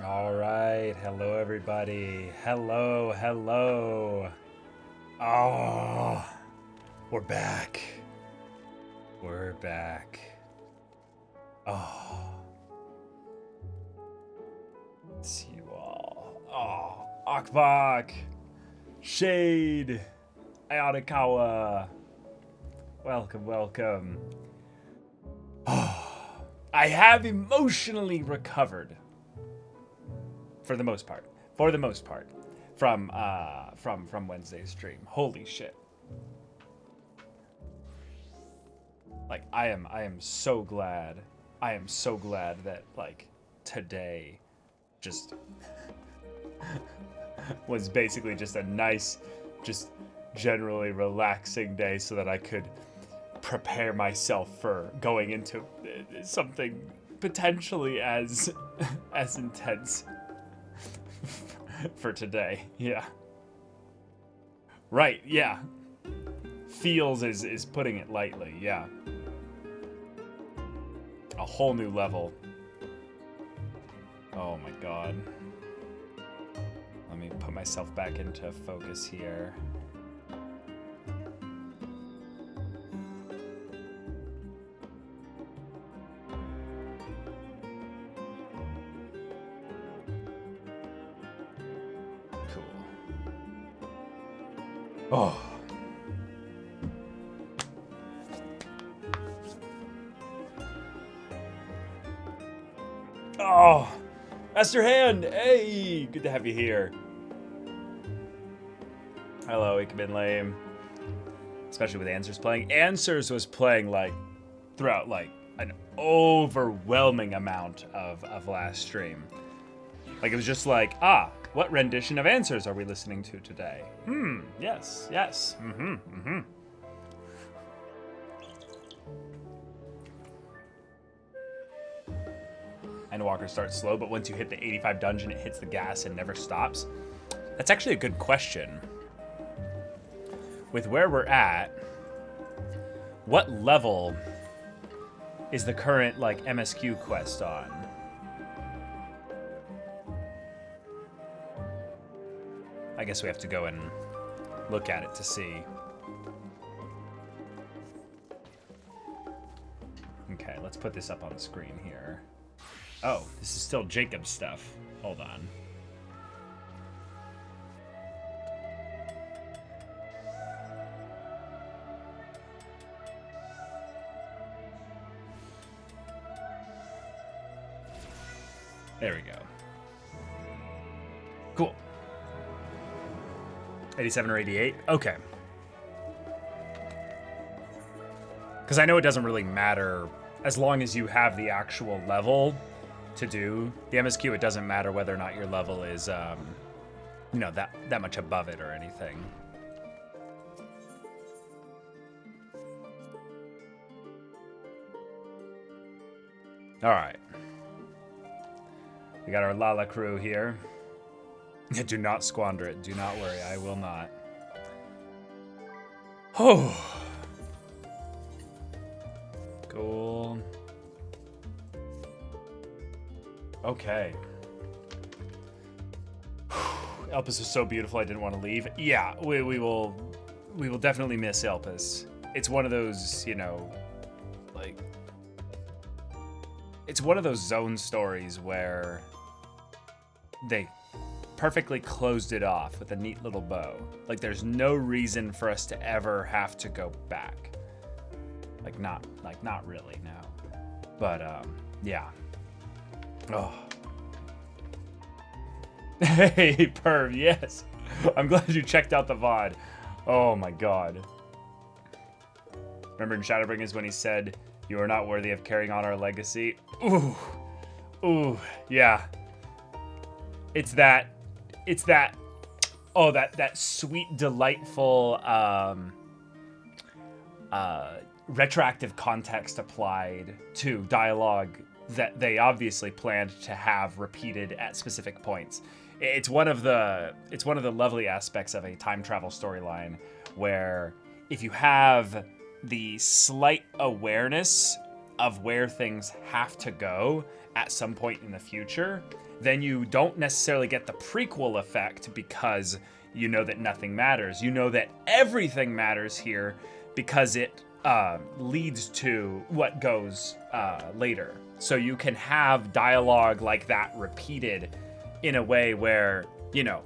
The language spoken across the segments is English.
All right. Hello, everybody. Hello, hello. Oh, we're back. We're back. Oh, it's you all. Oh, Akbak, Shade, Ayatakawa. Welcome, welcome. Oh, I have emotionally recovered. For the most part, from Wednesday's stream. Holy shit! Like I am so glad. I am so glad that like today, just was basically just a nice, just generally relaxing day, so that I could prepare myself for going into something potentially as intense for today. Yeah. Right, yeah. Feels is putting it lightly, yeah. A whole new level. Oh my god. Let me put myself back into focus here. Oh. Oh. Master Hand. Hey, good to have you here. Hello, it could have been lame. Especially with Answers playing. Answers was playing like throughout like an overwhelming amount of last stream. Like it was just like, what rendition of Answers are we listening to today? Yes. Endwalker starts slow, but once you hit the 85 dungeon, it hits the gas and never stops. That's actually a good question. With where we're at, what level is the current like MSQ quest on? I guess we have to go and look at it to see. Okay, let's put this up on the screen here. Oh, this is still Jacob's stuff. Hold on. There we go. Cool. 87 or 88? Okay. Because I know it doesn't really matter as long as you have the actual level to do the MSQ. It doesn't matter whether or not your level is, that much above it or anything. All right. We got our Lala crew here. Do not squander it. Do not worry. I will not. Oh. Cool. Okay. Elpis is so beautiful. I didn't want to leave. Yeah, we will definitely miss Elpis. It's one of those, it's one of those zone stories where they perfectly closed it off with a neat little bow. Like there's no reason for us to ever have to go back. Not really, no. But yeah. Oh. Hey, Perv, yes. I'm glad you checked out the VOD. Oh my god. Remember in Shadowbringers when he said, "You are not worthy of carrying on our legacy"? Ooh, yeah. It's that, that sweet, delightful, retroactive context applied to dialogue that they obviously planned to have repeated at specific points. It's one of the lovely aspects of a time travel storyline where if you have the slight awareness of where things have to go at some point in the future, then you don't necessarily get the prequel effect because you know that nothing matters. You know that everything matters here because it leads to what goes later. So you can have dialogue like that repeated in a way where, you know,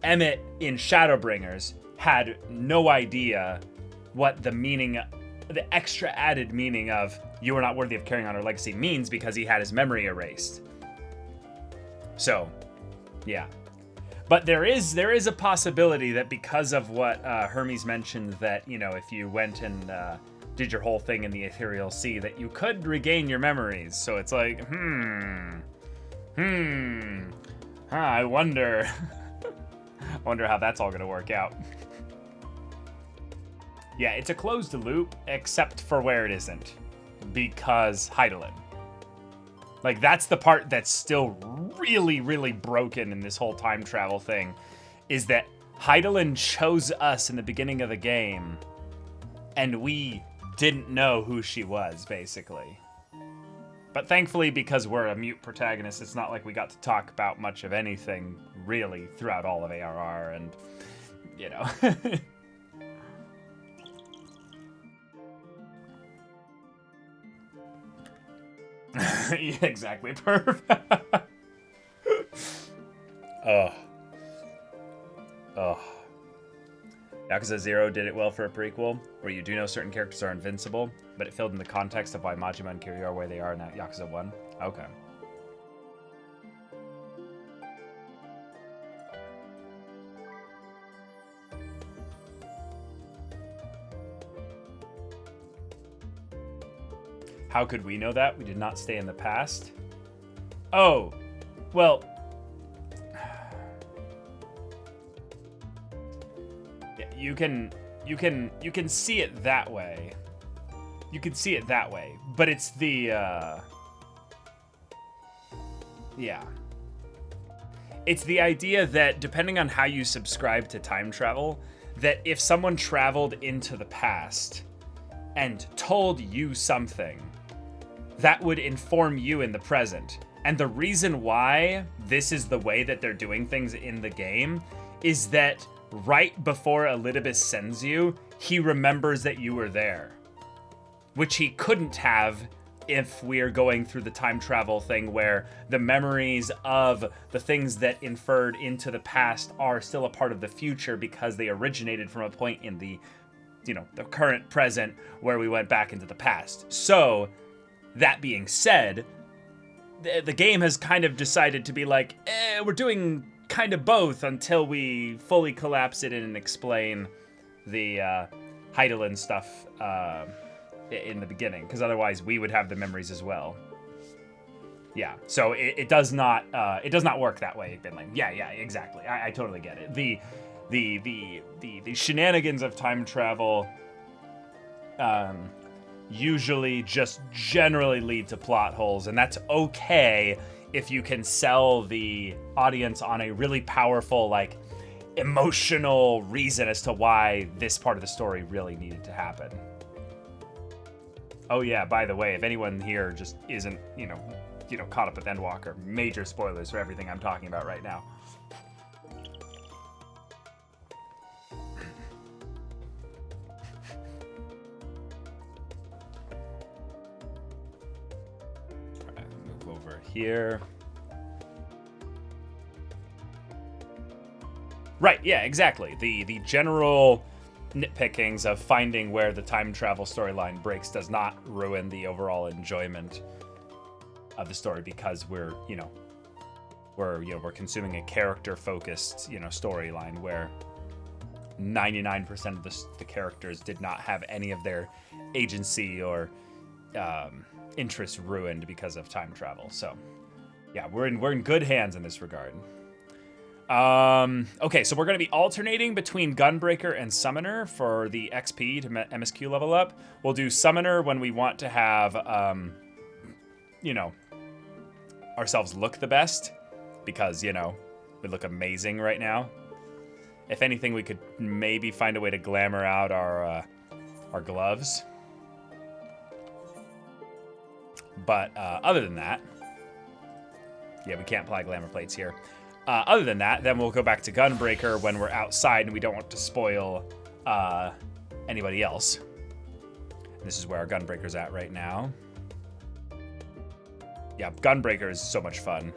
Emmett in Shadowbringers had no idea what the meaning, the extra added meaning of "you are not worthy of carrying on our legacy" means because he had his memory erased. So, yeah. But there is a possibility that because of what Hermes mentioned, that, you know, if you went and did your whole thing in the Ethereal Sea, that you could regain your memories. So it's like, I wonder. I wonder how that's all going to work out. Yeah, it's a closed loop, except for where it isn't. Because Hydaelyn. Like, that's the part that's still really, really broken in this whole time travel thing, is that Hydaelyn chose us in the beginning of the game, and we didn't know who she was, basically. But thankfully, because we're a mute protagonist, it's not like we got to talk about much of anything, really, throughout all of ARR, and, you know. Yeah, exactly. Perfect. Oh. Yakuza 0 did it well for a prequel, where you do know certain characters are invincible, but it filled in the context of why Majima and Kiryu are where they are in Yakuza 1. Okay. How could we know that? We did not stay in the past. Oh, well. Yeah, you can see it that way. You can see it that way, but it's the yeah. It's the idea that depending on how you subscribe to time travel, that if someone traveled into the past and told you something, that would inform you in the present. And the reason why this is the way that they're doing things in the game is that right before Elidibus sends you, he remembers that you were there, which he couldn't have if we're going through the time travel thing where the memories of the things that inferred into the past are still a part of the future because they originated from a point in the, you know, the current present where we went back into the past. So, that being said, the game has kind of decided to be like, we're doing kind of both until we fully collapse it and explain the Hydaelyn stuff in the beginning, because otherwise we would have the memories as well. Yeah, so it does not work that way, Binling. Yeah, exactly. I totally get it. The shenanigans of time travel usually just generally lead to plot holes, and that's okay if you can sell the audience on a really powerful, like, emotional reason as to why this part of the story really needed to happen. Oh yeah, by the way, if anyone here just isn't, you know, caught up with Endwalker, major spoilers for everything I'm talking about right now. Here. Right, yeah, exactly. The general nitpickings of finding where the time travel storyline breaks does not ruin the overall enjoyment of the story, because we're consuming a character-focused, storyline where 99% of the characters did not have any of their agency or interests ruined because of time travel. So yeah, we're in good hands in this regard. Okay, so we're going to be alternating between Gunbreaker and Summoner for the XP to MSQ level up. We'll do Summoner when we want to have ourselves look the best, because we look amazing right now. If anything, we could maybe find a way to glamour out our gloves. But other than that, Yeah, we can't apply glamour plates here. Other than that, then we'll go back to Gunbreaker when we're outside and we don't want to spoil anybody else. This is where our Gunbreaker's at right now. Yeah, Gunbreaker is so much fun.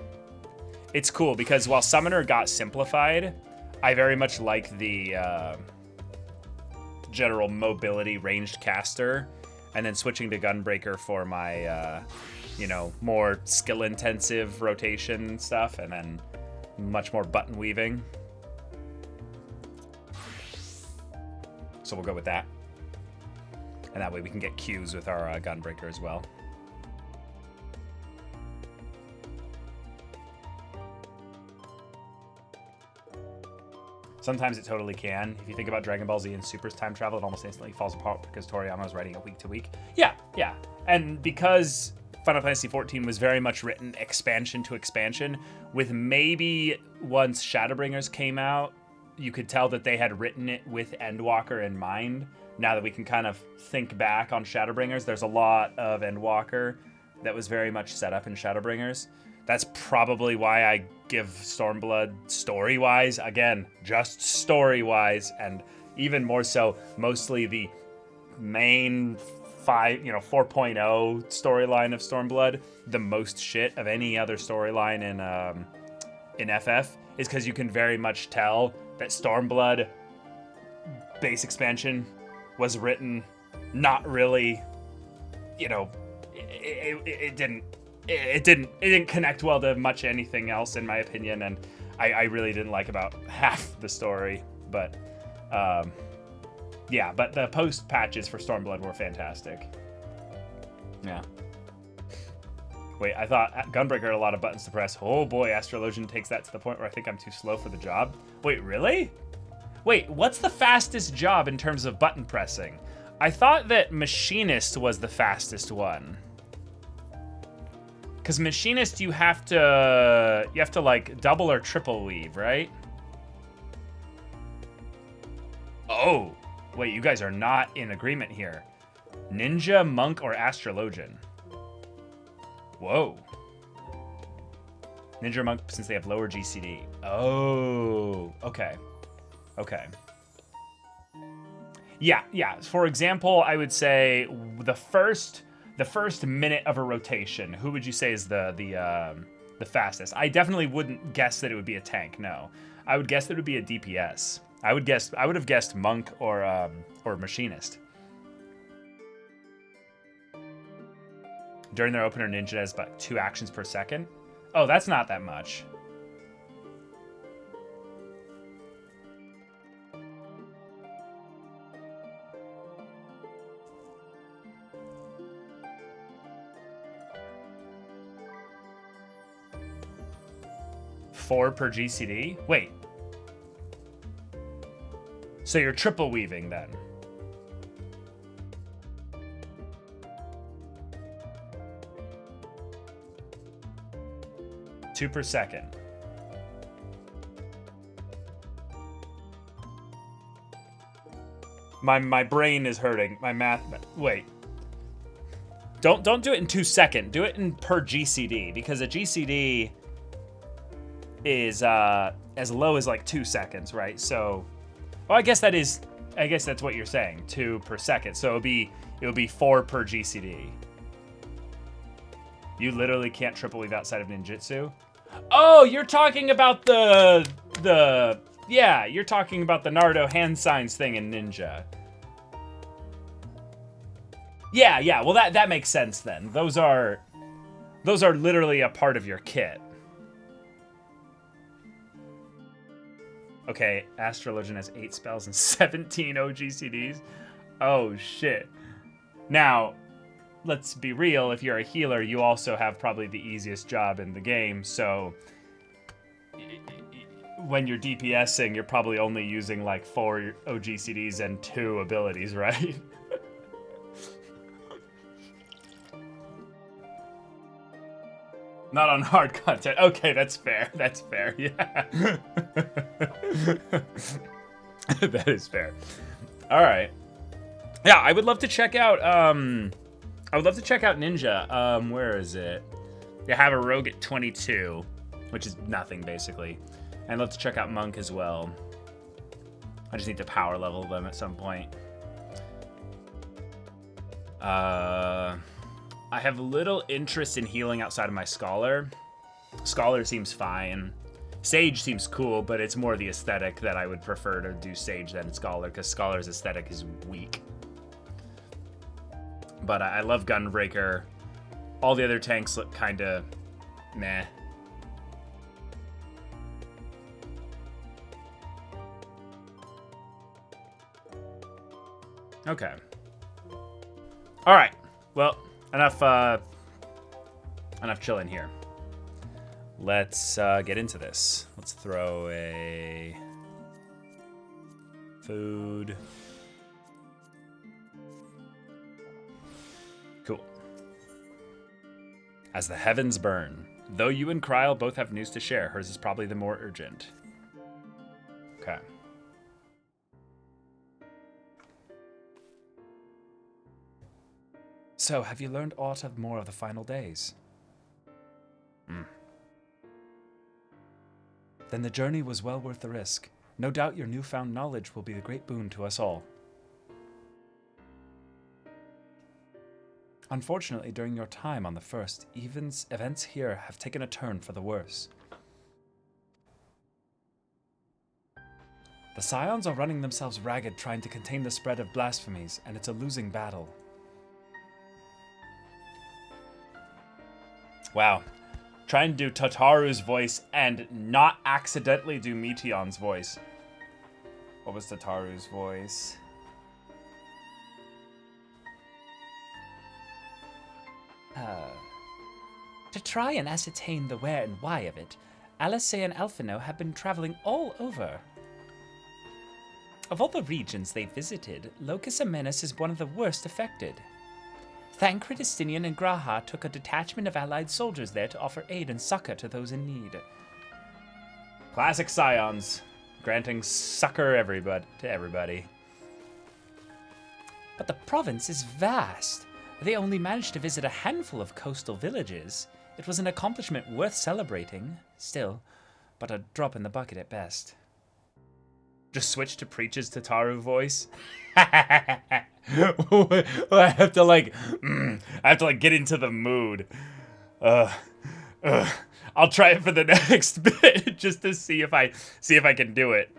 It's cool because while Summoner got simplified, I very much like the general mobility ranged caster, and then switching to Gunbreaker for my, more skill-intensive rotation stuff, and then much more button weaving. So we'll go with that. And that way we can get Qs with our Gunbreaker as well. Sometimes it totally can. If you think about Dragon Ball Z and Super's time travel, it almost instantly falls apart because Toriyama is writing it week to week. Yeah. And because Final Fantasy XIV was very much written expansion to expansion, with maybe once Shadowbringers came out, you could tell that they had written it with Endwalker in mind. Now that we can kind of think back on Shadowbringers, there's a lot of Endwalker that was very much set up in Shadowbringers. That's probably why I give Stormblood story-wise, again, just story-wise, and even more so, mostly the main 4.0 storyline of Stormblood, the most shit of any other storyline in FF, is because you can very much tell that Stormblood base expansion was written not really, it didn't connect well to much anything else, in my opinion, and I really didn't like about half the story. But but the post patches for Stormblood were fantastic. Yeah. Wait, I thought Gunbreaker had a lot of buttons to press. Oh boy, Astrologian takes that to the point where I think I'm too slow for the job. Wait, really? Wait, what's the fastest job in terms of button pressing? I thought that Machinist was the fastest one. Because Machinist, you have to like double or triple weave, right? Oh, wait, you guys are not in agreement here. Ninja, Monk, or Astrologian? Whoa. Ninja or Monk, since they have lower GCD. Oh, okay. Okay. Yeah. For example, I would say the first minute of a rotation, who would you say is the fastest? I definitely wouldn't guess that it would be a tank. No, I would guess that it would be a DPS. I would have guessed Monk or Machinist. During their opener, Ninja has about 2 actions per second. Oh, that's not that much. Four per GCD? Wait. So you're triple weaving then? Two per second. My brain is hurting. My math. Wait. Don't do it in 2 seconds. Do it in per GCD, because a GCD is as low as like 2 seconds, right? So, well, I guess that's what you're saying. 2 per second. So it would be 4 per GCD. You literally can't triple weave outside of ninjutsu. Oh, you're talking about you're talking about the Naruto hand signs thing in Ninja. Yeah. Well, that makes sense then. Those are literally a part of your kit. Okay, Astrologian has 8 spells and 17 OGCDs. Oh shit. Now, let's be real, if you're a healer, you also have probably the easiest job in the game, so when you're DPSing, you're probably only using like 4 OGCDs and 2 abilities, right? Not on hard content. Okay, that's fair. Yeah. That is fair. All right. Yeah, I would love to check out Ninja. Where is it? They have a rogue at 22. which is nothing, basically. And let's check out Monk as well. I just need to power level them at some point. I have little interest in healing outside of my Scholar. Scholar seems fine. Sage seems cool, but it's more the aesthetic that I would prefer to do Sage than Scholar, because Scholar's aesthetic is weak. But I love Gunbreaker. All the other tanks look kind of meh. Okay. All right. Well, enough chilling here. Let's get into this. Let's throw a food. Cool. As the heavens burn, though you and Kryl both have news to share, hers is probably the more urgent. Okay. So, have you learned aught of more of the final days? Then the journey was well worth the risk. No doubt your newfound knowledge will be a great boon to us all. Unfortunately, during your time on the First, events here have taken a turn for the worse. The Scions are running themselves ragged trying to contain the spread of blasphemies, and it's a losing battle. Wow. Try and do Tataru's voice and not accidentally do Meteon's voice. What was Tataru's voice? To try and ascertain the where and why of it, Alice and Alphino have been traveling all over. Of all the regions they visited, Locus Amenus is one of the worst affected. Thancred, Estinian, and Graha took a detachment of allied soldiers there to offer aid and succor to those in need. Classic Scions, granting succor to everybody. But the province is vast. They only managed to visit a handful of coastal villages. It was an accomplishment worth celebrating, still, but a drop in the bucket at best. Just switch to Preach's Tataru voice. I have to get into the mood. I'll try it for the next bit just to see if I can do it.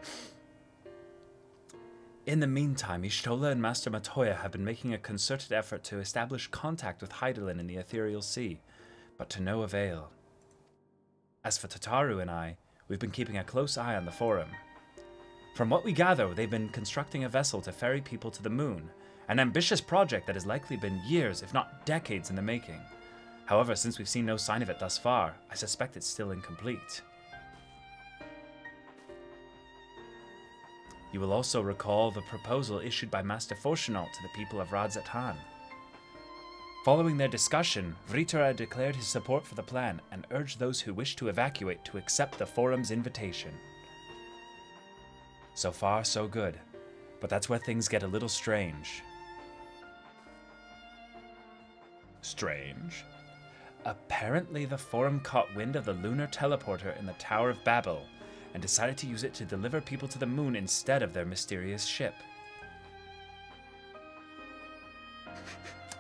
In the meantime, Ishtola and Master Matoya have been making a concerted effort to establish contact with Hydaelyn in the Ethereal Sea, but to no avail. As for Tataru and I, we've been keeping a close eye on the Forum. From what we gather, they've been constructing a vessel to ferry people to the moon, an ambitious project that has likely been years, if not decades, in the making. However, since we've seen no sign of it thus far, I suspect it's still incomplete. You will also recall the proposal issued by Master Fortunaut to the people of Radzatan. Following their discussion, Vritara declared his support for the plan and urged those who wish to evacuate to accept the Forum's invitation. So far, so good, but that's where things get a little strange. Strange? Apparently, the Forum caught wind of the lunar teleporter in the Tower of Babel and decided to use it to deliver people to the moon instead of their mysterious ship.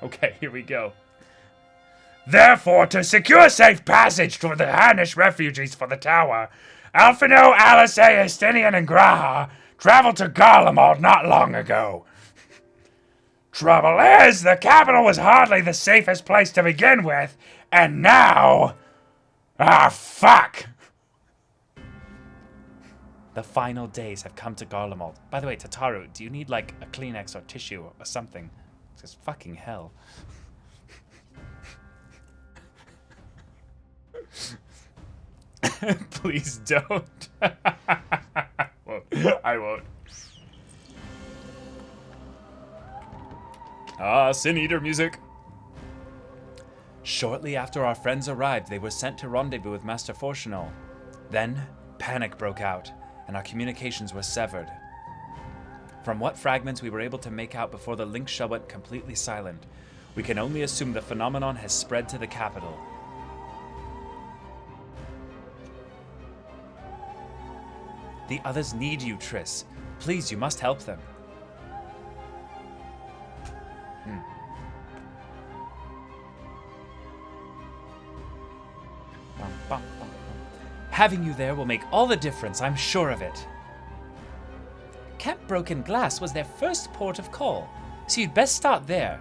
Okay, here we go. Therefore, to secure safe passage for the Hanish refugees for the tower, Alphino, Alice, Estinian, and Graha traveled to Garlemald not long ago. Trouble is, the capital was hardly the safest place to begin with, and now... fuck! The final days have come to Garlemald. By the way, Tataru, do you need, a Kleenex or tissue or something? It's just fucking hell. Please don't. I won't. Sin Eater music. Shortly after our friends arrived, they were sent to rendezvous with Master Fortunal. Then, panic broke out, and our communications were severed. From what fragments we were able to make out before the link shell went completely silent, we can only assume the phenomenon has spread to the capital. The others need you, Triss. Please, you must help them. Having you there will make all the difference, I'm sure of it. Camp Broken Glass was their first port of call, so you'd best start there.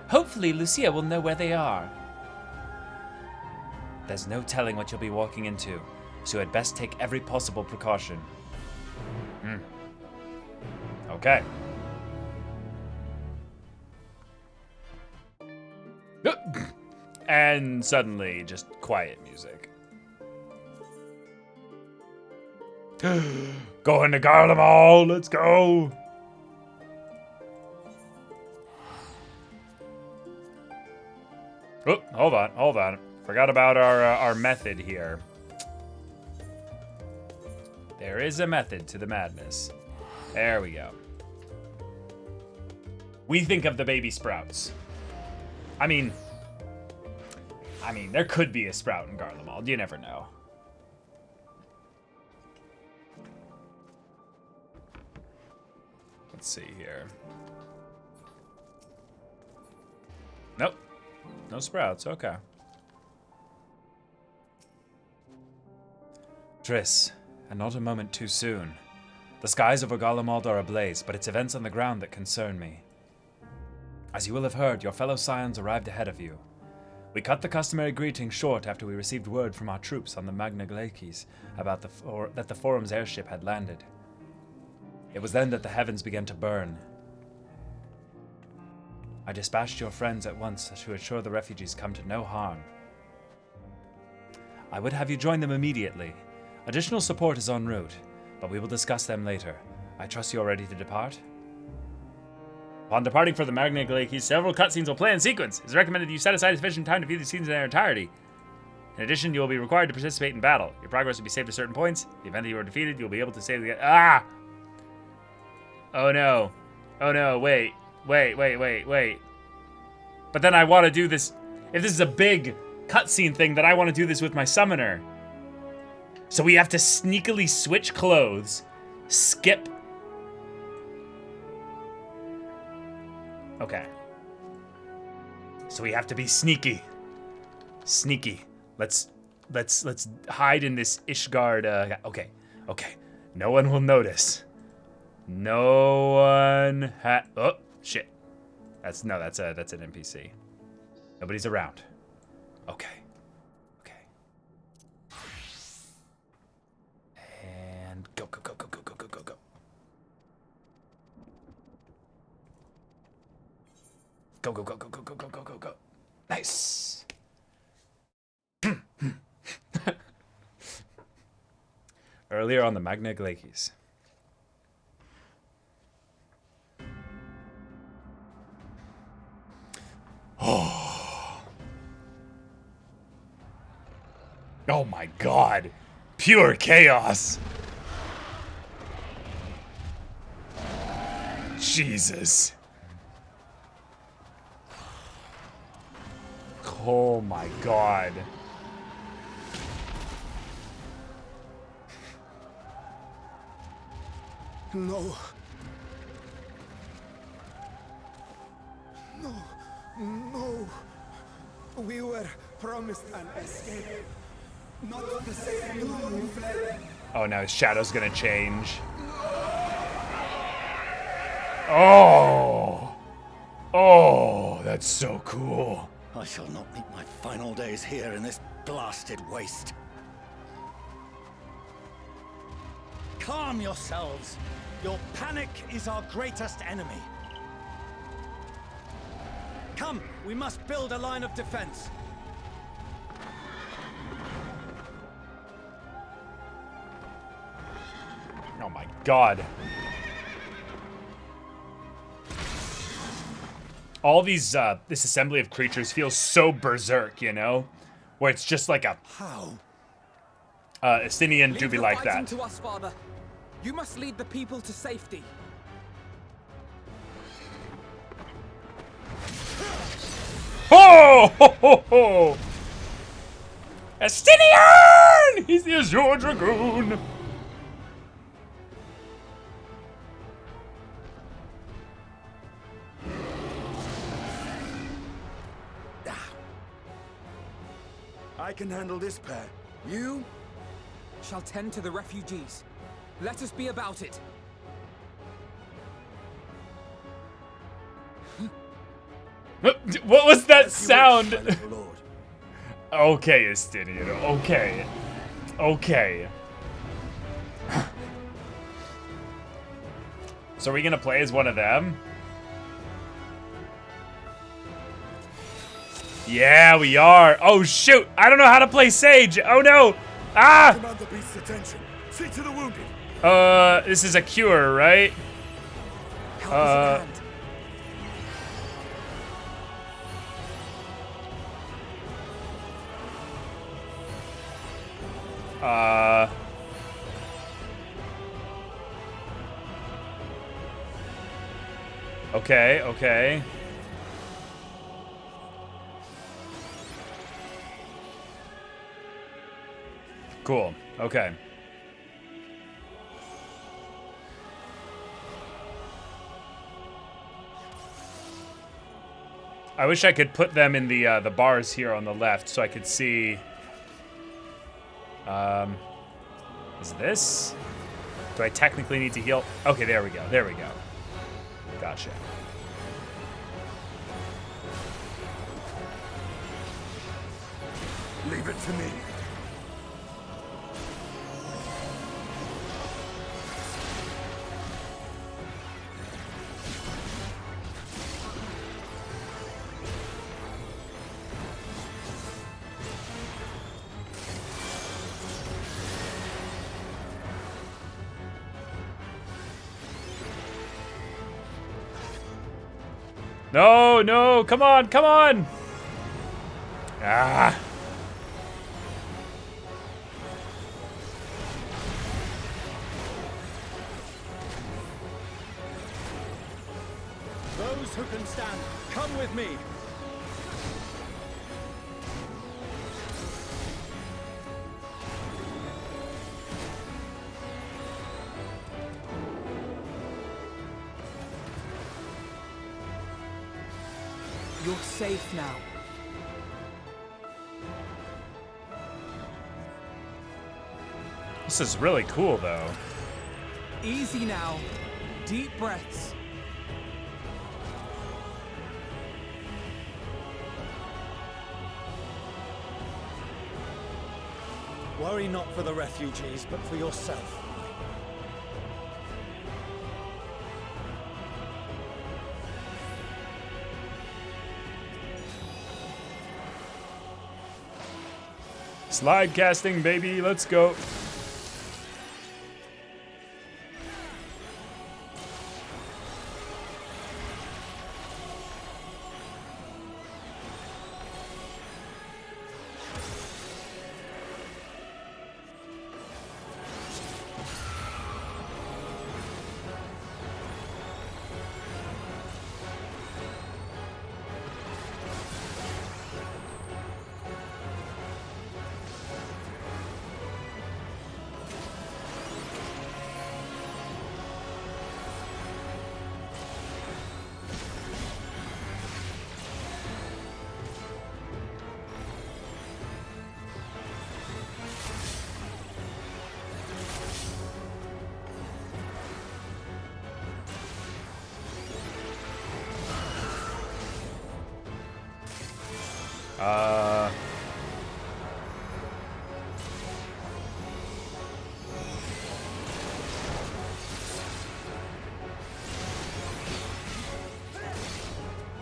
Hopefully, Lucia will know where they are. There's no telling what you'll be walking into, so I'd best take every possible precaution. Okay. And suddenly, just quiet music. Going to Garlemald, let's go! Oh, hold on. Forgot about our method here. There is a method to the madness. There we go. We think of the baby sprouts. I mean, there could be a sprout in Garlemald. You never know. Let's see here. Nope. No sprouts. Okay. Triss, and not a moment too soon. The skies over Garlemald are ablaze, but it's events on the ground that concern me. As you will have heard, your fellow Scions arrived ahead of you. We cut the customary greeting short after we received word from our troops on the Magna Glacis about that the Forum's airship had landed. It was then that the heavens began to burn. I dispatched your friends at once to assure the refugees come to no harm. I would have you join them immediately. Additional support is en route, but we will discuss them later. I trust you are ready to depart? Upon departing for the Magna Glacis, several cutscenes will play in sequence. It's recommended you set aside sufficient time to view the scenes in their entirety. In addition, you will be required to participate in battle. Your progress will be saved at certain points. In the event that you are defeated, you'll be able to save the... Ah! Oh no. Oh no, wait. But then I want to do this... If this is a big cutscene thing, then I want to do this with my summoner. So we have to sneakily switch clothes, skip... Okay. So we have to be sneaky. Sneaky. Let's hide in this Ishgard. Okay. No one will notice. No one oh shit. That's an NPC. Nobody's around. Okay. And go. Go. Nice. Earlier on the Magna Glacis. Oh my god. Pure chaos. Jesus. Oh my god. No. We were promised an escape. Not the same doom we fled. Oh, now his shadow's gonna change. Oh, that's so cool. I shall not meet my final days here in this blasted waste. Calm yourselves. Your panic is our greatest enemy. Come, we must build a line of defense. Oh my god. All these, this assembly of creatures feels so berserk, you know? Where it's just like a... How? Estinian do be like that. To us, Father. You must lead the people to safety. Ho! Estinian! He's the Azure Dragoon! can handle this pair. You? Shall tend to the refugees. Let us be about it. What was that As you sound? wish, my little lord. Okay, Estinian. Okay. Okay. So are we gonna play as one of them? Yeah, we are. Oh shoot! I don't know how to play Sage. Oh no! Ah! Command the beast's attention. See to the wounded. This is a cure, right? Help is at hand. Okay, okay. Cool. Okay. I wish I could put them in the bars here on the left so I could see. Is this? Do I technically need to heal? Okay, there we go. There we go. Gotcha. Leave it to me. No, no, come on, come on! Ah. Those who can stand, come with me. You're safe now. This is really cool, though. Easy now. Deep breaths. Worry not for the refugees, but for yourself. Slide casting, baby. Let's go.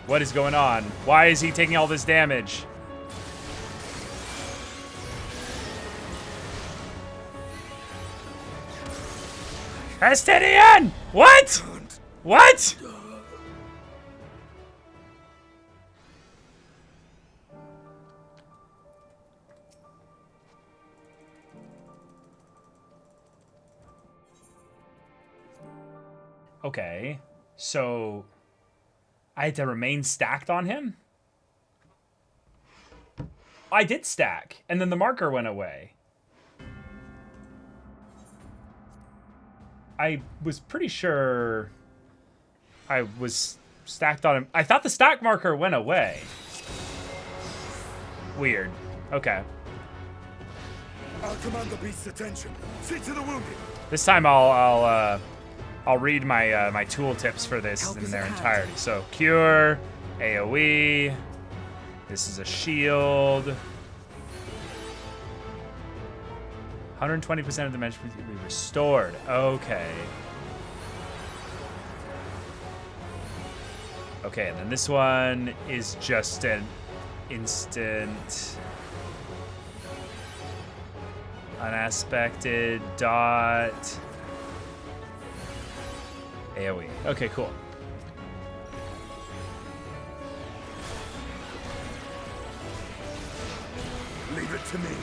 What is going on? Why is he taking all this damage? Estinian! What? What? Okay, so I had to remain stacked on him? I did stack, and then the marker went away. I was pretty sure I was stacked on him. I thought the stack marker went away. Weird. Okay. I'll command the beast's attention. See to the wounded. This time I'll read my my tool tips for this Help in is their at hand. entirety. So cure, AOE. This is a shield. 120% of the damage will be restored. Okay. Okay, and then this one is just an instant unaspected dot AoE. Okay, cool. Leave it to me.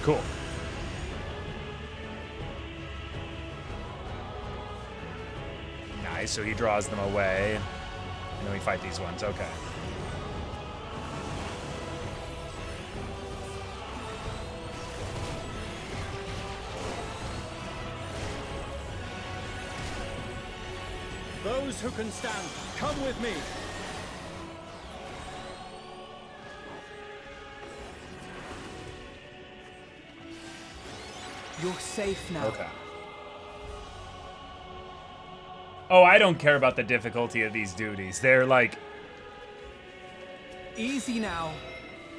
Cool. Nice, so he draws them away. And then we fight these ones, okay. Those who can stand, come with me. You're safe now. Okay. Oh, I don't care about the difficulty of these duties. They're like, Easy now.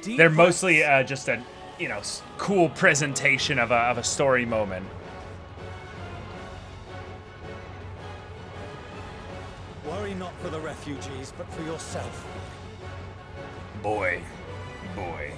Deep they're breaths. mostly just a, you know, cool presentation of a story moment. Worry not for the refugees, but for yourself. Boy. Boy.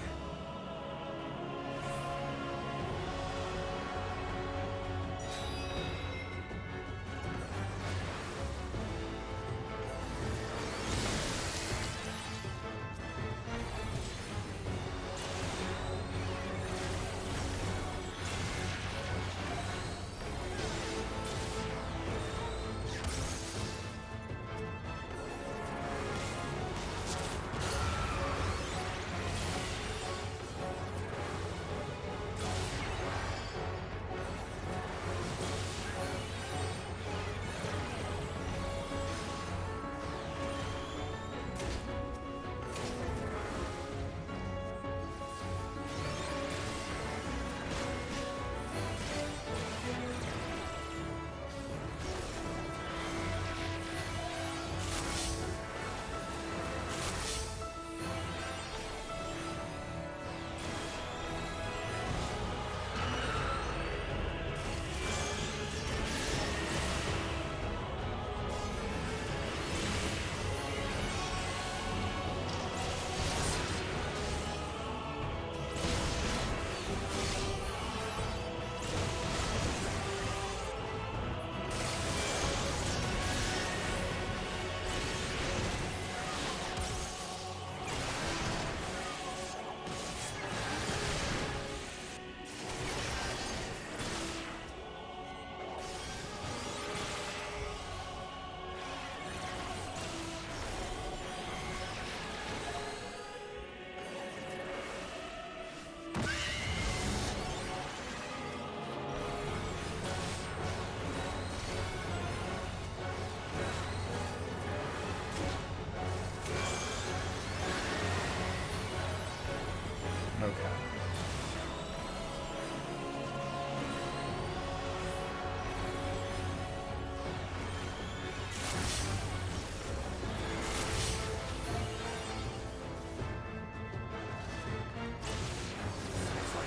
Okay.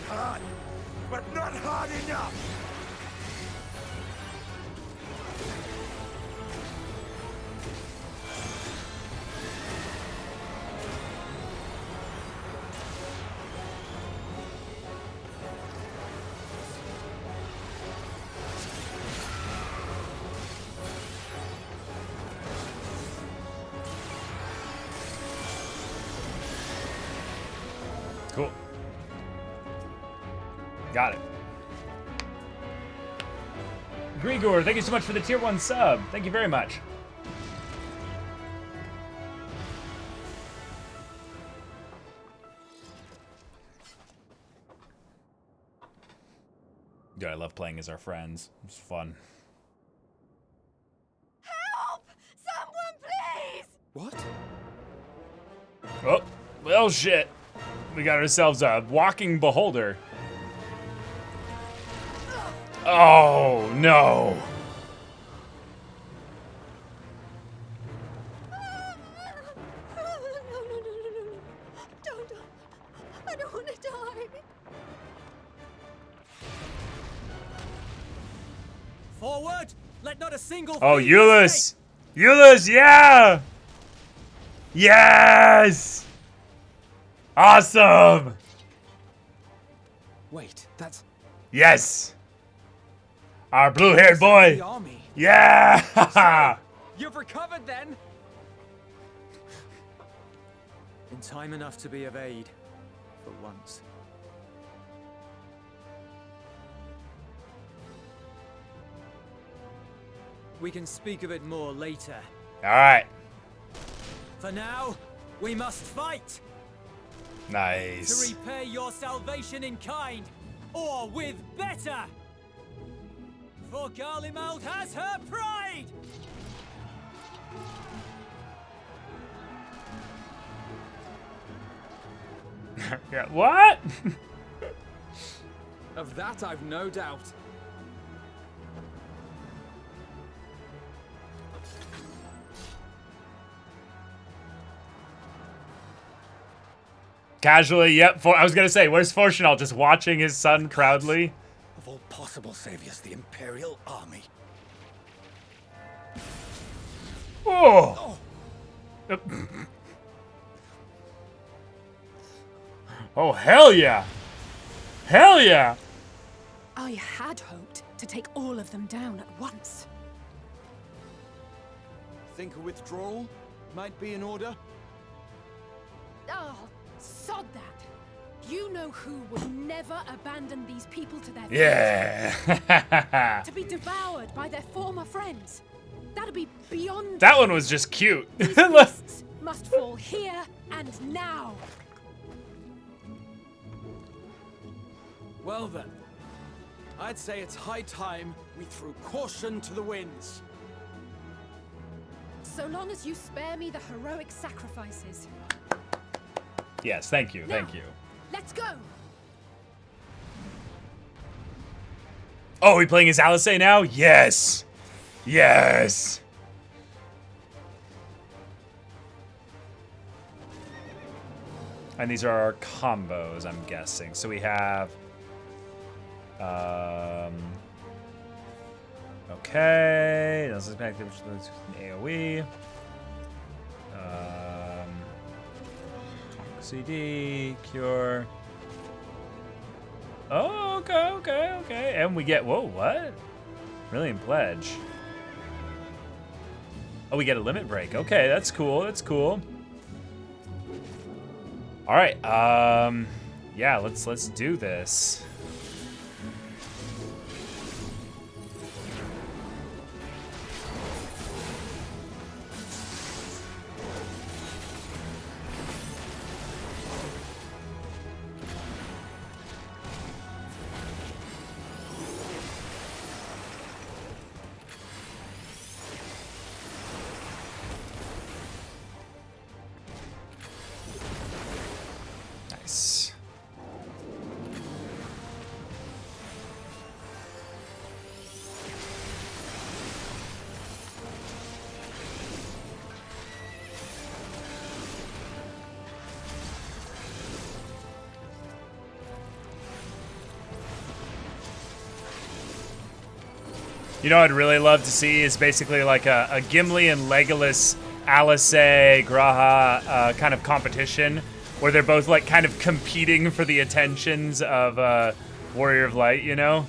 Hard, but not hard enough. Cool. Got it. Grigor, thank you so much for the tier 1 sub. Thank you very much. Dude, I love playing as our friends. It's fun. Help! Someone, please! What? Oh, well, shit. We got ourselves a walking beholder. Oh, no. No. Don't. I don't want to die. Forward! Let not a single Oh, thing Euless. escape. Euless, yeah. Yes. Awesome. Wait, that's Yes. Our blue-haired boy. the army. Yeah. You've recovered then? In time enough to be of aid. For once. We can speak of it more later. All right. For now, we must fight to Nice. repay your salvation in kind, or with better. For Garlemald has her pride. Yeah, what? Of that I've no doubt. Casually, yep. I was gonna say, where's Fortunal? Just watching his son proudly. Of all possible saviors, the Imperial Army. Oh. Oh, hell yeah. Hell yeah. I had hoped to take all of them down at once. Think a withdrawal might be in order? Oh, sod that. You know who would never abandon these people to their fate. Yeah. To be devoured by their former friends. That'd be beyond. That one was just cute. These beasts must fall here and now. Well then, I'd say it's high time we threw caution to the winds. So long as you spare me the heroic sacrifices. Yes, thank you, thank Now, you. Let's go. Oh, we playing as Alice now? Yes. Yes. And these are our combos, I'm guessing. So we have okay, this is back to AoE. CD, cure. Oh, okay. And we get, whoa, what? Brilliant pledge. Oh, we get a limit break. Okay, that's cool. All right, yeah, let's do this. Nice. You know what I'd really love to see is basically like a Gimli and Legolas, Alice, Graha kind of competition where they're both like kind of competing for the attentions of Warrior of Light, you know?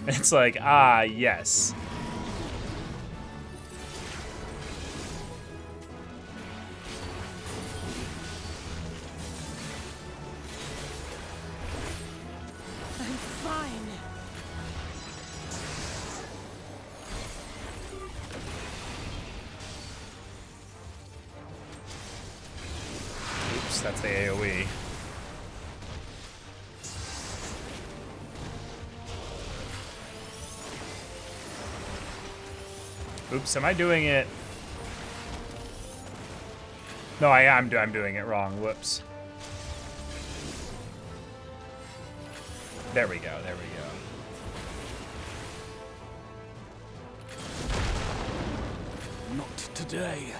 It's like, ah, yes. I'm fine. Oops, that's the AoE. Oops, am I doing it? No, I'm doing it wrong. Whoops. There we go, there we go. Not today.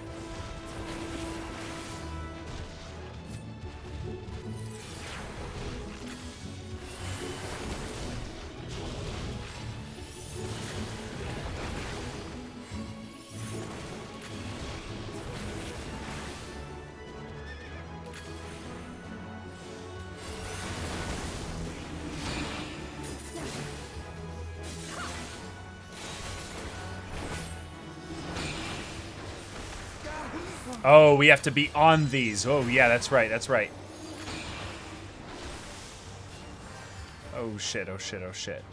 Oh, we have to be on these. Oh, yeah, that's right, that's right. Oh, shit, oh, shit, oh, shit.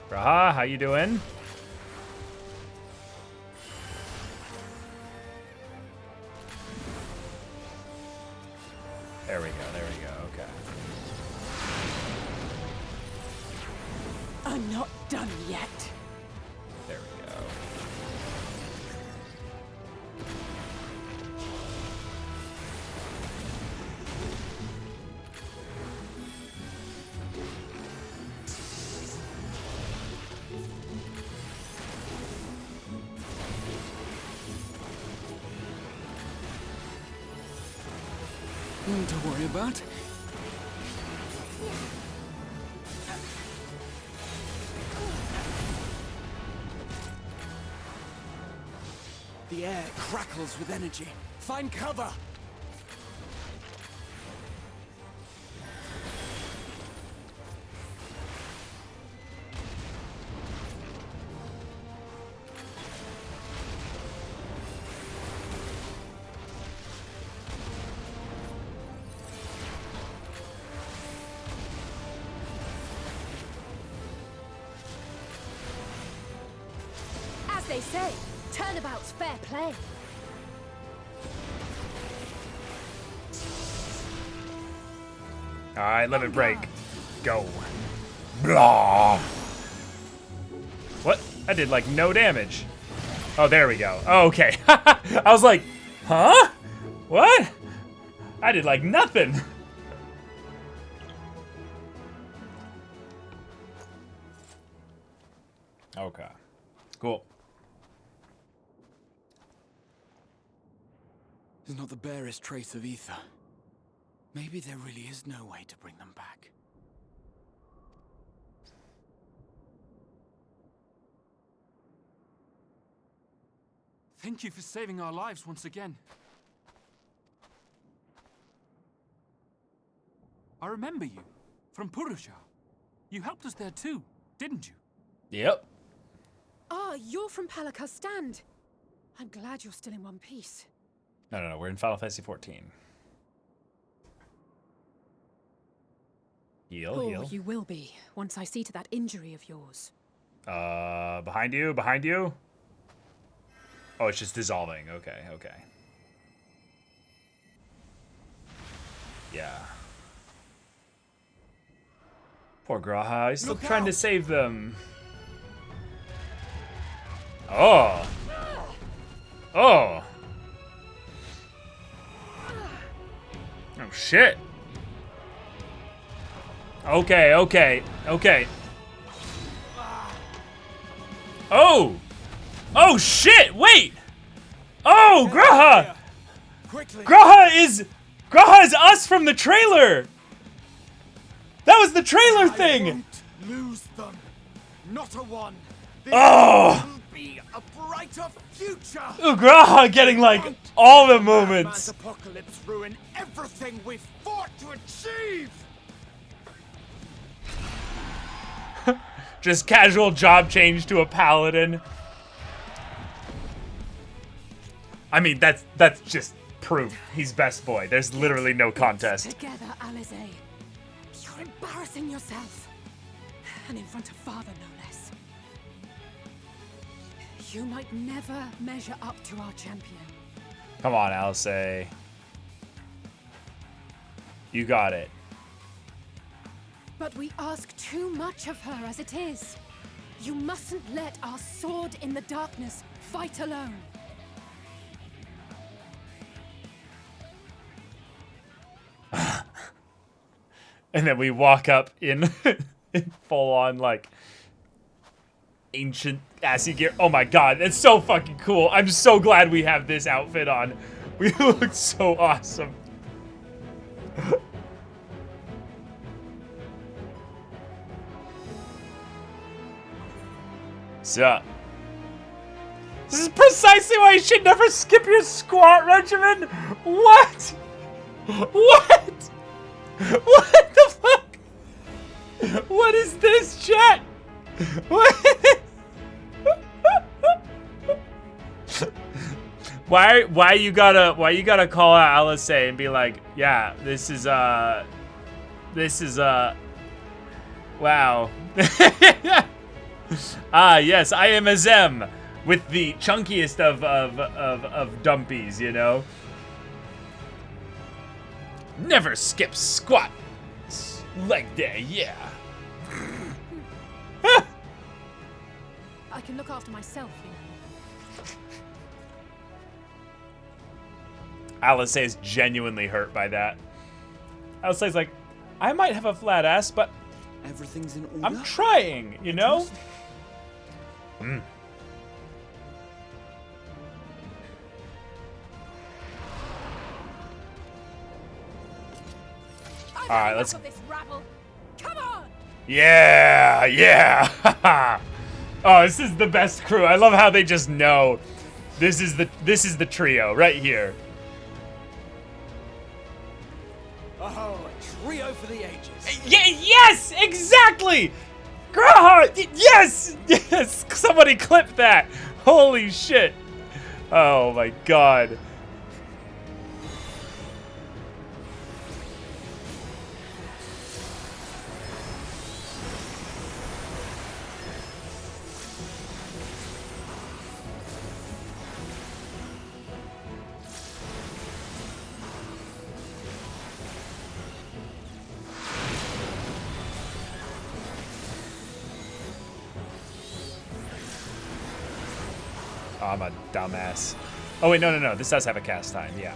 Raha, how you doing? There we go, okay. I'm not done yet. There we go. Nothing to worry about. The air crackles with energy. Find cover! As they say, turnabout's fair play. All right, limit break. Go. Blah. What? I did like no damage. Oh, there we go. Oh, okay. I was like, huh? What? I did like nothing. Okay. Cool. There's not the barest trace of ether. Maybe there really is no way to bring them back. Thank you for saving our lives once again. I remember you from Purusha. You helped us there too, didn't you? Yep. Ah, you're from Palaka's stand. I'm glad you're still in one piece. No, we're in Final Fantasy 14. Heal, Oh, heal. you will be, once I see to that injury of yours. Behind you, behind you. Oh, it's just dissolving. Okay, okay. Yeah. Poor Graha, he's still trying to save them. Oh. Oh. Oh, shit. Okay, okay, okay. Oh! Oh, shit! Wait! Oh, Graha! Quickly! Graha is us from the trailer! That was the trailer thing! Won't lose them. Not a one. This Oh! will be a brighter future. Ooh, Graha getting like all the Man's moments. apocalypse ruin everything we've fought to achieve. Just casual job change to a paladin. I mean, that's just proof. He's best boy. There's literally no contest. Together, Alize. You're embarrassing yourself. And in front of father, no less. You might never measure up to our champion. Come on, Alice. You got it. But we ask too much of her as it is. You mustn't let our sword in the darkness fight alone. And then we walk up in, in full on like ancient assy gear. Oh my god, that's so fucking cool. I'm so glad we have this outfit on. We look so awesome. So, this is precisely why you should never skip your squat regimen. What? What? What the fuck? What is this, chat? What? Why you gotta call out Alisei and be like, yeah, this is wow. Ah, yes, I am a Zem with the chunkiest of dumpies, you know. Never skip squat leg day, yeah. I can look after myself, you know. Alisei is genuinely hurt by that. Alisei's like, I might have a flat ass, but Everything's in order. I'm trying, you know? Mm. I've All right, had let's- enough of this rabble. Come on! Yeah, yeah. Oh, this is the best crew. I love how they just know. This is the trio right here. Oh, a trio for the ages. Yes, exactly. Graham, yes, yes. Somebody clip that. Holy shit. Oh my god. Oh, I'm a dumbass. Oh wait, no. This does have a cast time, yeah.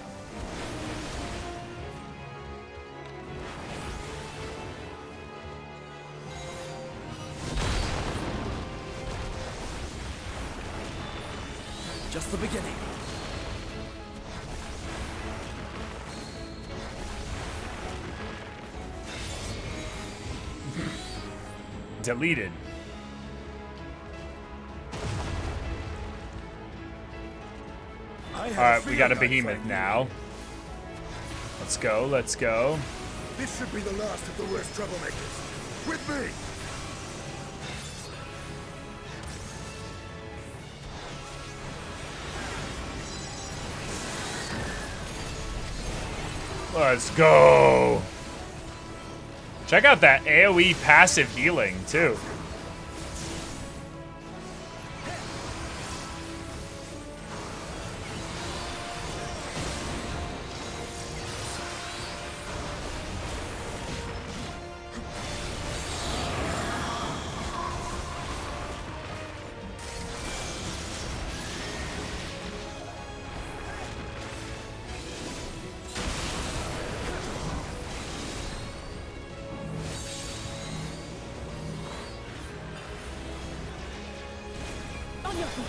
Just the beginning. Deleted. Alright, we got a behemoth now. Let's go, let's go. This should be the last of the worst troublemakers. With me! Let's go. Check out that AoE passive healing, too. On your feet.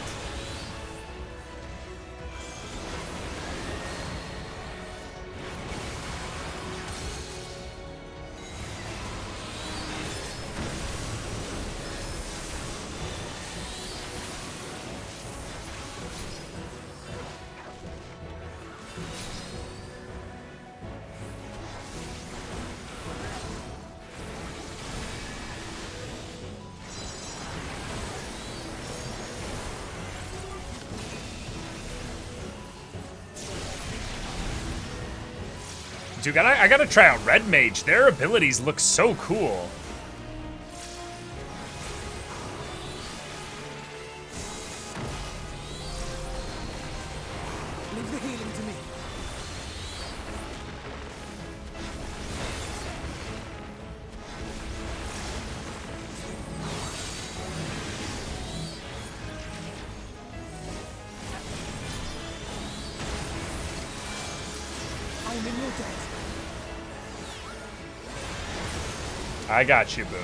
Dude, I gotta try out Red Mage. Their abilities look so cool. Leave the healing to me. I got you, boo.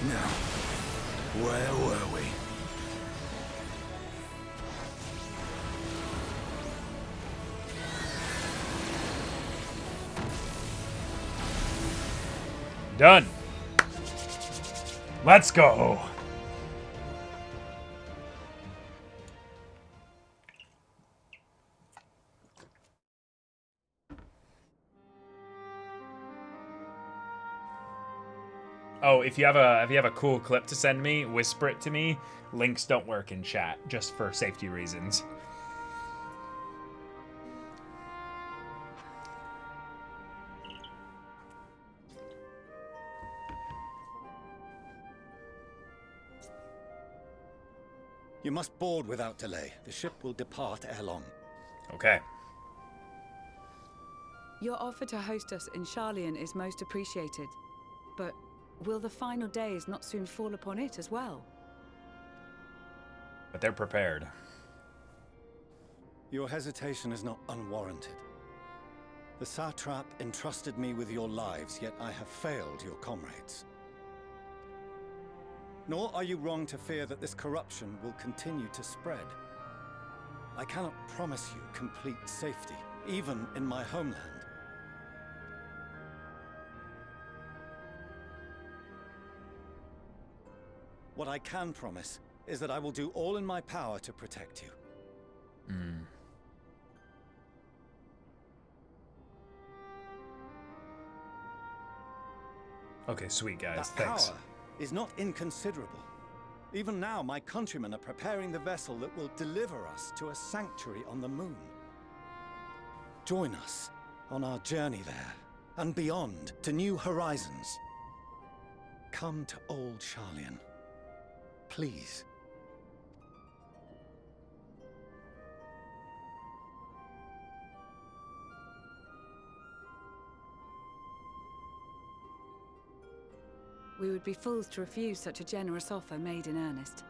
Now, where were we? Done. Let's go. Oh, if you have a cool clip to send me, whisper it to me. Links don't work in chat, just for safety reasons. You must board without delay. The ship will depart ere long. Okay. Your offer to host us in Sharlayan is most appreciated. But will the final days not soon fall upon it as well? But they're prepared. Your hesitation is not unwarranted. The satrap entrusted me with your lives, yet I have failed your comrades. Nor are you wrong to fear that this corruption will continue to spread. I cannot promise you complete safety, even in my homeland. What I can promise is that I will do all in my power to protect you. Okay, sweet guys. That Thanks. power is not inconsiderable. Even now, my countrymen are preparing the vessel that will deliver us to a sanctuary on the moon. Join us on our journey there, and beyond, to new horizons. Come to old Sharlayan. Please. We would be fools to refuse such a generous offer made in earnest.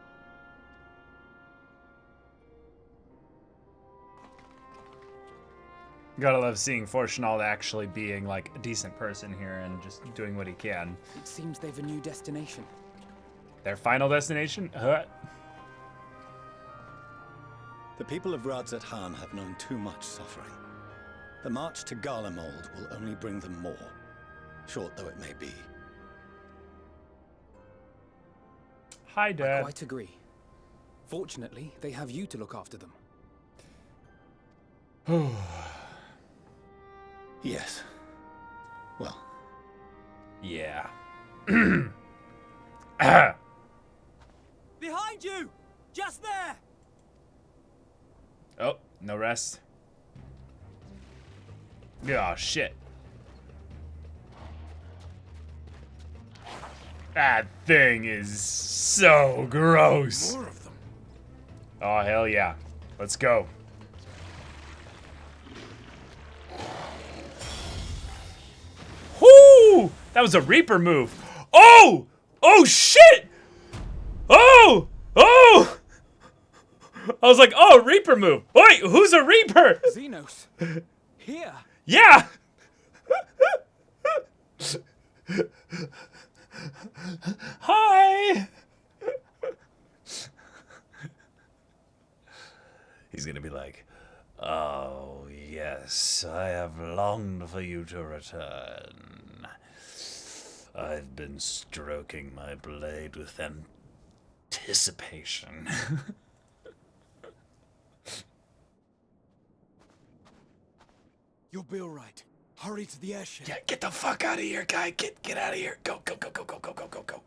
Gotta love seeing Fortunald actually being like a decent person here and just doing what he can. It seems they've a new destination. Their final destination? The people of Radzat Han have known too much suffering. The march to Garlemald will only bring them more, short though it may be. Hi, I Dad. quite agree. Fortunately, they have you to look after them. Yes. Well, Yeah. Behind you! Just there! Oh, no rest. Oh, shit. That thing is so gross. More of them. Oh, hell yeah. Let's go. Whoo! That was a Reaper move. Oh! Oh, shit! Oh! Oh! I was like, oh, Reaper move. Wait, who's a Reaper? Xenos! Here! Yeah! Hi! He's gonna be like, oh, yes, I have longed for you to return. I've been stroking my blade with anticipation. You'll be alright. Hurry to the airship. Yeah, get the fuck out of here, guy. Get out of here. Go, go, go, go, go, go, go, go, go.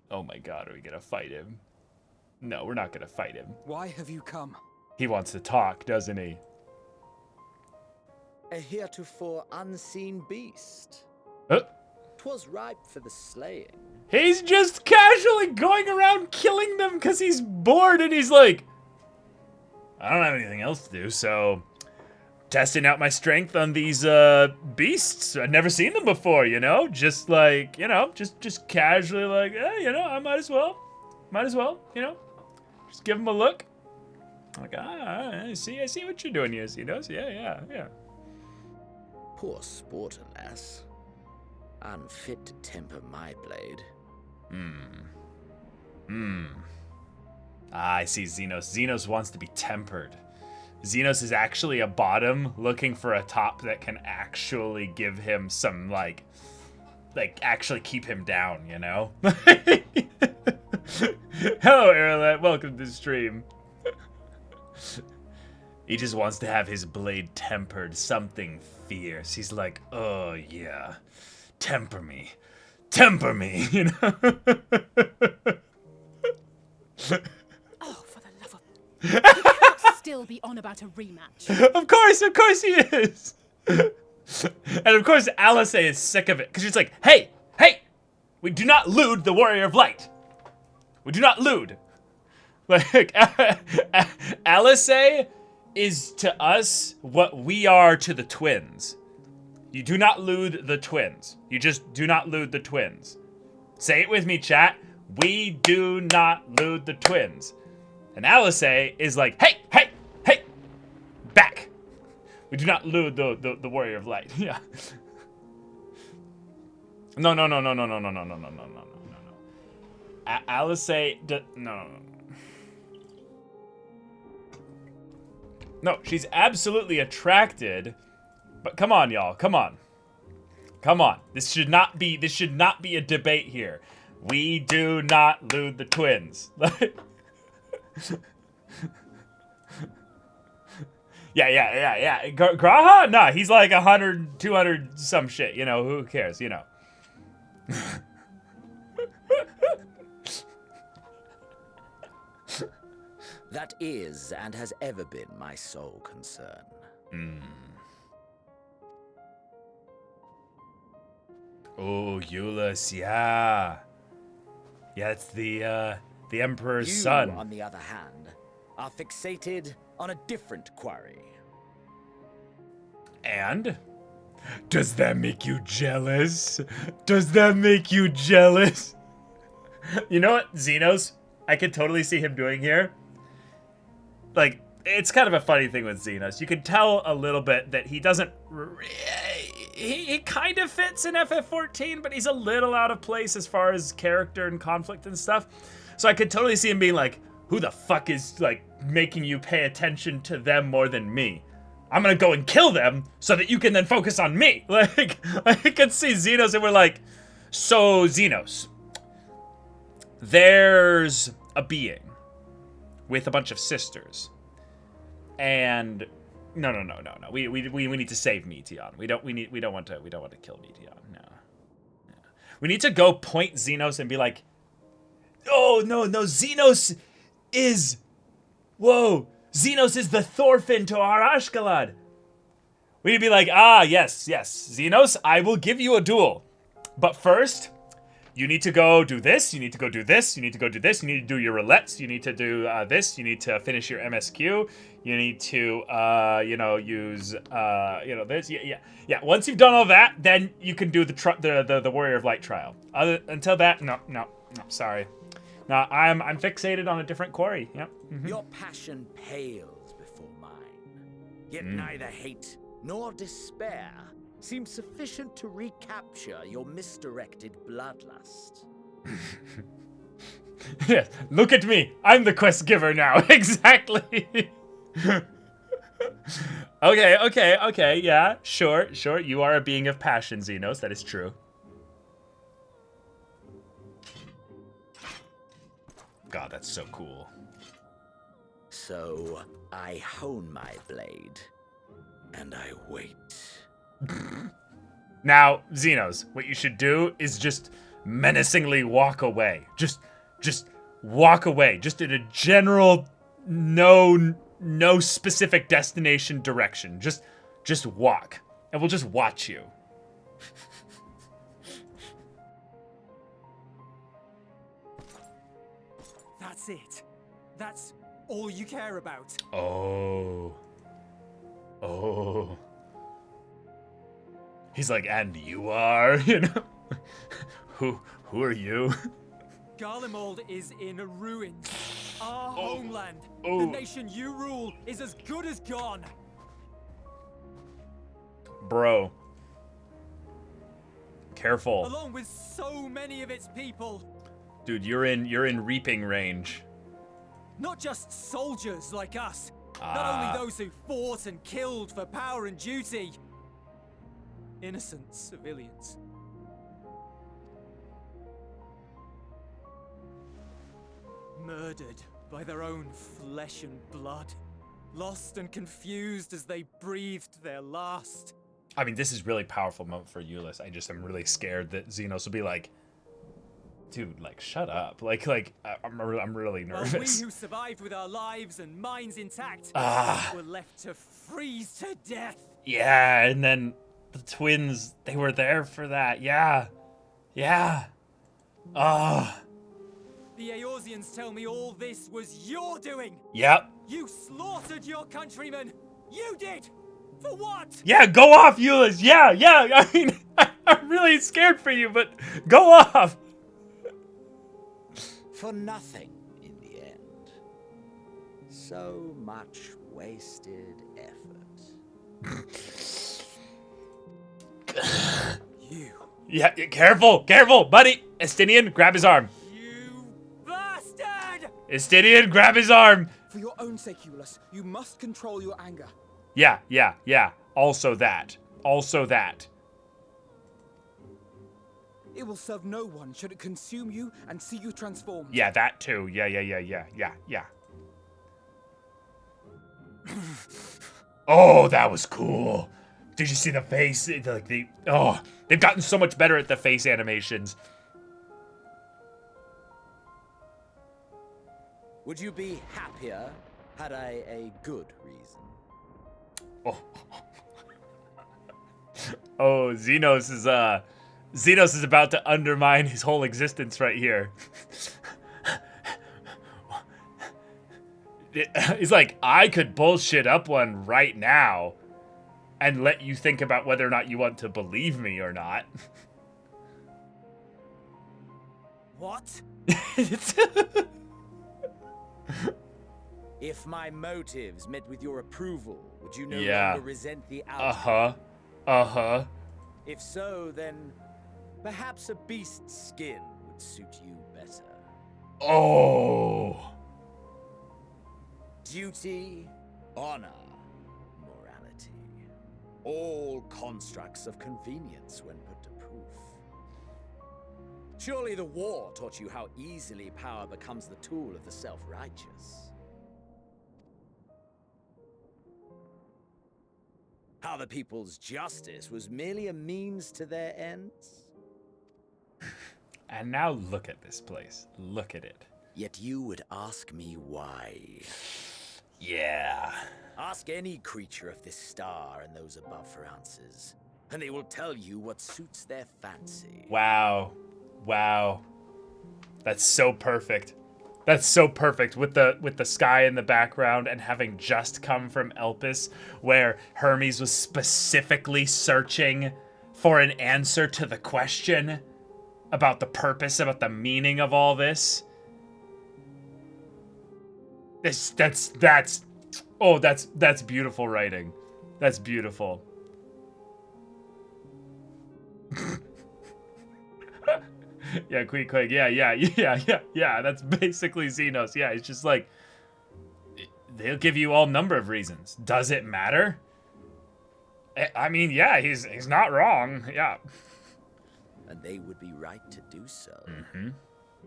Oh my god, are we gonna fight him? No, we're not gonna fight him. Why have you come? He wants to talk, doesn't he? A heretofore unseen beast. 'Twas ripe for the slaying. He's just casually going around killing them because he's bored and he's like, I don't have anything else to do, so testing out my strength on these beasts. I've never seen them before, you know? Just like, you know, just casually like, you know, I might as well, you know? Just give them a look. Like, I see what you're doing here, Xenos. Yeah. Poor sport, alas. Unfit to temper my blade. I see Xenos. Xenos wants to be tempered. Xenos is actually a bottom looking for a top that can actually give him some, like actually keep him down, you know? Hello, Aralet. Welcome to the stream. He just wants to have his blade tempered, something fierce. He's like, oh, yeah, temper me, you know? Oh, for the love of... You can't still be on about a rematch. Of course he is. And of course Alice is sick of it, because she's like, hey, we do not lewd the Warrior of Light. We do not lewd. Like, Alice is to us what we are to the twins. You do not lewd the twins. You just do not lewd the twins. Say it with me, chat. We do not lewd the twins. And Alice is like, hey, back. We do not lewd the Warrior of Light. Yeah. No. Alice no. No, she's absolutely attracted. But come on, y'all. Come on. This should not be a debate here. We do not lewd the twins. Yeah. Graha? Nah, he's like 100, 200 some shit. You know, who cares, you know. That is and has ever been my sole concern. Oh, Eulus, yeah. Yeah, it's the Emperor's son. You, on the other hand, are fixated on a different quarry. And? Does that make you jealous? You know what, Xenos? I could totally see him doing here. Like, it's kind of a funny thing with Xenos. You can tell a little bit that he doesn't... He kind of fits in FF14, but he's a little out of place as far as character and conflict and stuff. So I could totally see him being like, who the fuck is, like, making you pay attention to them more than me? I'm gonna go and kill them so that you can then focus on me. Like, I could see Xenos and we're like, so Xenos, there's a being with a bunch of sisters, and no. We need to save Meteon. We don't want to kill Meteon. No. We need to go point Xenos and be like, oh no, Xenos is the Thorfinn to our Ashgalad. We need to be like, yes, Xenos, I will give you a duel. But first, you need to go do this, you need to go do this, you need to go do this, you need to do your roulettes, you need to do this, you need to finish your MSQ, you need to, use, this, yeah. Once you've done all that, then you can do the Warrior of Light trial. Until that, no, sorry. No, I'm fixated on a different quarry, yep. Mm-hmm. Your passion pales before mine, yet neither hate nor despair seems sufficient to recapture your misdirected bloodlust. Yes, look at me. I'm the quest giver now. Exactly. Okay. Yeah, sure. You are a being of passion, Xenos. That is true. God, that's so cool. So I hone my blade, and I wait. Now, Xenos, what you should do is just menacingly walk away. Just walk away. Just in a general, no specific destination direction. Just walk, and we'll just watch you. That's it. That's all you care about. Oh. Oh. He's like, and you are, you know? Who are you? Garlemald is in ruins. Our homeland, Oh. the nation you rule, is as good as gone. Bro. Careful. Along with so many of its people. Dude, you're in reaping range. Not just soldiers like us. Not only those who fought and killed for power and duty. Innocent civilians. Murdered by their own flesh and blood. Lost and confused as they breathed their last. I mean, this is really powerful moment for Euless. I just am really scared that Xenos will be like, dude, like, shut up. Like, I'm really nervous. While we who survived with our lives and minds intact were left to freeze to death. Yeah, and then the twins, they were there for that. Yeah. Yeah. The Eorzeans tell me all this was your doing. Yep. You slaughtered your countrymen. You did. For what? Yeah, go off, Euless. Yeah. I mean, I'm really scared for you, but go off. For nothing in the end. So much wasted effort. You. Yeah, careful, buddy. Estinian, grab his arm. You bastard! Estinian, grab his arm. For your own sake, Euless, you must control your anger. Yeah. Also that. It will serve no one should it consume you and see you transformed. Yeah, that too. Yeah. Oh, that was cool. Did you see the face? They've gotten so much better at the face animations. Would you be happier had I a good reason? Oh, Xenos is about to undermine his whole existence right here. He's like, I could bullshit up one right now and let you think about whether or not you want to believe me or not. What? If my motives met with your approval, would you no Yeah. longer resent the outcome? If so, then perhaps a beast's skin would suit you better. Oh. Duty, honor, morality. All constructs of convenience when put to proof. Surely the war taught you how easily power becomes the tool of the self-righteous. How the people's justice was merely a means to their ends. And now look at this place. Look at it. Yet you would ask me why. Yeah. Ask any creature of this star and those above for answers, and they will tell you what suits their fancy. Wow. That's so perfect. That's so perfect with the sky in the background and having just come from Elpis, where Hermes was specifically searching for an answer to the question about the purpose, about the meaning of all this. That's beautiful writing. That's beautiful. Yeah, Queequeg. Yeah. That's basically Xenos. Yeah, it's just like, they'll give you all number of reasons. Does it matter? I mean, yeah, he's not wrong. Yeah. And they would be right to do so. Mm-hmm.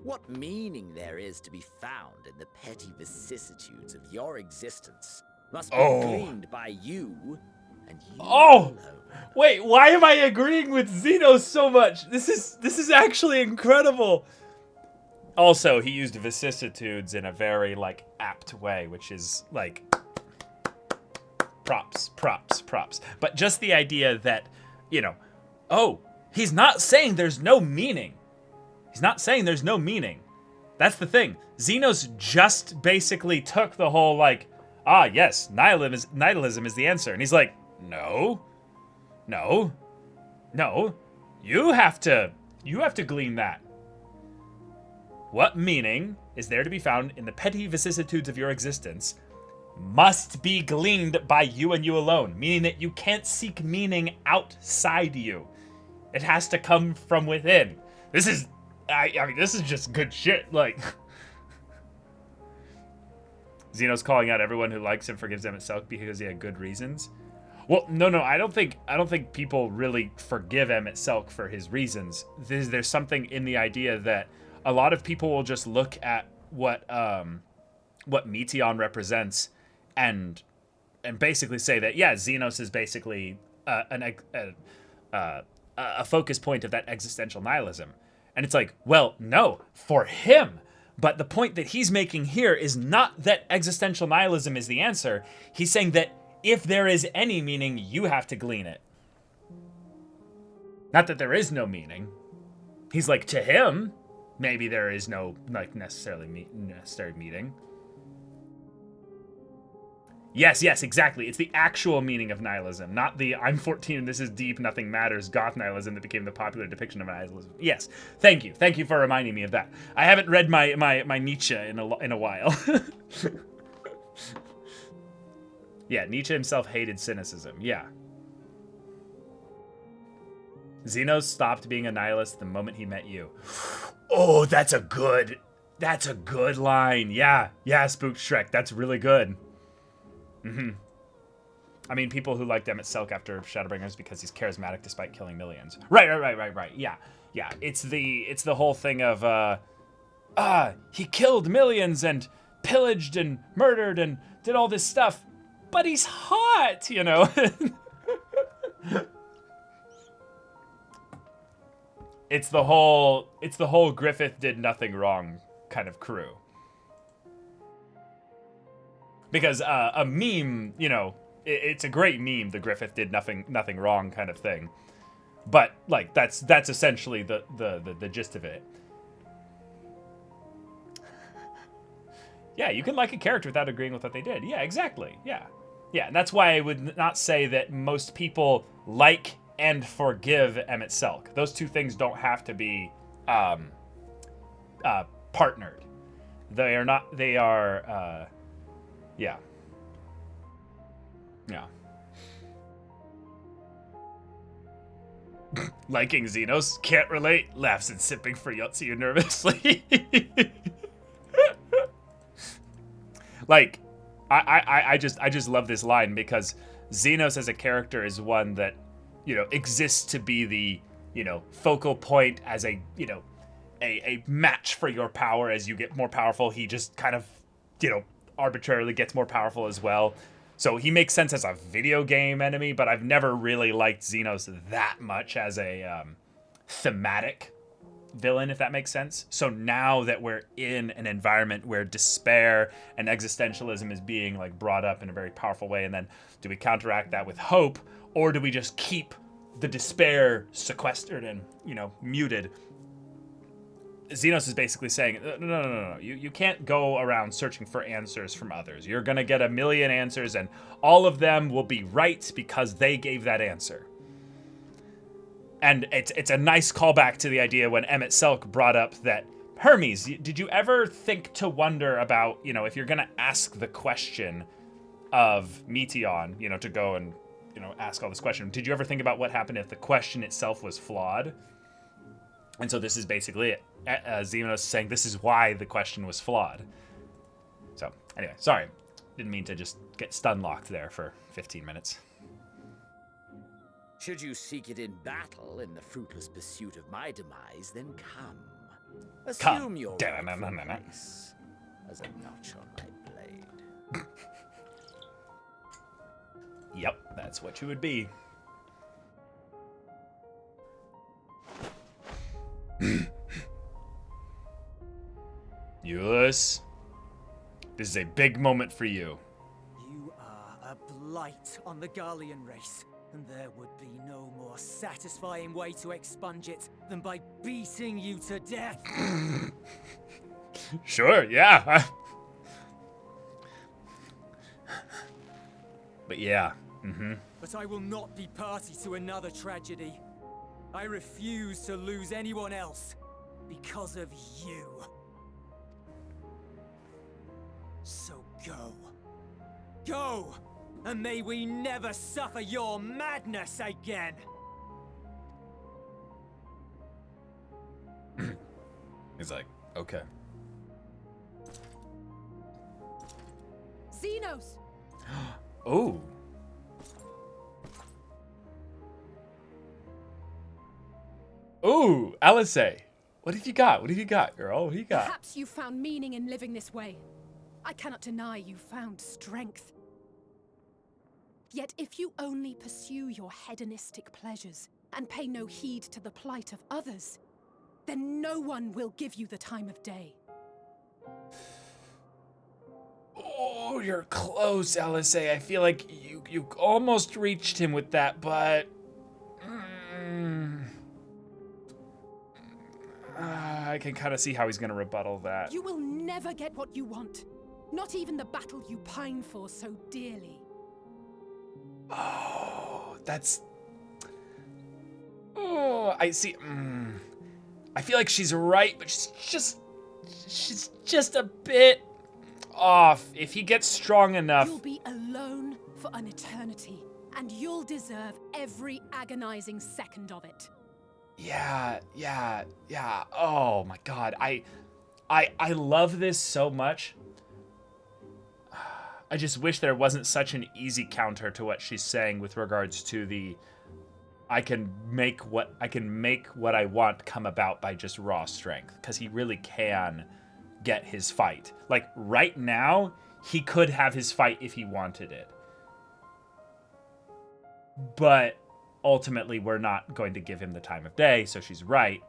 What meaning there is to be found in the petty vicissitudes of your existence must be gleaned by you and you alone. Wait, why am I agreeing with Xenos so much? This is actually incredible. Also, he used vicissitudes in a very, like, apt way, which is, like, props. But just the idea that, you know, he's not saying there's no meaning. He's not saying there's no meaning. That's the thing. Xenos just basically took the whole like, ah, yes, nihilism is the answer. And he's like, no. You have to glean that. What meaning is there to be found in the petty vicissitudes of your existence must be gleaned by you and you alone, meaning that you can't seek meaning outside you. It has to come from within. This is, I mean, this is just good shit. Like, Xeno's calling out everyone who likes him forgives Emet-Selch because he had good reasons. Well, no, I don't think people really forgive Emet-Selch for his reasons. There's something in the idea that a lot of people will just look at what Meteion represents and basically say that, yeah, Xenos is basically a focus point of that existential nihilism. And it's like, well, no, for him. But the point that he's making here is not that existential nihilism is the answer. He's saying that if there is any meaning, you have to glean it. Not that there is no meaning. He's like, to him, maybe there is no like necessary meaning. Yes, exactly. It's the actual meaning of nihilism, not the I'm 14 and this is deep, nothing matters, goth nihilism that became the popular depiction of nihilism. Yes, thank you for reminding me of that. I haven't read my Nietzsche in a while. Yeah, Nietzsche himself hated cynicism. Yeah. Xenos stopped being a nihilist the moment he met you. Oh, that's a good line. Yeah, Spooked Shrek. That's really good. I mean, people who liked Emet-Selch after Shadowbringers because he's charismatic despite killing millions. Right. Yeah. It's the whole thing of he killed millions and pillaged and murdered and did all this stuff, but he's hot, you know. It's the whole Griffith did nothing wrong kind of crew. Because a meme, you know, it's a great meme, the Griffith did nothing wrong kind of thing. But like that's essentially the gist of it. Yeah, you can like a character without agreeing with what they did. Yeah, exactly. Yeah, and that's why I would not say that most people like and forgive Emet-Selch. Those two things don't have to be partnered. They are not. They are. Yeah. Liking Xenos, can't relate, laughs and sipping for Yotsu nervously. Like, I just love this line because Xenos as a character is one that, you know, exists to be the, you know, focal point as a, you know, a match for your power. As you get more powerful, he just kind of, you know, arbitrarily gets more powerful as well. So he makes sense as a video game enemy, but I've never really liked Xenos that much as a thematic villain, if that makes sense. So now that we're in an environment where despair and existentialism is being like brought up in a very powerful way, and then do we counteract that with hope, or do we just keep the despair sequestered and, you know, muted? Xenos is basically saying, no. You can't go around searching for answers from others. You're going to get a million answers, and all of them will be right because they gave that answer. And it's a nice callback to the idea when Emet-Selch brought up that, Hermes, did you ever think to wonder about, you know, if you're going to ask the question of Meteion, you know, to go and, you know, ask all this question, did you ever think about what happened if the question itself was flawed? And so this is basically it. Xenos saying this is why the question was flawed. So, anyway, sorry. Didn't mean to just get stun locked there for 15 minutes. Should you seek it in battle in the fruitless pursuit of my demise, then come. Assume your place as a notch on my blade. Yep, that's what you would be. Euless, this is a big moment for you. You are a blight on the Garlean race, and there would be no more satisfying way to expunge it than by beating you to death. Sure, yeah. But yeah. But I will not be party to another tragedy. I refuse to lose anyone else because of you. So go. Go! And may we never suffer your madness again! He's like, okay. Xenos! Oh. Ooh, Alice. What have you got? What have you got, girl? What have you got? Perhaps you found meaning in living this way. I cannot deny you found strength. Yet if you only pursue your hedonistic pleasures and pay no heed to the plight of others, then no one will give you the time of day. Oh, you're close, Alice. I feel like you almost reached him with that, but I can kind of see how he's going to rebuttal that. You will never get what you want. Not even the battle you pine for so dearly. Oh, that's... Oh, I see. I feel like she's right, but she's just a bit off. If he gets strong enough... You'll be alone for an eternity, and you'll deserve every agonizing second of it. Yeah. Oh my God, I love this so much. I just wish there wasn't such an easy counter to what she's saying with regards to the I can make what I want come about by just raw strength, because he really can get his fight. Like right now, he could have his fight if he wanted it. But ultimately, we're not going to give him the time of day, so she's right.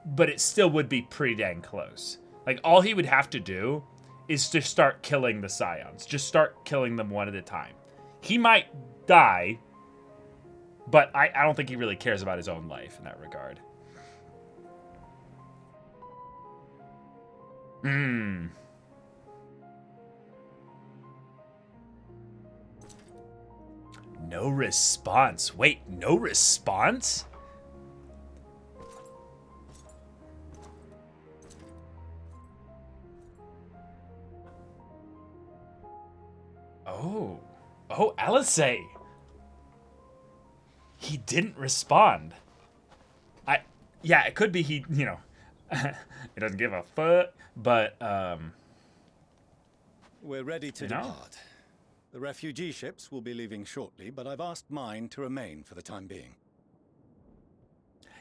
But it still would be pretty dang close. Like, all he would have to do is to start killing the Scions. Just start killing them one at a time. He might die, but I don't think he really cares about his own life in that regard. No response. Wait, no response? Oh, Alice. He didn't respond. Yeah, it could be he, he doesn't give a fuck, but, We're ready to depart. The refugee ships will be leaving shortly, but I've asked mine to remain for the time being.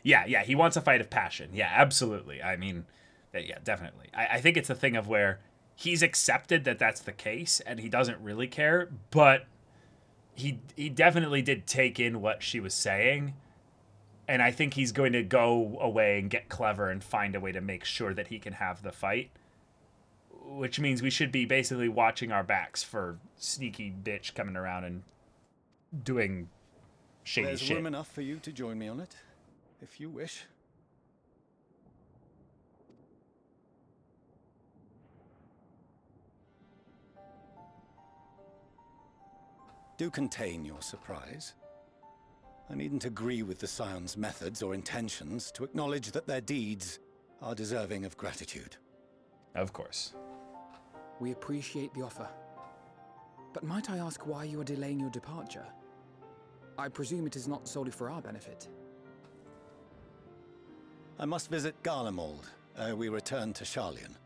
Yeah, he wants a fight of passion. Yeah, absolutely. I mean, yeah, definitely. I think it's a thing of where he's accepted that that's the case, and he doesn't really care, but he definitely did take in what she was saying, and I think he's going to go away and get clever and find a way to make sure that he can have the fight, which means we should be basically watching our backs for sneaky bitch coming around and doing shady There's shit. room enough for you to join me on it, if you wish. Do contain your surprise. I needn't agree with the Scion's methods or intentions to acknowledge that their deeds are deserving of gratitude. Of course. We appreciate the offer. But might I ask why you are delaying your departure? I presume it is not solely for our benefit. I must visit Garlemald ere we return to Sharlayan.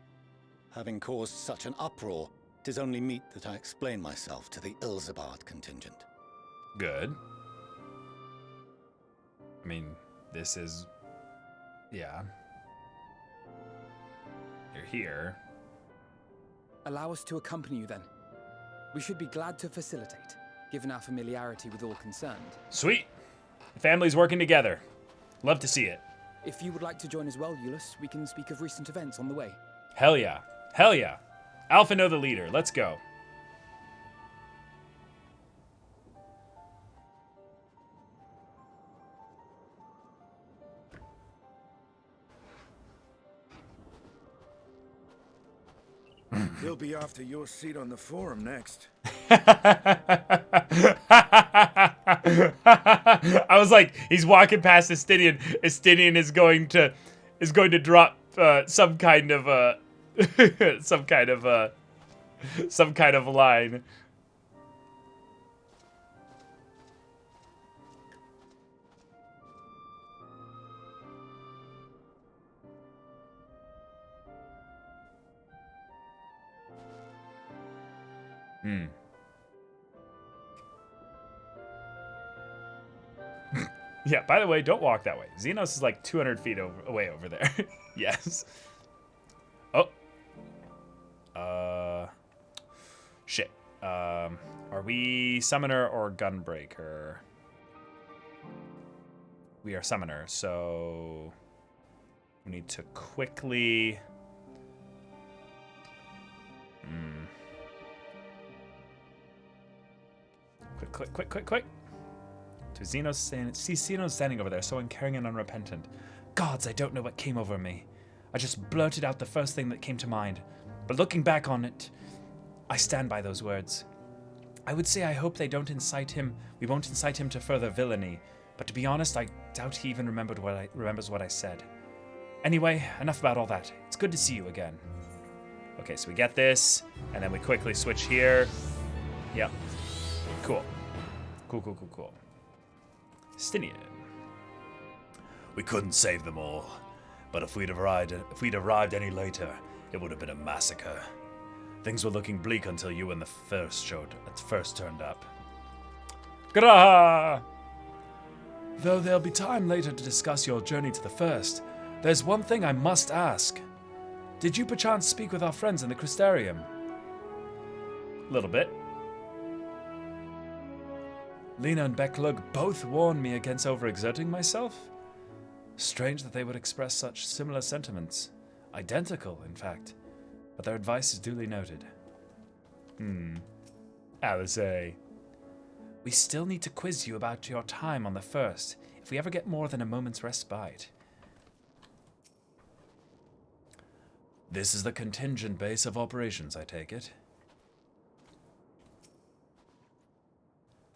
Having caused such an uproar, it is only meet that I explain myself to the Ilzabard contingent. Good. I mean, this is... Yeah. You're here. Allow us to accompany you then. We should be glad to facilitate, given our familiarity with all concerned. Sweet. The family's working together. Love to see it. If you would like to join as well, Euless, we can speak of recent events on the way. Hell yeah. Hell yeah. Alpha know the leader. Let's go. He'll be after your seat on the forum next. I was like, he's walking past Estinian. Estinian is going to drop some kind of line. Yeah, by the way, don't walk that way. Xenos is like 200 feet away over there. Yes. Oh. Shit. Are we summoner or gunbreaker? We are summoner, so we need to quickly... Quick. To Xenos standing over there, so uncaring and unrepentant. Gods, I don't know what came over me. I just blurted out the first thing that came to mind. But looking back on it, I stand by those words. I would say I hope we won't incite him to further villainy, but to be honest, I doubt he even remembers what I said. Anyway, enough about all that. It's good to see you again. Okay, so we get this, and then we quickly switch here. Yep. Cool. Cool. Stinian. We couldn't save them all, but if we'd arrived any later, it would have been a massacre. Things were looking bleak until you and the first turned up. Graha! Though there'll be time later to discuss your journey to the first, there's one thing I must ask. Did you perchance speak with our friends in the Crystarium? A little bit. Lena and Becklug both warned me against overexerting myself. Strange that they would express such similar sentiments. Identical, in fact. But their advice is duly noted. Alice. We still need to quiz you about your time on the first, if we ever get more than a moment's respite. This is the contingent base of operations, I take it?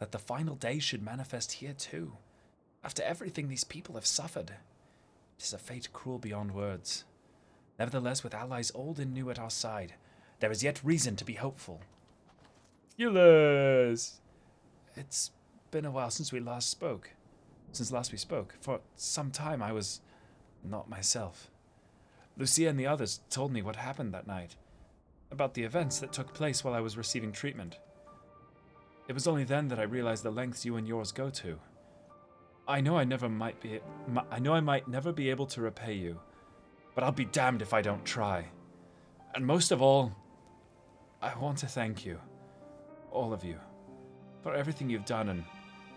That the final day should manifest here too. After everything these people have suffered. It is a fate cruel beyond words. Nevertheless, with allies old and new at our side, there is yet reason to be hopeful. Ulysses! It's been a while since we last we spoke. For some time I was not myself. Lucia and the others told me what happened that night. About the events that took place while I was receiving treatment. It was only then that I realized the lengths you and yours go to. I know I might never be able to repay you, but I'll be damned if I don't try. And most of all, I want to thank you, all of you, for everything you've done and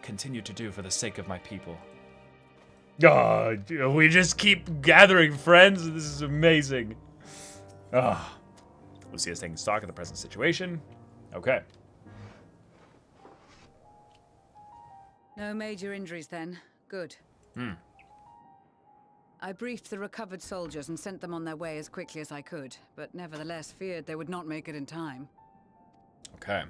continue to do for the sake of my people. God, we just keep gathering friends. This is amazing. Lucia's taking stock of the present situation. Okay. No major injuries then. Good. I briefed the recovered soldiers and sent them on their way as quickly as I could, but nevertheless feared they would not make it in time. Okay.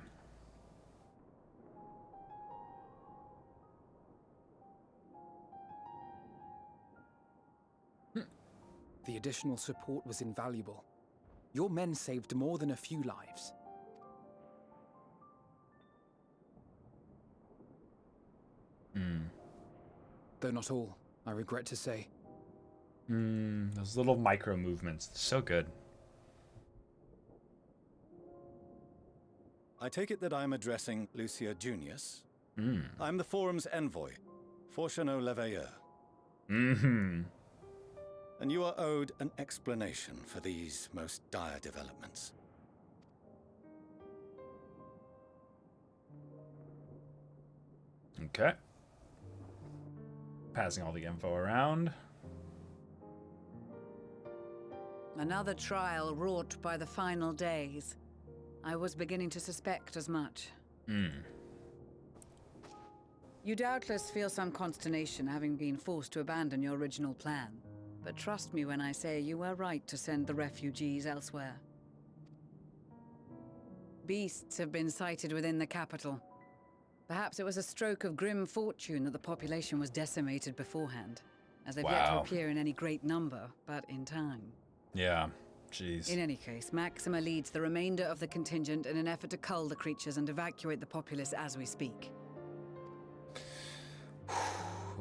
The additional support was invaluable. Your men saved more than a few lives. Though not all, I regret to say. Those little micro movements. So good. I take it that I'm addressing Lucia Junius. I'm the forum's envoy, Forchano Leveilleur. And you are owed an explanation for these most dire developments. Okay. Passing all the info around. Another trial wrought by the final days. I was beginning to suspect as much. You doubtless feel some consternation having been forced to abandon your original plan. But trust me when I say you were right to send the refugees elsewhere. Beasts have been sighted within the capital. Perhaps it was a stroke of grim fortune that the population was decimated beforehand, as they've yet to appear in any great number, but in time. Yeah, jeez. In any case, Maxima leads the remainder of the contingent in an effort to cull the creatures and evacuate the populace as we speak.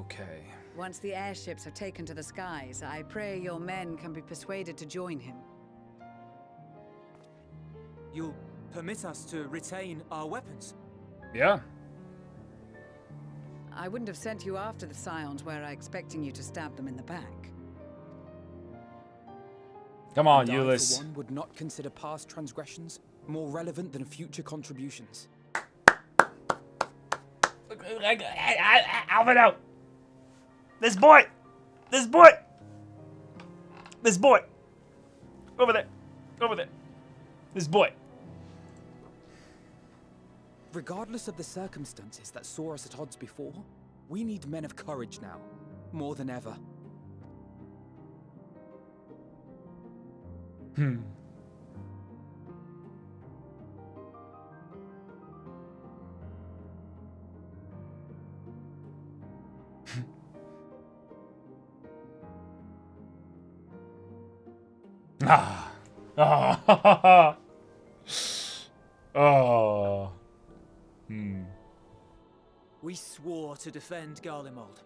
Okay. Once the airships have taken to the skies, I pray your men can be persuaded to join him. You'll permit us to retain our weapons? Yeah. I wouldn't have sent you after the Scions were I expecting you to stab them in the back. Come on, I, Euless. for one, would not consider past transgressions more relevant than future contributions. Alvin out! This boy! This boy! This boy! Over there! Over there! This boy! Regardless of the circumstances that saw us at odds before, we need men of courage now, more than ever. Ah. Oh. Oh. We swore to defend Garlemald,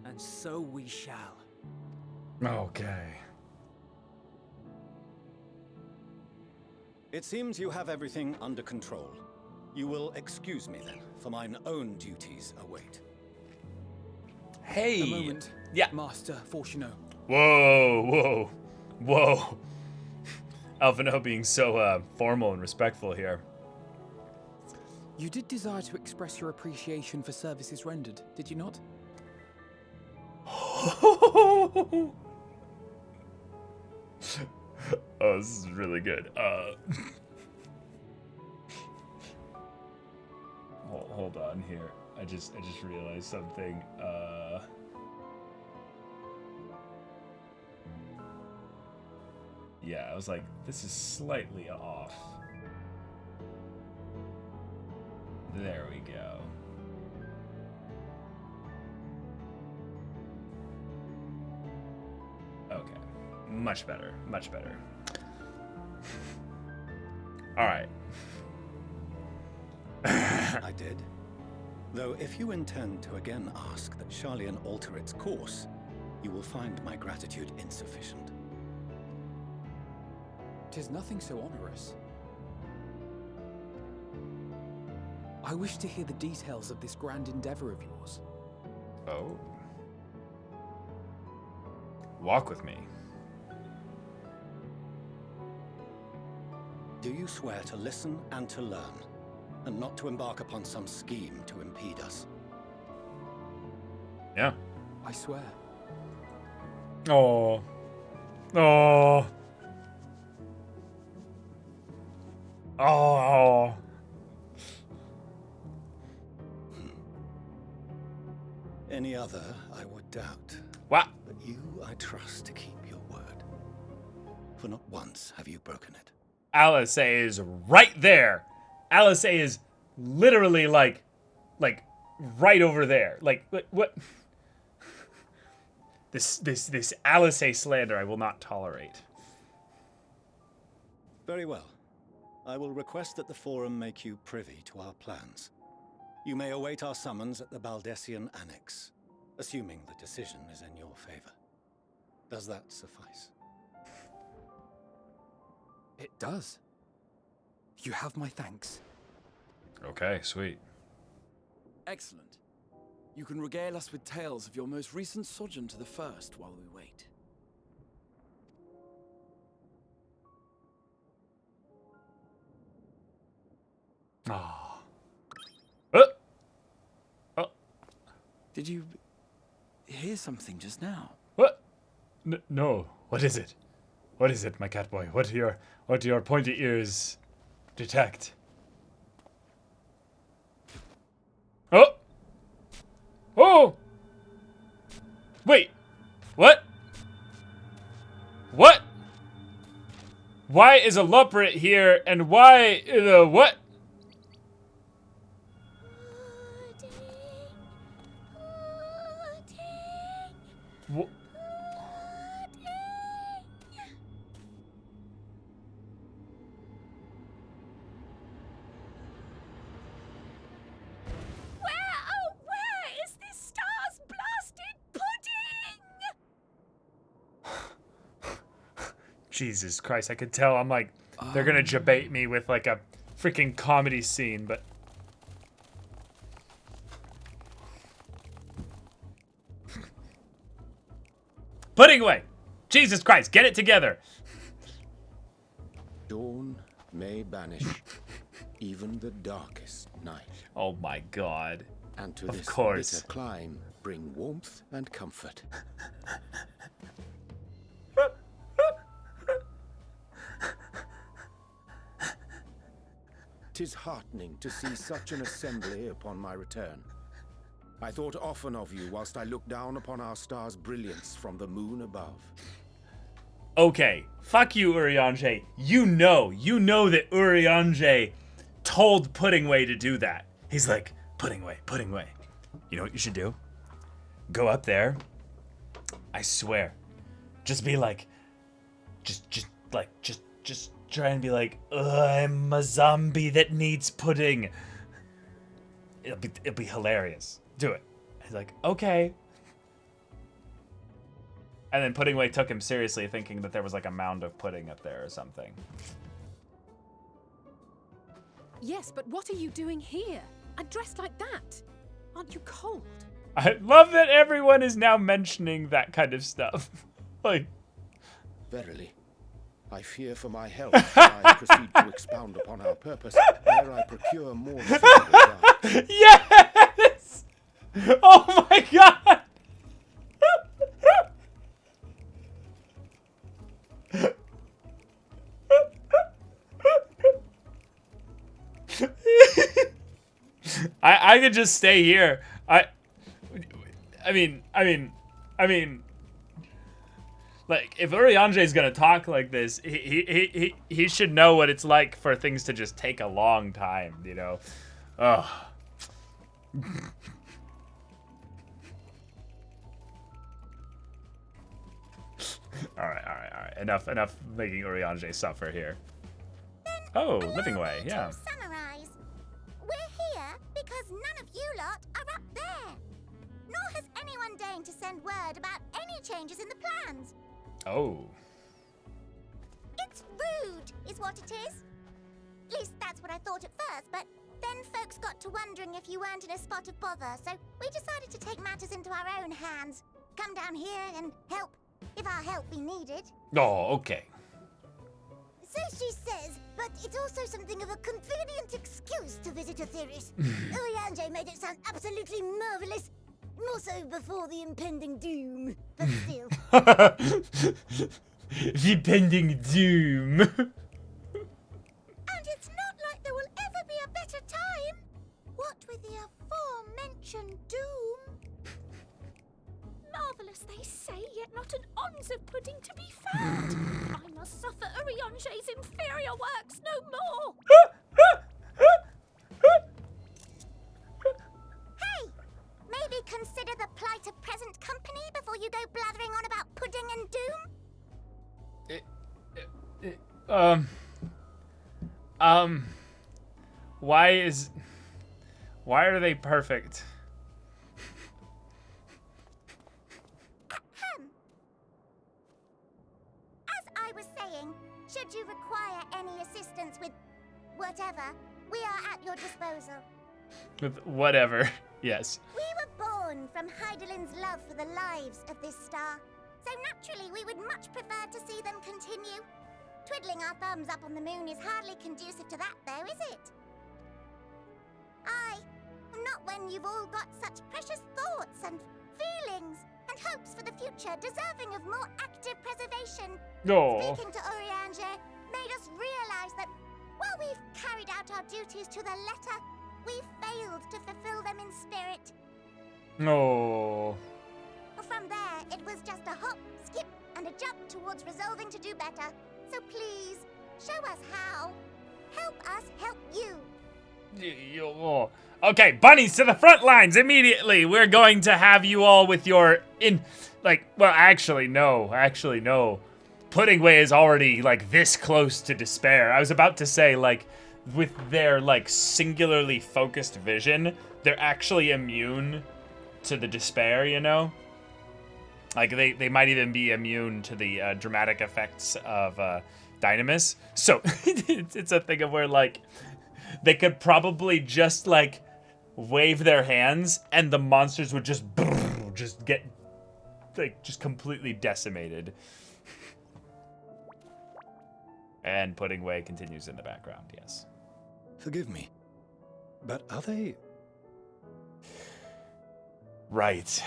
and so we shall. Okay. It seems you have everything under control. You will excuse me then, for mine own duties await. Hey. A moment, Yeah. Master Fortuneau. Whoa, whoa, whoa. Alphino being so formal and respectful here. You did desire to express your appreciation for services rendered, did you not? Oh, this is really good. Hold on here. I just realized something. Yeah, I was like, this is slightly off. There we go. Okay. Much better. Much better. All right. I did. Though if you intend to again ask that Charlian alter its course, you will find my gratitude insufficient. 'Tis nothing so onerous. I wish to hear the details of this grand endeavor of yours. Oh. Walk with me. Do you swear to listen and to learn, and not to embark upon some scheme to impede us? Yeah. I swear. Oh. Oh. Oh. Any other, I would doubt. What? But you, I trust to keep your word. For not once have you broken it. Alice is right there. Alice is literally like right over there. Like what? This Alice slander I will not tolerate. Very well. I will request that the Forum make you privy to our plans. You may await our summons at the Baldessian Annex, assuming the decision is in your favor. Does that suffice? It does. You have my thanks. Okay, sweet. Excellent. You can regale us with tales of your most recent sojourn to the First while we wait. Ah. Did you hear something just now? What? No. What is it? What is it, my cat boy? What do your pointy ears detect? Oh! Oh! Wait. What? What? Why is a Loprit here, and why the what? What? Where is this star's blasted pudding? Jesus Christ, I could tell. I'm like, they're gonna debate me with like a freaking comedy scene, but. Pudding away! Jesus Christ, get it together! Dawn may banish even the darkest night. Oh my God. And to of this course. bitter clime bring warmth and comfort. 'Tis heartening to see such an assembly upon my return. I thought often of you whilst I looked down upon our star's brilliance from the moon above. Okay, fuck you, Urianger. You know that Urianger told Puddingway to do that. He's like, Puddingway. You know what you should do? Go up there. I swear. Just be like, just try and be like, I'm a zombie that needs pudding. It'll be hilarious. Do it. He's like, okay. And then Puddingway took him seriously, thinking that there was like a mound of pudding up there or something. Yes, but what are you doing here? And dressed like that? Aren't you cold? I love that everyone is now mentioning that kind of stuff. Like, verily, I fear for my health as I proceed to expound upon our purpose, ere I procure more suitable guards. Yes! Oh my God! I could just stay here. I mean, like, if Urianger is gonna talk like this, he should know what it's like for things to just take a long time, you know? Ugh. All right. Enough making Urianger suffer here. Oh, living way, yeah. Summarize. We're here because none of you lot are up there. Nor has anyone deigned to send word about any changes in the plans. Oh. It's rude, is what it is. At least that's what I thought at first, but then folks got to wondering if you weren't in a spot of bother, so we decided to take matters into our own hands. Come down here and help, if our help be needed. Oh, okay. So she says, but it's also something of a convenient excuse to visit Etheris. Urianger made it sound absolutely marvelous. More so before the impending doom, but still. The impending doom. And it's not like there will ever be a better time. What with the aforementioned doom? Marvellous, they say, yet not an ounce of pudding to be found. I must suffer Urianger's inferior works no more. Hey, maybe consider the plight of present company before you go blathering on about pudding and doom. Why are they perfect? As I was saying, should you require any assistance with whatever, we are at your disposal. With whatever, yes. We were born from Hydalin's love for the lives of this star, so naturally we would much prefer to see them continue. Twiddling our thumbs up on the moon is hardly conducive to that, though, is it? Aye, not when you've all got such precious thoughts and feelings and hopes for the future deserving of more active preservation. No. Speaking to Urianger made us realize that while we've carried out our duties to the letter, we've failed to fulfill them in spirit. No. From there, it was just a hop, skip, and a jump towards resolving to do better. So please, Show us how. Help us help you. Okay, bunnies to the front lines immediately. We're going to have you all with your actually no. Pudding Way is already like this close to despair. I was about to say, like, with their like singularly focused vision, they're actually immune to the despair, you know? Like they might even be immune to the dramatic effects of Dynamis. So it's a thing of where like they could probably just like wave their hands and the monsters would just get like just completely decimated. And Pudding Way continues in the background, yes. Forgive me, but are they... Right.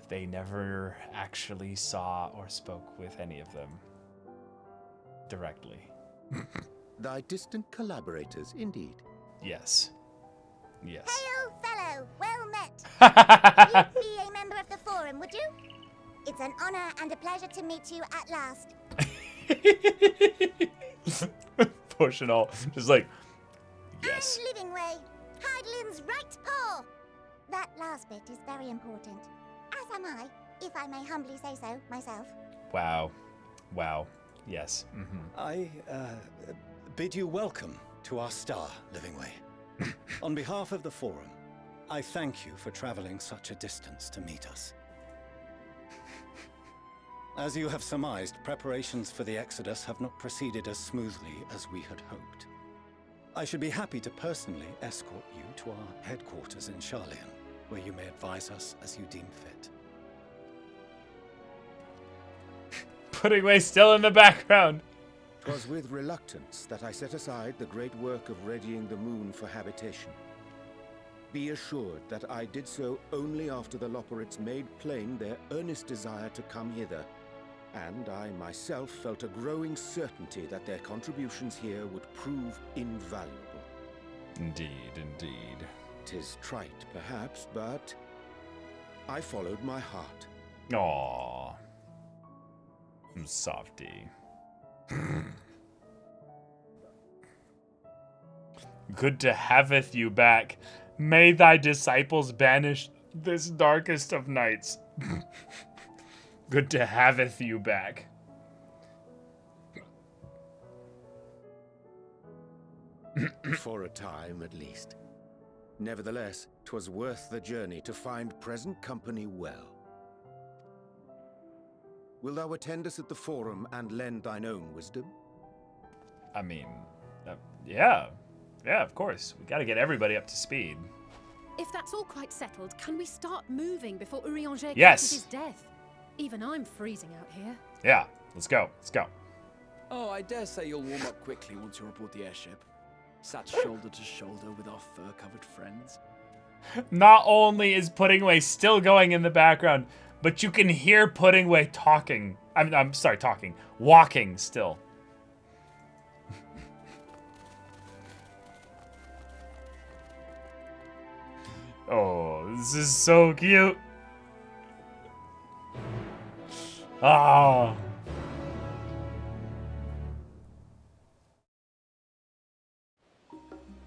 They never actually saw or spoke with any of them directly. Thy distant collaborators, indeed. Yes. Yes. Hail, fellow! Well met! You'd be a member of the Forum, would you? It's an honor and a pleasure to meet you at last. Pushing all, just like, yes. And Living Way, Hydalin's right paw. That last bit is very important. As am I, if I may humbly say so myself. Wow. Wow. Yes. Mm-hmm. I bid you welcome to our star, Living Way. On behalf of the Forum, I thank you for traveling such a distance to meet us. As you have surmised, preparations for the Exodus have not proceeded as smoothly as we had hoped. I should be happy to personally escort you to our headquarters in Sharlayan, where you may advise us as you deem fit. Pudding Way still in the background. 'Twas with reluctance that I set aside the great work of readying the moon for habitation. Be assured that I did so only after the Loperites made plain their earnest desire to come hither, and I myself felt a growing certainty that their contributions here would prove invaluable. Indeed, indeed. 'Tis trite, perhaps, but I followed my heart. Aww. Softy. Good to haveth you back. May thy disciples banish this darkest of nights. Good to haveth you back. For a time, at least. Nevertheless, 'twas worth the journey to find present company well. Will thou attend us at the Forum and lend thine own wisdom? I mean, yeah. Yeah, of course. We gotta get everybody up to speed. If that's all quite settled, can we start moving before Urianger Yes. catches his death? Even I'm freezing out here. Yeah, let's go. Let's go. Oh, I dare say you'll warm up quickly once you're aboard the airship. Sat shoulder to shoulder with our fur-covered friends. Not only is Pudding Way still going in the background, but you can hear Pudding Way talking. I'm sorry, talking. Walking still. Oh, this is so cute. Ah.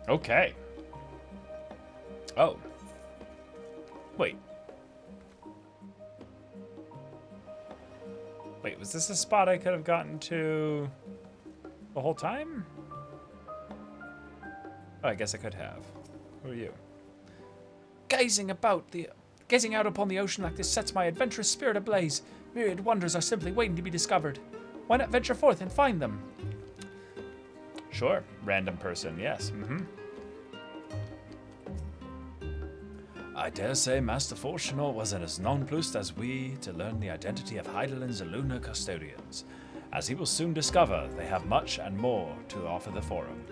Okay. Oh. Wait. Wait, was this a spot I could have gotten to the whole time? Oh, I guess I could have. Who are you? Gazing out upon the ocean like this sets my adventurous spirit ablaze. Myriad wonders are simply waiting to be discovered. Why not venture forth and find them? Sure, random person, yes. I dare say Master Fortunor wasn't as nonplussed as we to learn the identity of Hydalin's lunar custodians, as he will soon discover they have much and more to offer the Forum.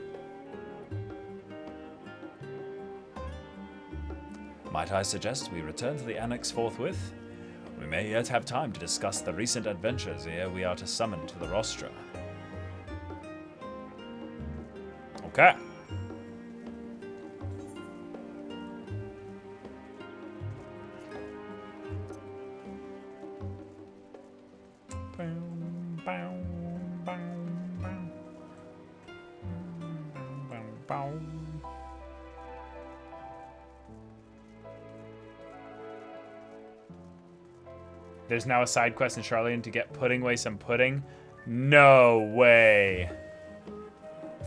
Might I suggest we return to the Annex forthwith? We may yet have time to discuss the recent adventures ere we are to summon to the rostra. Okay. There's now a side quest in Charlene to get putting away some pudding. No way.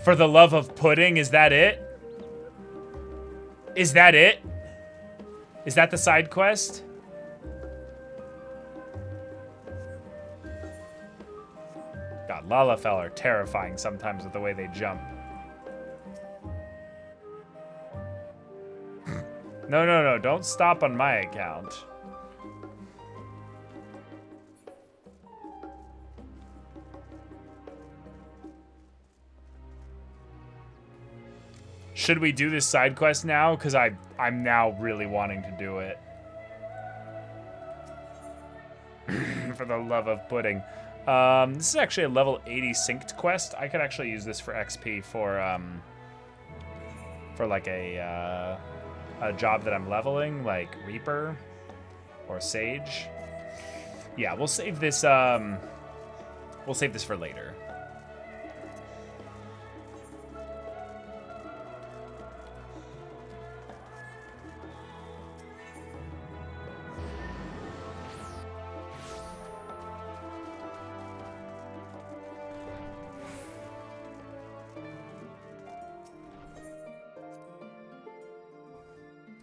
For the love of pudding, is that it? Is that it? Is that the side quest? God, Lalafell are terrifying sometimes with the way they jump. No, don't stop on my account. Should we do this side quest now? Because I'm now really wanting to do it. For the love of pudding. This is actually a level 80 synced quest. I could actually use this for XP for like a job that I'm leveling, like Reaper or Sage. Yeah, we'll save this for later.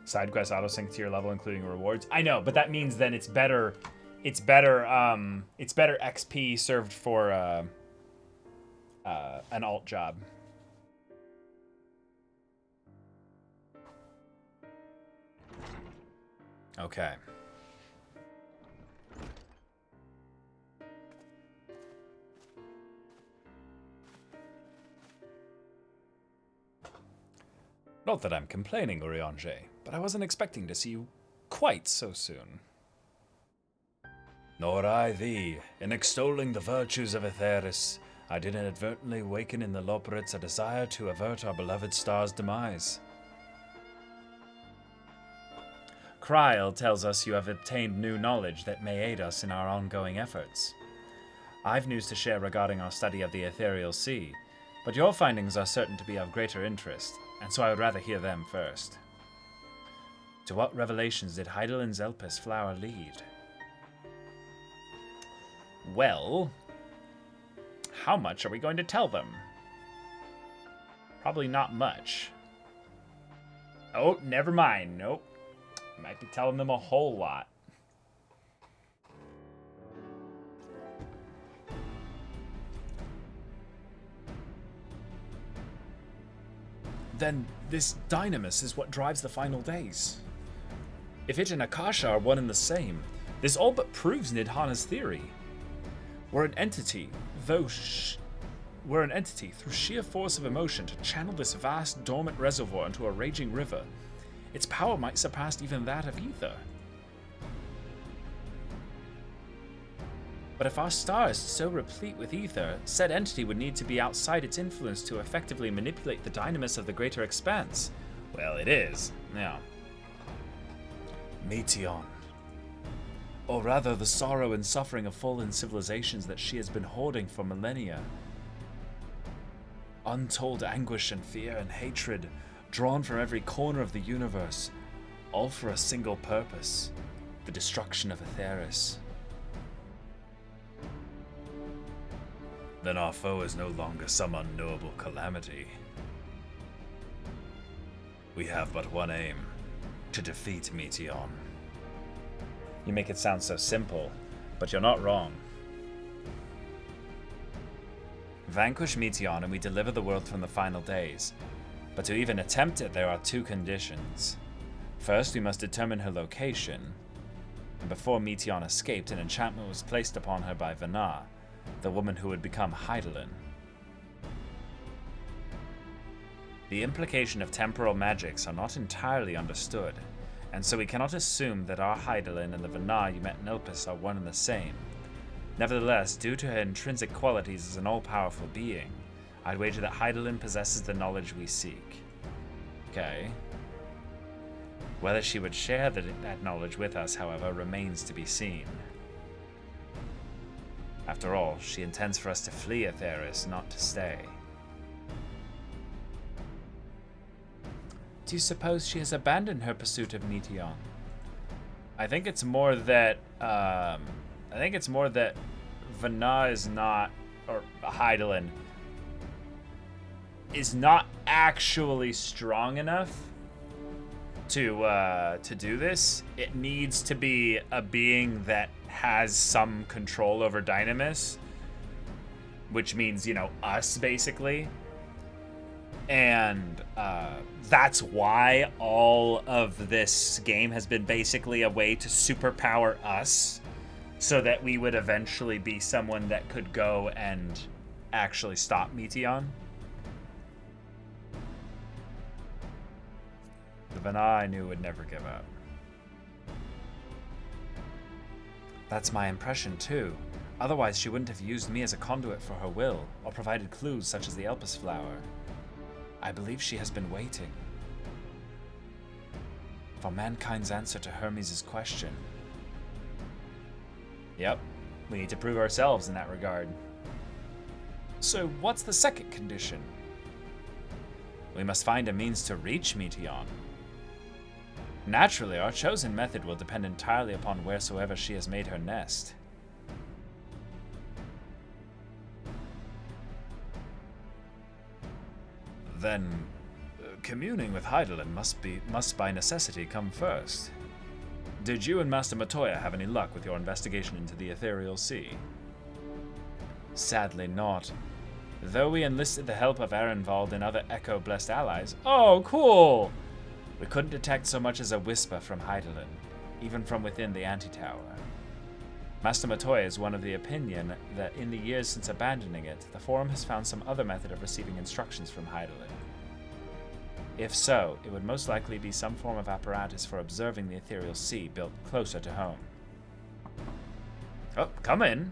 Side quest auto sync to your level, including rewards. I know, but that means then it's better XP served for an alt job. Okay. Not that I'm complaining, Urianger, but I wasn't expecting to see you quite so soon. Nor I thee. In extolling the virtues of Aetheris, I did inadvertently awaken in the Loporits a desire to avert our beloved star's demise. Kryl tells us you have obtained new knowledge that may aid us in our ongoing efforts. I've news to share regarding our study of the ethereal sea, but your findings are certain to be of greater interest, and so I would rather hear them first. To what revelations did Heidelin's Elpis flower lead? Well, how much are we going to tell them? Probably not much. Oh, never mind. Nope. Might be telling them a whole lot. Then this dynamis is what drives the final days. If it and Akasha are one and the same, this all but proves Nidhana's theory. We're an entity through sheer force of emotion to channel this vast dormant reservoir into a raging river. Its power might surpass even that of ether. But if our star is so replete with ether, said entity would need to be outside its influence to effectively manipulate the dynamis of the greater expanse. Well, it is. Now. Meteon. Or rather, the sorrow and suffering of fallen civilizations that she has been hoarding for millennia. Untold anguish and fear and hatred, drawn from every corner of the universe, all for a single purpose, the destruction of Aetheris. Then our foe is no longer some unknowable calamity. We have but one aim, to defeat Meteon. You make it sound so simple, but you're not wrong. Vanquish Meteon and we deliver the world from the final days. But to even attempt it, there are two conditions. First, we must determine her location. And before Meteon escaped, an enchantment was placed upon her by Vanar, the woman who would become Heidelin. The implication of temporal magics are not entirely understood, and so we cannot assume that our Heidelin and the Vanar you met in Elpis are one and the same. Nevertheless, due to her intrinsic qualities as an all-powerful being, I'd wager that Heidelin possesses the knowledge we seek. Okay. Whether she would share that knowledge with us, however, remains to be seen. After all, she intends for us to flee Aetheris, not to stay. Do you suppose she has abandoned her pursuit of Meteon? I think it's more that I think it's more that Vana is not, or Hydaelyn is not actually strong enough to do this. It needs to be a being that has some control over Dynamis, which means, you know, us, basically. And that's why all of this game has been basically a way to superpower us, so that we would eventually be someone that could go and actually stop Meteon. The Vana I knew would never give up. That's my impression, too. Otherwise, she wouldn't have used me as a conduit for her will, or provided clues such as the Elpis flower. I believe she has been waiting for mankind's answer to Hermes' question. Yep, we need to prove ourselves in that regard. So, what's the second condition? We must find a means to reach Meteon. Naturally, our chosen method will depend entirely upon wheresoever she has made her nest. Then, communing with Hydaelyn must by necessity come first. Did you and Master Matoya have any luck with your investigation into the Ethereal Sea? Sadly not. Though we enlisted the help of Arenvald and other Echo-blessed allies, oh, cool! We couldn't detect so much as a whisper from Hydaelyn, even from within the antitower. Master Matoya is one of the opinion that in the years since abandoning it, the Forum has found some other method of receiving instructions from Hydaelyn. If so, it would most likely be some form of apparatus for observing the Ethereal Sea built closer to home. Oh, come in.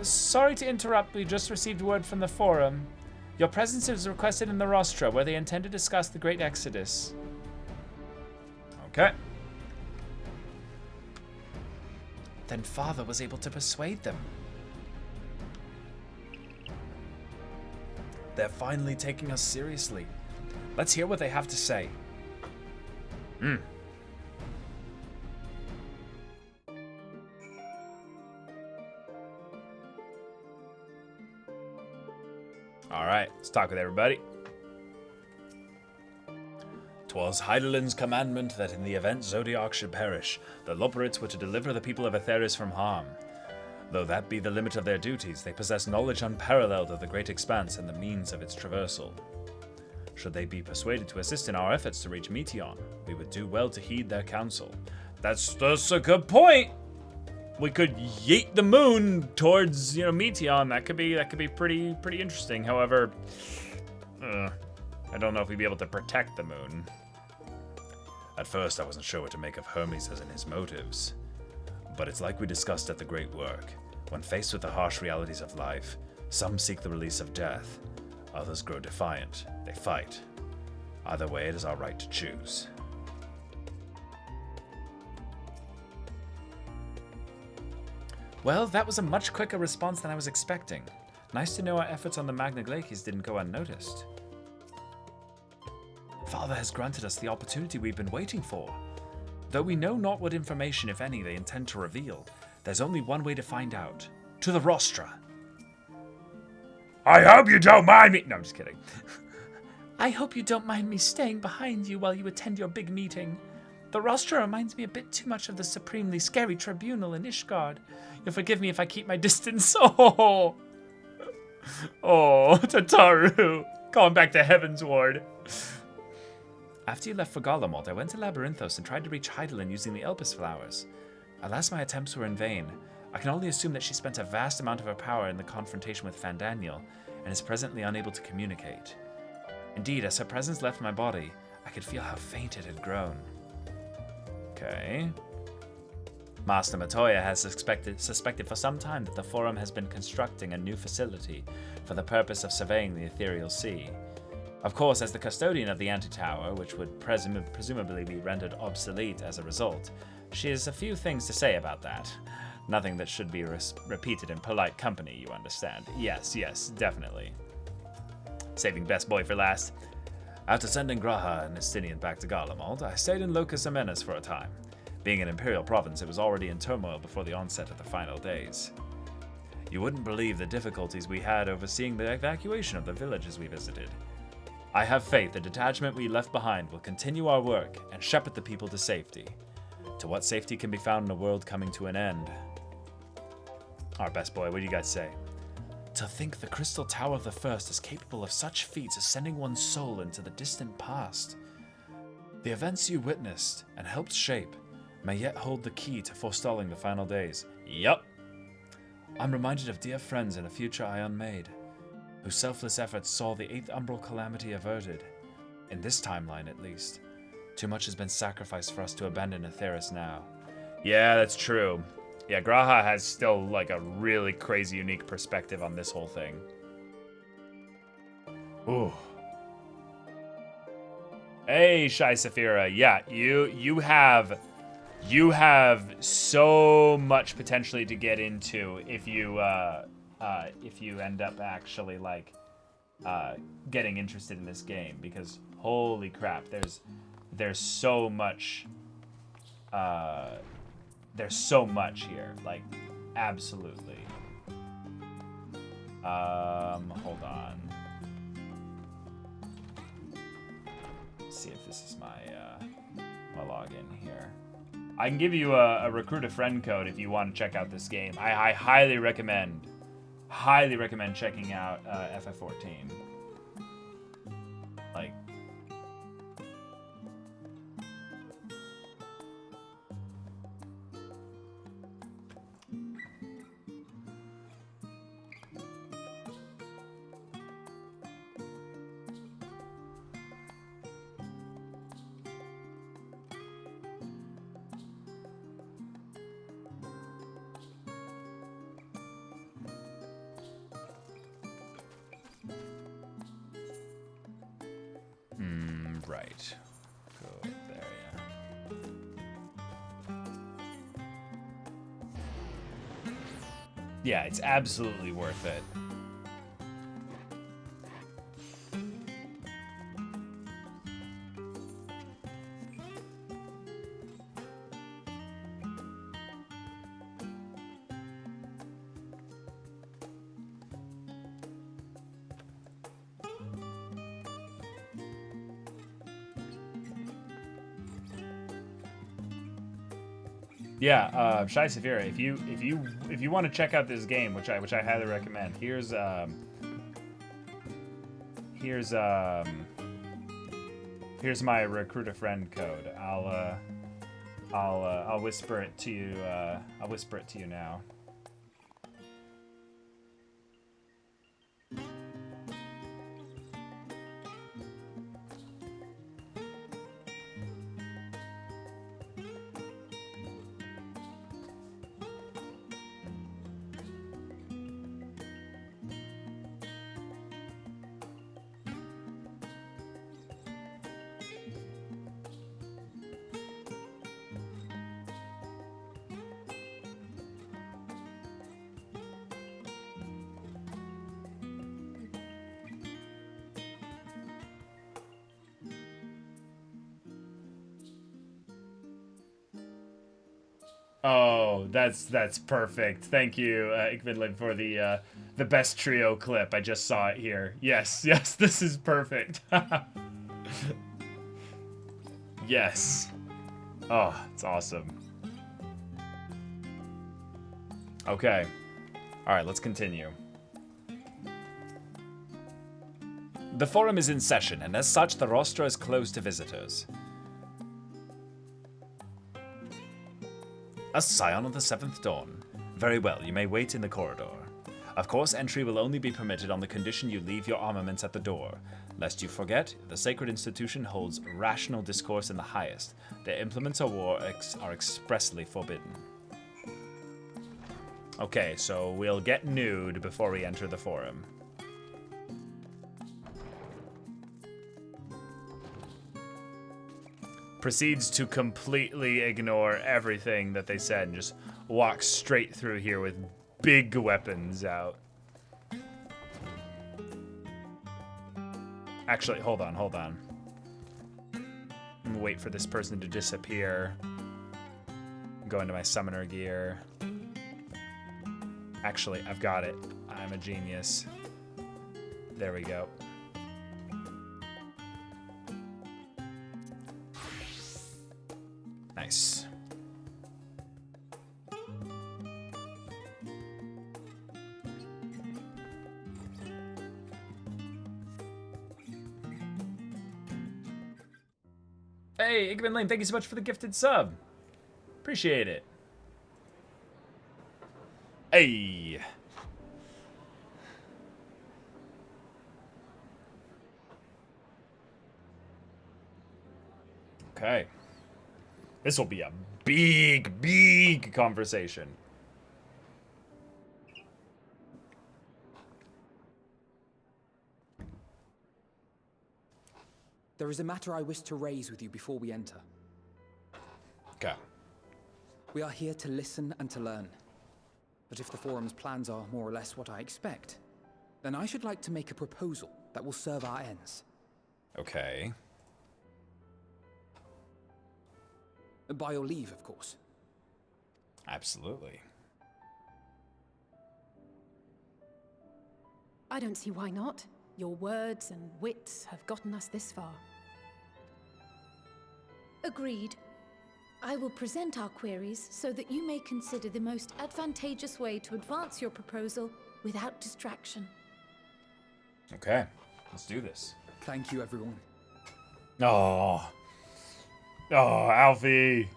Sorry to interrupt, we just received word from the Forum. Your presence is requested in the rostra, where they intend to discuss the Great Exodus. Okay. Then Father was able to persuade them. They're finally taking us seriously. Let's hear what they have to say. Alright, let's talk with everybody. 'Twas Hydaelyn's commandment that in the event Zodiac should perish, the Loperites were to deliver the people of Aetheris from harm. Though that be the limit of their duties, they possess knowledge unparalleled of the great expanse and the means of its traversal. Should they be persuaded to assist in our efforts to reach Meteon, we would do well to heed their counsel. That's a good point. We could yeet the moon towards, Meteon. That could be pretty interesting. However, I don't know if we'd be able to protect the moon. At first, I wasn't sure what to make of Hermes as in his motives. But it's like we discussed at the Great Work. When faced with the harsh realities of life, some seek the release of death. Others grow defiant. They fight. Either way, it is our right to choose. Well, that was a much quicker response than I was expecting. Nice to know our efforts on the Magna Glacies didn't go unnoticed. Father has granted us the opportunity we've been waiting for. Though we know not what information, if any, they intend to reveal, there's only one way to find out. To the rostra. I hope you don't mind me. No, I'm just kidding. I hope you don't mind me staying behind you while you attend your big meeting. The rostra reminds me a bit too much of the supremely scary tribunal in Ishgard. You'll forgive me if I keep my distance. Oh, Tataru. Going back to Heaven's Ward. After you left for Garlemald, I went to Labyrinthos and tried to reach Hydaelyn using the Elpis flowers. Alas, my attempts were in vain. I can only assume that she spent a vast amount of her power in the confrontation with Fandaniel, and is presently unable to communicate. Indeed, as her presence left my body, I could feel how faint it had grown. Okay. Master Matoya has suspected for some time that the Forum has been constructing a new facility for the purpose of surveying the Ethereal Sea. Of course, as the custodian of the Antitower, which would presumably be rendered obsolete as a result, she has a few things to say about that. Nothing that should be repeated in polite company, you understand. Yes, definitely. Saving best boy for last. After sending Graha and Estinian back to Garlemald, I stayed in Locus Amenus for a time. Being an imperial province, it was already in turmoil before the onset of the final days. You wouldn't believe the difficulties we had overseeing the evacuation of the villages we visited. I have faith the detachment we left behind will continue our work and shepherd the people to safety. To what safety can be found in a world coming to an end? Our best boy, what do you guys say? To think the Crystal Tower of the First is capable of such feats as sending one's soul into the distant past. The events you witnessed and helped shape may yet hold the key to forestalling the final days. Yup. I'm reminded of dear friends in a future I unmade, whose selfless efforts saw the 8th Umbral Calamity averted. In this timeline, at least. Too much has been sacrificed for us to abandon Atheris now. Yeah, that's true. Yeah, Graha has still, like, a really crazy, unique perspective on this whole thing. Ooh. Hey, Shai Saphira. Yeah, you have so much potentially to get into if you end up actually, like, getting interested in this game, because holy crap, there's so much here, like, absolutely. Hold on. Let's see if this is my login here. I can give you a recruit a friend code if you want to check out this game. I highly recommend checking out FF14. Like, right. Go there, yeah. Yeah, it's absolutely worth it. Yeah, Shai Saphira, if you want to check out this game, which I highly recommend, here's my recruit a friend code. I'll whisper it to you. I'll whisper it to you now. Oh, that's perfect. Thank you, Ikvidlin, for the best trio clip. I just saw it here. Yes, this is perfect. Yes. Oh, it's awesome. Okay. All right, let's continue. The forum is in session, and as such, the rostra is closed to visitors. A scion of the 7th Dawn. Very well, you may wait in the corridor. Of course, entry will only be permitted on the condition you leave your armaments at the door. Lest you forget, the sacred institution holds rational discourse in the highest. Their implements of war are expressly forbidden. Okay, so we'll get nude before we enter the forum. Proceeds to completely ignore everything that they said and just walks straight through here with big weapons out. Actually, hold on. and wait for this person to disappear. Go into my summoner gear. Actually, I've got it. I'm a genius. There we go. Nice. Hey, Igman Lane, thank you so much for the gifted sub. Appreciate it. Hey. Okay. This will be a big, big conversation. There is a matter I wish to raise with you before we enter. Okay. We are here to listen and to learn. But if the Forum's plans are more or less what I expect, then I should like to make a proposal that will serve our ends. Okay. By your leave, of course. Absolutely. I don't see why not. Your words and wits have gotten us this far. Agreed. I will present our queries so that you may consider the most advantageous way to advance your proposal without distraction. Okay, let's do this. Thank you, everyone. Oh. Oh, Alfie.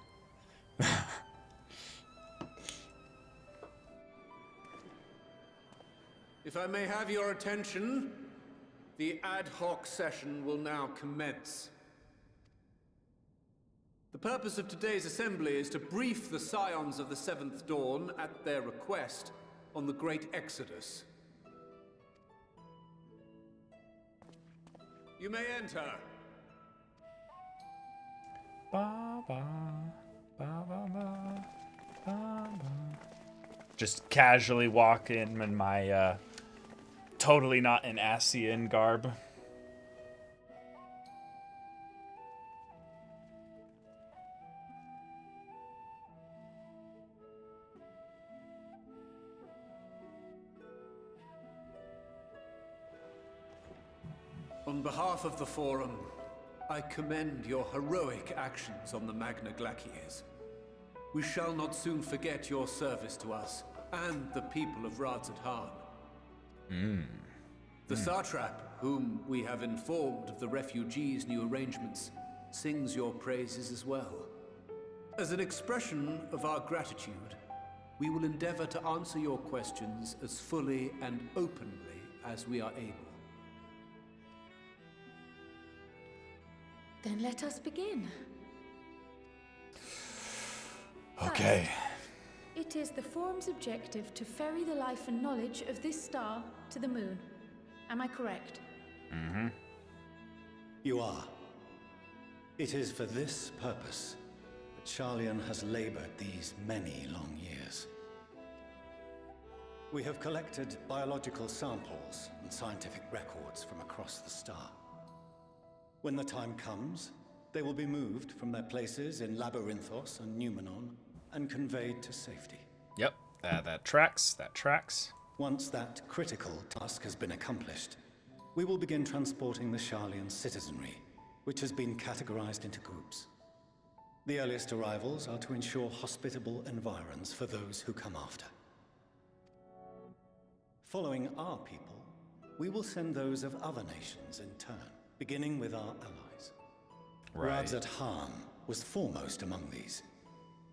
If I may have your attention, the ad hoc session will now commence. The purpose of today's assembly is to brief the Scions of the Seventh Dawn, at their request, on the Great Exodus. You may enter. Ba, ba, ba, ba, ba, ba, ba. Just casually walk in my totally not an Asian garb. On behalf of the Forum, I commend your heroic actions on the Magna Glaciers. We shall not soon forget your service to us and the people of Radzadhan. The Satrap, whom we have informed of the refugees' new arrangements, sings your praises as well. As an expression of our gratitude, we will endeavor to answer your questions as fully and openly as we are able. Then let us begin. Okay. It is the Forum's objective to ferry the life and knowledge of this star to the moon. Am I correct? Mm-hmm. You are. It is for this purpose that Sharlayan has labored these many long years. We have collected biological samples and scientific records from across the star. When the time comes, they will be moved from their places in Labyrinthos and Numenon and conveyed to safety. Yep, that tracks, that tracks. Once that critical task has been accomplished, we will begin transporting the Sharlayan citizenry, which has been categorized into groups. The earliest arrivals are to ensure hospitable environs for those who come after. Following our people, we will send those of other nations in turn, beginning with our allies. Right. Radzadhan was foremost among these.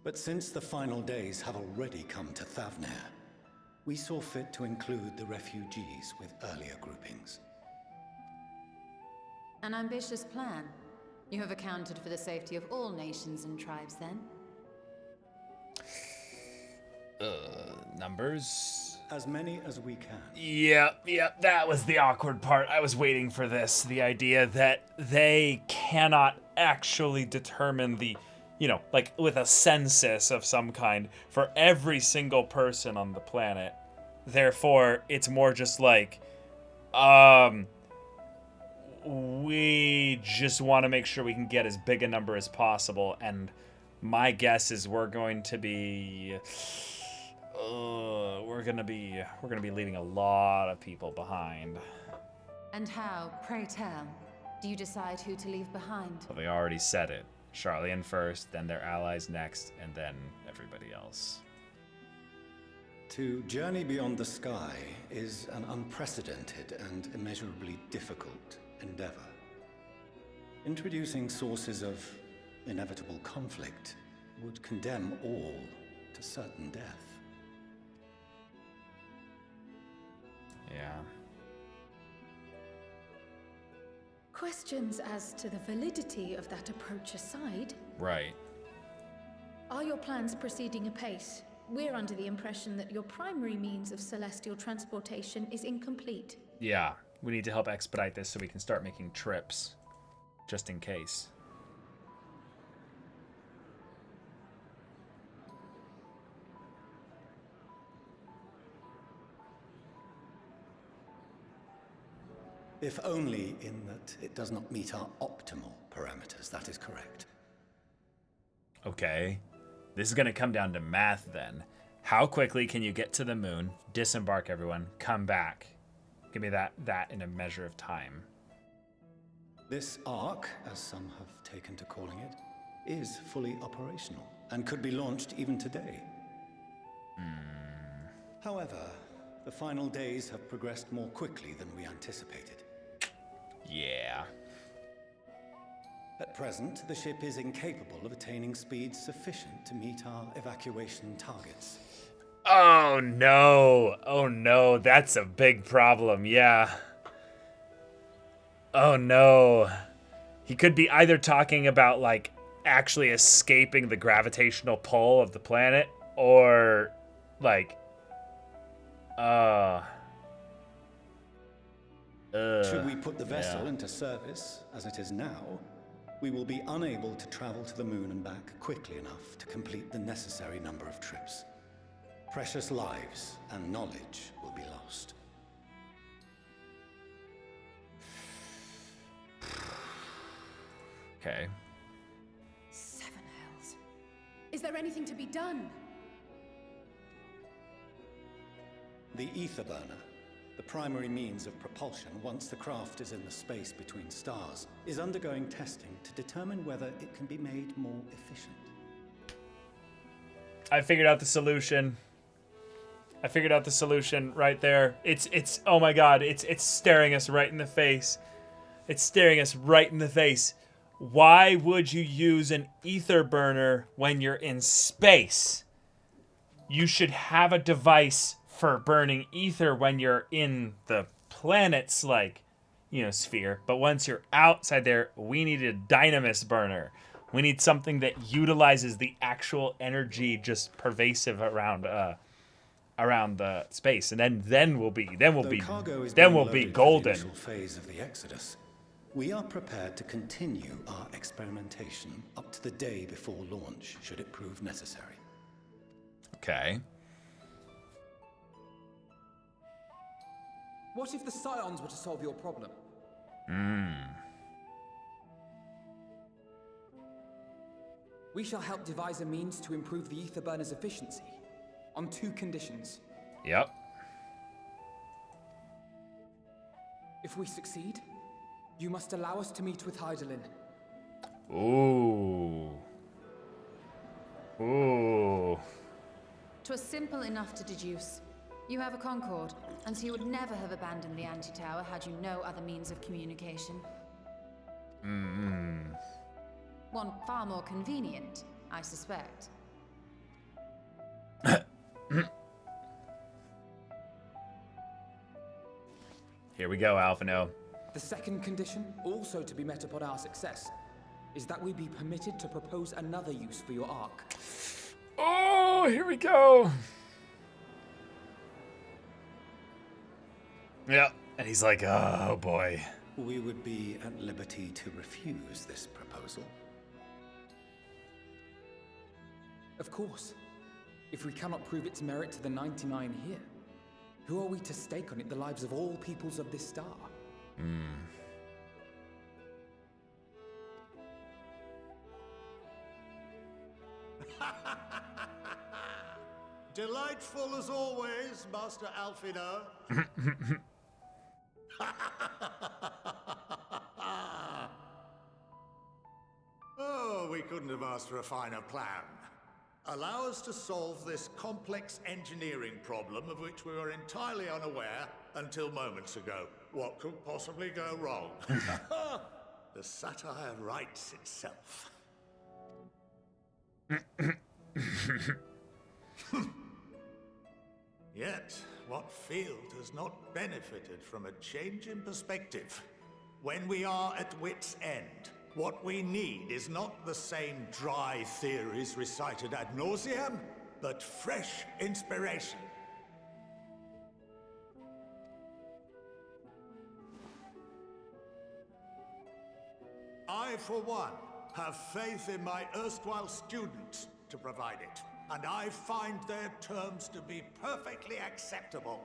But since the final days have already come to Thavnair, we saw fit to include the refugees with earlier groupings. An ambitious plan. You have accounted for the safety of all nations and tribes, then? Numbers? As many as we can. Yep, that was the awkward part. I was waiting for this. The idea that they cannot actually determine the, like with a census of some kind for every single person on the planet. Therefore, it's more just like, we we just want to make sure we can get as big a number as possible, and my guess is we're going to be leaving a lot of people behind. And how, pray tell, do you decide who to leave behind? Well, they already said it. Charlian first, then their allies next, and then everybody else. To journey beyond the sky is an unprecedented and immeasurably difficult endeavor. Introducing sources of inevitable conflict would condemn all to certain death. Yeah. Questions as to the validity of that approach aside. Right. Are your plans proceeding apace? We're under the impression that your primary means of celestial transportation is incomplete. Yeah, we need to help expedite this so we can start making trips, just in case. If only in that it does not meet our optimal parameters, that is correct. Okay. This is going to come down to math then. How quickly can you get to the moon, disembark everyone, come back? Give me that in a measure of time. This arc, as some have taken to calling it, is fully operational and could be launched even today. However, the final days have progressed more quickly than we anticipated. Yeah. At present, the ship is incapable of attaining speeds sufficient to meet our evacuation targets. Oh no, that's a big problem, yeah. Oh no. He could be either talking about, like, actually escaping the gravitational pull of the planet, or, like, should we put the vessel into service, as it is now, we will be unable to travel to the moon and back quickly enough to complete the necessary number of trips. Precious lives and knowledge will be lost. Okay. 7 hells. Is there anything to be done? The ether burner, the primary means of propulsion once the craft is in the space between stars, is undergoing testing to determine whether it can be made more efficient. I figured out the solution. I figured out the solution right there. It's oh my god, it's staring us right in the face. It's staring us right in the face. Why would you use an ether burner when you're in space? You should have a device for burning ether when you're in the planet's, like, you know, sphere. But once you're outside there, we need a dynamis burner. We need something that utilizes the actual energy just pervasive around the space, and then we'll be golden. Phase of the Exodus. We are prepared to continue our experimentation up to the day before launch, should it prove necessary. Okay. What if the Scions were to solve your problem? We shall help devise a means to improve the ether burner's efficiency, on 2 conditions. Yep. If we succeed, you must allow us to meet with Hydaelyn. Ooh. 'Twas simple enough to deduce. You have a Concord, and so you would never have abandoned the anti-tower had you no other means of communication. One far more convenient, I suspect. Here we go, Alphino. The second condition, also to be met upon our success, is that we be permitted to propose another use for your ark. Oh, here we go. Yeah, and he's like, oh boy. We would be at liberty to refuse this proposal. Of course. If we cannot prove its merit to the 99 here, who are we to stake on it the lives of all peoples of this star? Delightful as always, Master Alfino. Oh, we couldn't have asked for a finer plan. Allow us to solve this complex engineering problem of which we were entirely unaware until moments ago. What could possibly go wrong? The satire writes itself. Yet, what field has not benefited from a change in perspective? When we are at wit's end, what we need is not the same dry theories recited ad nauseam, but fresh inspiration. I, for one, have faith in my erstwhile students to provide it, and I find their terms to be perfectly acceptable.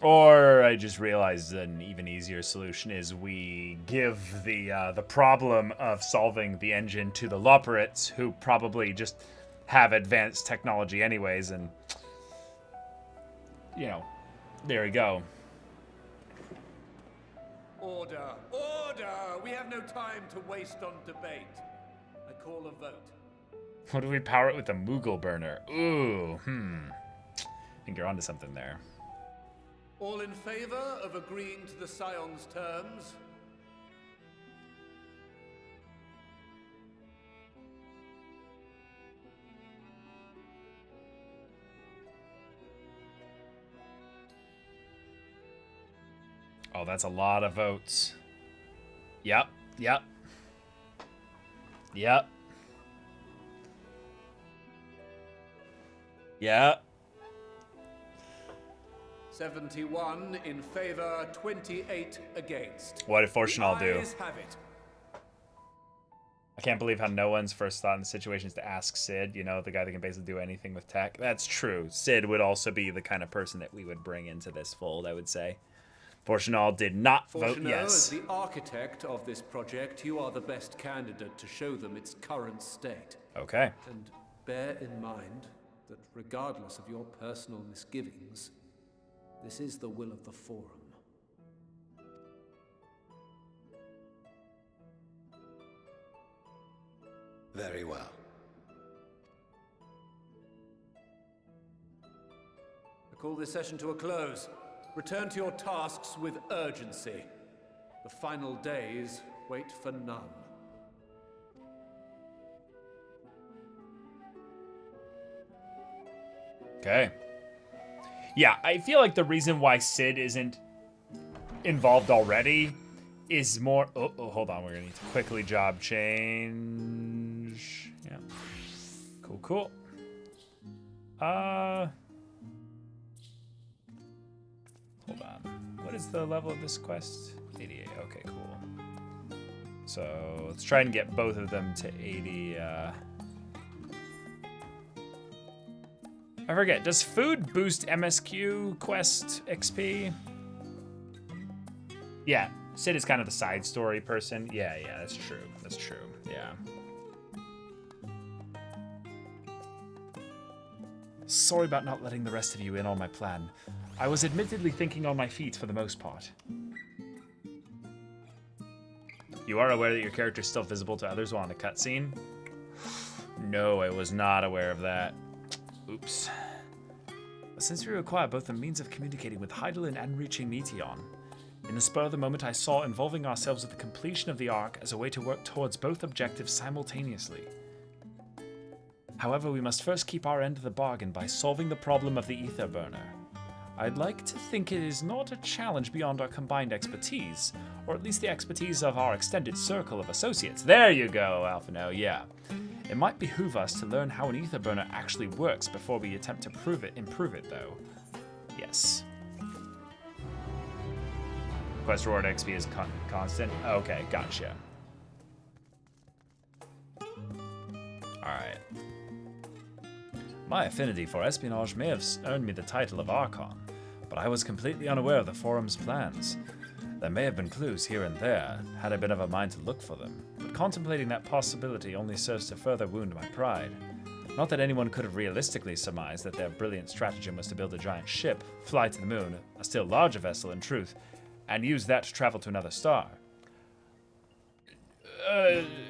Or I just realized an even easier solution is we give the problem of solving the engine to the Loporits, who probably just have advanced technology anyways, and, you know, there we go. Order! Order! We have no time to waste on debate. I call a vote. What do we power it with? A Moogle burner? Ooh, I think you're onto something there. All in favor of agreeing to the Scion's terms? Oh, that's a lot of votes. Yep. Yep. 71 in favor, 28 against. What did Fortunal do? The ayes have it. I can't believe how no one's first thought in the situation is to ask Sid, you know, the guy that can basically do anything with tech. That's true. Sid would also be the kind of person that we would bring into this fold, I would say. Fortunal did not vote yes. As the architect of this project, you are the best candidate to show them its current state. Okay. And bear in mind that regardless of your personal misgivings, this is the will of the Forum. Very well. I call this session to a close. Return to your tasks with urgency. The final days wait for none. Okay. Yeah, I feel like the reason why Sid isn't involved already is more... Oh, hold on. We're going to need to quickly job change. Yeah. Cool. Hold on. What is the level of this quest? 88. Okay, cool. So let's try and get both of them to 80. I forget. Does food boost MSQ quest XP? Yeah. Sid is kind of the side story person. Yeah, that's true. That's true. Yeah. Sorry about not letting the rest of you in on my plan. I was admittedly thinking on my feet for the most part. You are aware that your character is still visible to others while in a cutscene? No, I was not aware of that. Oops. But since we require both the means of communicating with Hydaelyn and reaching Meteon, in the spur of the moment I saw involving ourselves with the completion of the Ark as a way to work towards both objectives simultaneously. However, we must first keep our end of the bargain by solving the problem of the ether burner. I'd like to think it is not a challenge beyond our combined expertise, or at least the expertise of our extended circle of associates. There you go, Alphino, yeah. It might behoove us to learn how an ether burner actually works before we attempt to improve it, though. Yes. Quest reward XP is constant? Okay, gotcha. Alright. My affinity for espionage may have earned me the title of Archon, but I was completely unaware of the Forum's plans. There may have been clues here and there, had I been of a mind to look for them, but contemplating that possibility only serves to further wound my pride. Not that anyone could have realistically surmised that their brilliant stratagem was to build a giant ship, fly to the moon, a still larger vessel in truth, and use that to travel to another star.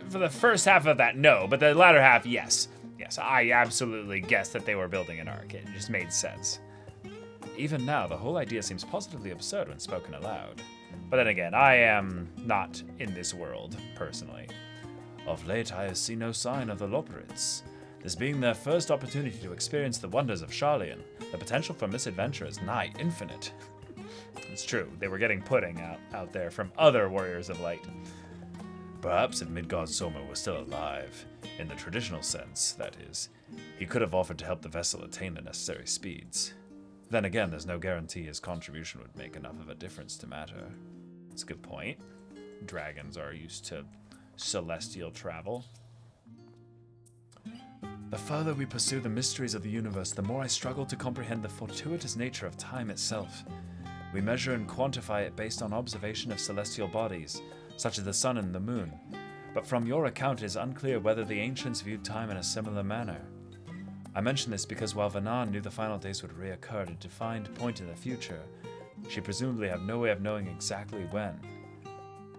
For the first half of that, no, but the latter half, yes. Yes, I absolutely guessed that they were building an ark. It just made sense. Even now, the whole idea seems positively absurd when spoken aloud. But then again, I am not in this world, personally. Of late, I have seen no sign of the Loporits. This being their first opportunity to experience the wonders of Sharlayan, the potential for misadventure is nigh infinite. It's true, they were getting pudding out there from other warriors of light. Perhaps if Midgard Soma was still alive, in the traditional sense, that is, he could have offered to help the vessel attain the necessary speeds. Then again, there's no guarantee his contribution would make enough of a difference to matter. That's a good point. Dragons are used to celestial travel. The further we pursue the mysteries of the universe, the more I struggle to comprehend the fortuitous nature of time itself. We measure and quantify it based on observation of celestial bodies, such as the sun and the moon, but from your account it is unclear whether the ancients viewed time in a similar manner. I mention this because while Vanan knew the final days would reoccur at a defined point in the future, she presumably had no way of knowing exactly when.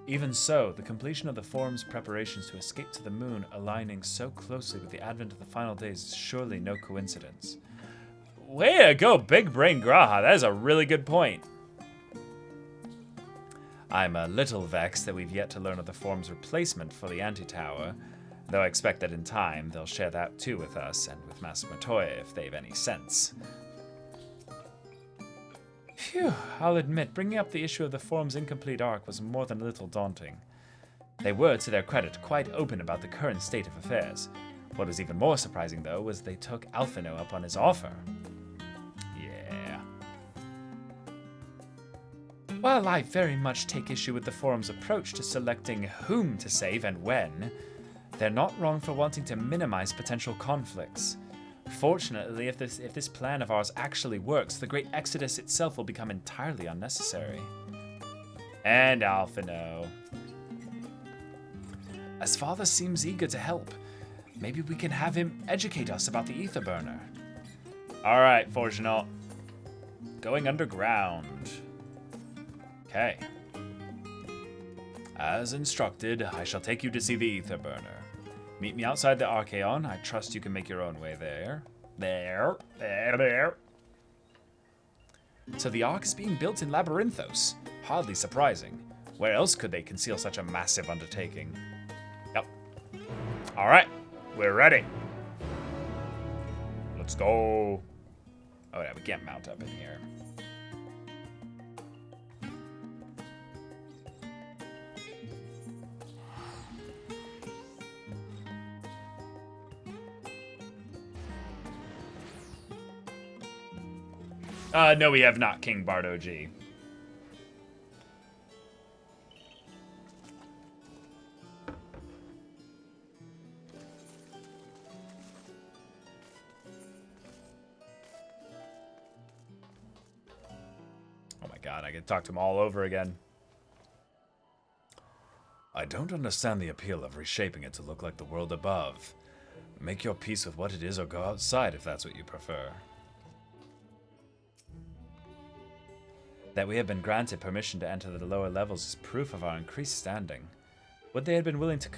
Even so, the completion of the Forum's preparations to escape to the moon aligning so closely with the advent of the final days is surely no coincidence. Way to go, Big Brain Graha, that is a really good point. I'm a little vexed that we've yet to learn of the Forum's replacement for the Anti-Tower, though I expect that in time they'll share that too with us and with Master Matoya if they've any sense. Phew, I'll admit, bringing up the issue of the Forum's incomplete arc was more than a little daunting. They were, to their credit, quite open about the current state of affairs. What was even more surprising, though, was they took Alphino up on his offer. Yeah. While I very much take issue with the Forum's approach to selecting whom to save and when, they're not wrong for wanting to minimize potential conflicts. Fortunately, if this plan of ours actually works, the Great Exodus itself will become entirely unnecessary. And Alphino. As Father seems eager to help, maybe we can have him educate us about the Ether Burner. Alright, Fortunal. Going underground. Okay. As instructed, I shall take you to see the Ether Burner. Meet me outside the Archaeon. I trust you can make your own way there. There. So the Ark is being built in Labyrinthos. Hardly surprising. Where else could they conceal such a massive undertaking? Yep. Alright, we're ready. Let's go. Oh yeah, we can't mount up in here. No, we have not, King Bardo G. Oh my god, I get to talk to him all over again. I don't understand the appeal of reshaping it to look like the world above. Make your peace with what it is or go outside if that's what you prefer. That we have been granted permission to enter the lower levels is proof of our increased standing. Would they have been willing to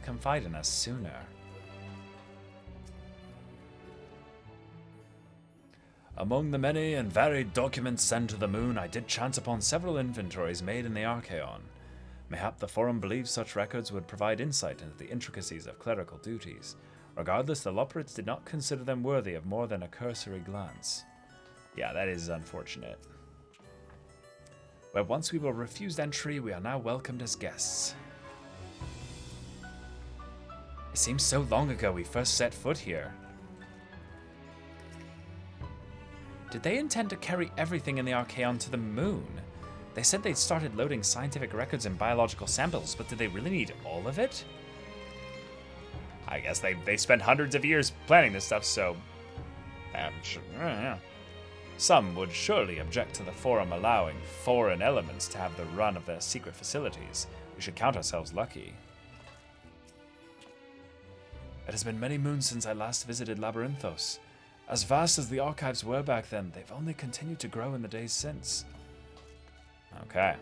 confide in us sooner? Among the many and varied documents sent to the moon, I did chance upon several inventories made in the Archaeon. Mayhap the Forum believes such records would provide insight into the intricacies of clerical duties. Regardless, the Loporits did not consider them worthy of more than a cursory glance. Yeah, that is unfortunate. Where once we were refused entry, we are now welcomed as guests. It seems so long ago we first set foot here. Did they intend to carry everything in the Archaeon to the moon? They said they'd started loading scientific records and biological samples, but did they really need all of it? I guess they spent hundreds of years planning this stuff, so... Some would surely object to the Forum allowing foreign elements to have the run of their secret facilities. We should count ourselves lucky. It has been many moons since I last visited Labyrinthos. As vast as the archives were back then, they've only continued to grow in the days since. Okay.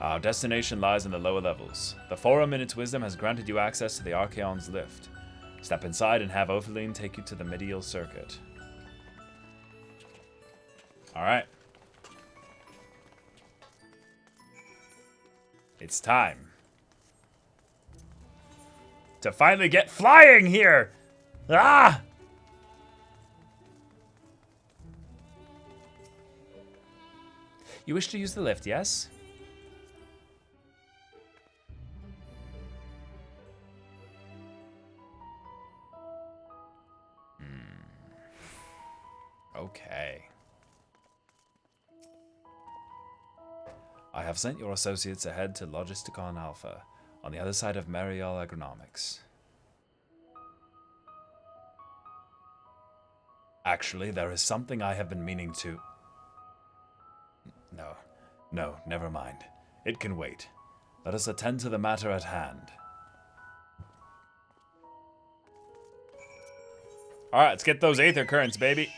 Our destination lies in the lower levels. The Forum in its wisdom has granted you access to the Archaeon's lift. Step inside and have Opheline take you to the medial circuit. Alright. It's time to finally get flying here! Ah! You wish to use the lift, yes? Okay. I have sent your associates ahead to Logisticon Alpha, on the other side of Marial Agronomics. Actually, there is something I have been meaning to... No, never mind. It can wait. Let us attend to the matter at hand. Alright, let's get those Aether Currents, baby.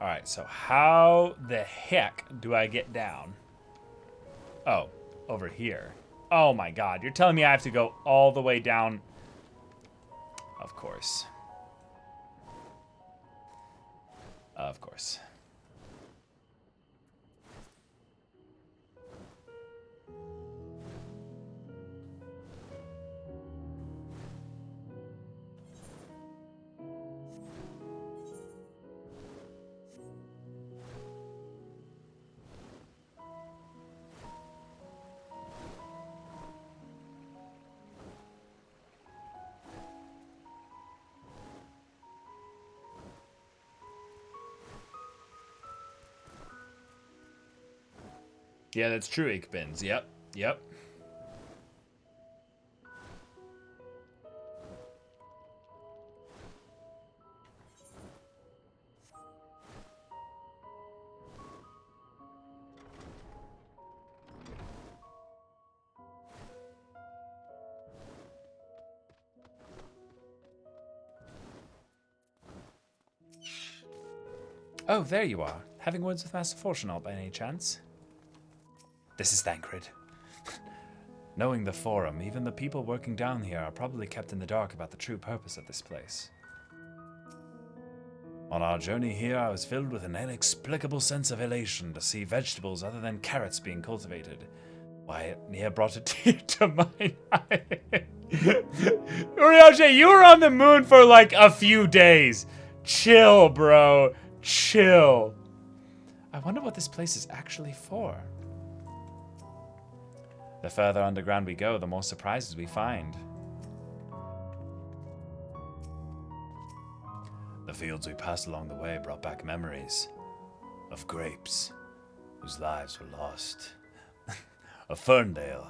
Alright, so how the heck do I get down? Oh, over here. Oh my god, you're telling me I have to go all the way down? Of course. Of course. Yeah, that's true, Ickbins. Yep. Oh, there you are. Having words with Master Fortunaut by any chance? This is Thancred. Knowing the Forum, even the people working down here are probably kept in the dark about the true purpose of this place. On our journey here, I was filled with an inexplicable sense of elation to see vegetables other than carrots being cultivated. Why, it near brought a tear to my eye. Urianger, you were on the moon for like a few days. Chill, bro. Chill. I wonder what this place is actually for. The further underground we go, the more surprises we find. The fields we passed along the way brought back memories of grapes whose lives were lost. Of Ferndale.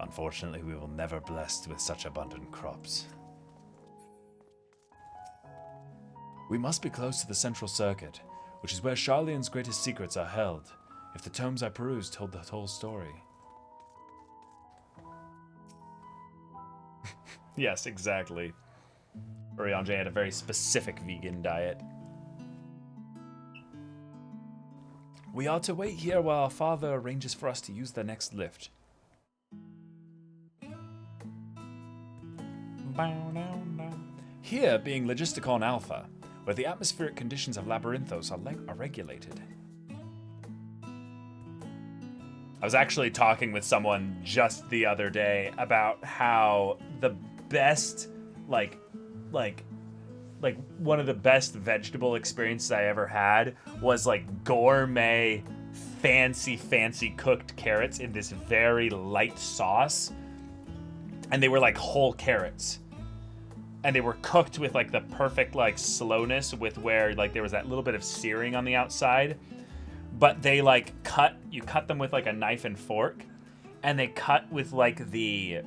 Unfortunately, we were never blessed with such abundant crops. We must be close to the central circuit, which is where Charleon's greatest secrets are held, if the tomes I perused told the whole story. Yes, exactly. Urianger had a very specific vegan diet. We are to wait here while our father arranges for us to use the next lift. Here being Logisticon Alpha, where the atmospheric conditions of Labyrinthos are regulated. I was actually talking with someone just the other day about how the best, like one of the best vegetable experiences I ever had was like gourmet, fancy cooked carrots in this very light sauce. And they were like whole carrots. And they were cooked with like the perfect like slowness with where like there was that little bit of searing on the outside. but they like you cut them with like a knife and fork, and they cut with like the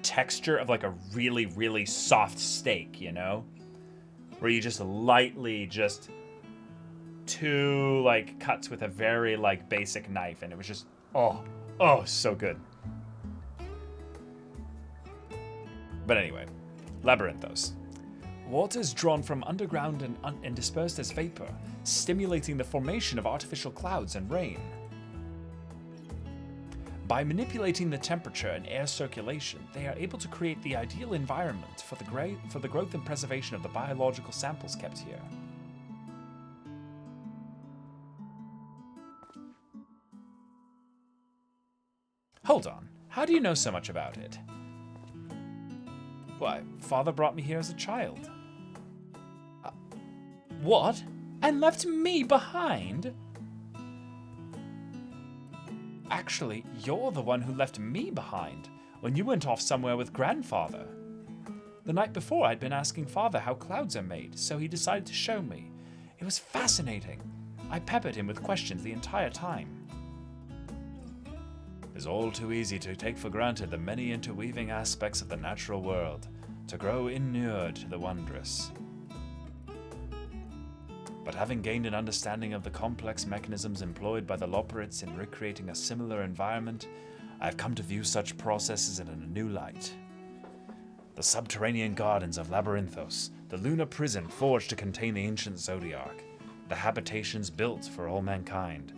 texture of like a really, really soft steak, you know? Where you just lightly just two like cuts with a very like basic knife, and it was just oh so good. But anyway, Labyrinthos. Waters drawn from underground and dispersed as vapor, stimulating the formation of artificial clouds and rain. By manipulating the temperature and air circulation, they are able to create the ideal environment for the growth and preservation of the biological samples kept here. Hold on, how do you know so much about it? Why, Father brought me here as a child. What? And left me behind? Actually, you're the one who left me behind when you went off somewhere with Grandfather. The night before, I'd been asking Father how clouds are made, so he decided to show me. It was fascinating. I peppered him with questions the entire time. It's all too easy to take for granted the many interweaving aspects of the natural world, to grow inured to the wondrous. But having gained an understanding of the complex mechanisms employed by the Loporrits in recreating a similar environment, I have come to view such processes in a new light. The subterranean gardens of Labyrinthos, the lunar prison forged to contain the ancient Zodiarch, the habitations built for all mankind,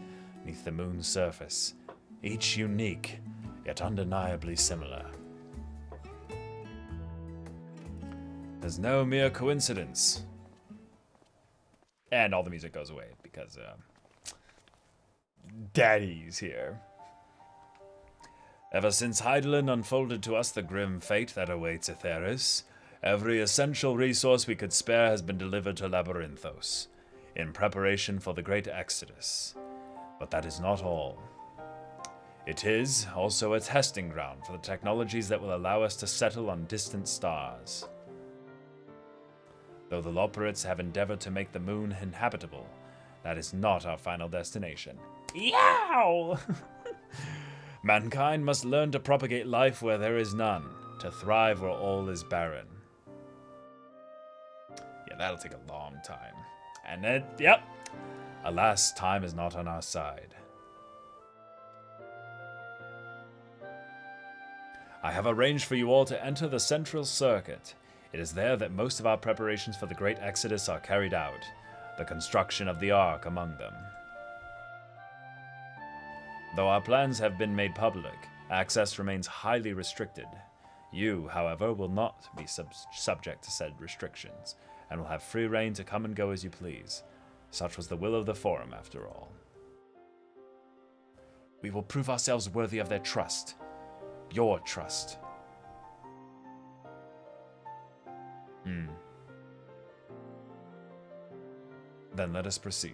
neath the moon's surface, each unique, yet undeniably similar. There's no mere coincidence. And all the music goes away because Daddy's here. Ever since Hydaelyn unfolded to us the grim fate that awaits Aetheris, every essential resource we could spare has been delivered to Labyrinthos, in preparation for the great exodus. But that is not all. It is also a testing ground for the technologies that will allow us to settle on distant stars. Though the Loporrits have endeavored to make the moon inhabitable, that is not our final destination. Yow! Mankind must learn to propagate life where there is none, to thrive where all is barren. Yeah, that'll take a long time. And yep, alas, time is not on our side. I have arranged for you all to enter the Central Circuit. It is there that most of our preparations for the Great Exodus are carried out, the construction of the Ark among them. Though our plans have been made public, access remains highly restricted. You, however, will not be subject to said restrictions, and will have free reign to come and go as you please. Such was the will of the Forum, after all. We will prove ourselves worthy of their trust. Your trust. Then let us proceed.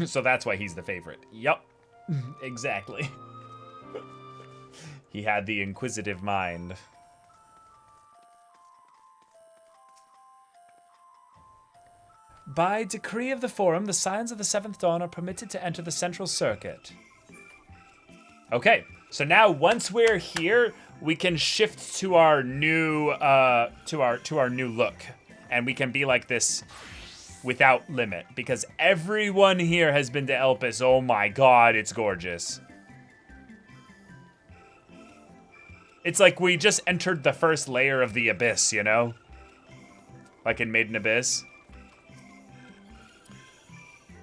So that's why he's the favorite. Yup. Exactly. He had the inquisitive mind. By decree of the Forum, the Scions of the Seventh Dawn are permitted to enter the Central Circuit. Okay, so now once we're here, we can shift to our new to our new look, and we can be like this without limit, because everyone here has been to Elpis. Oh my god, it's gorgeous. It's like we just entered the first layer of the Abyss, you know? Like in Maiden Abyss.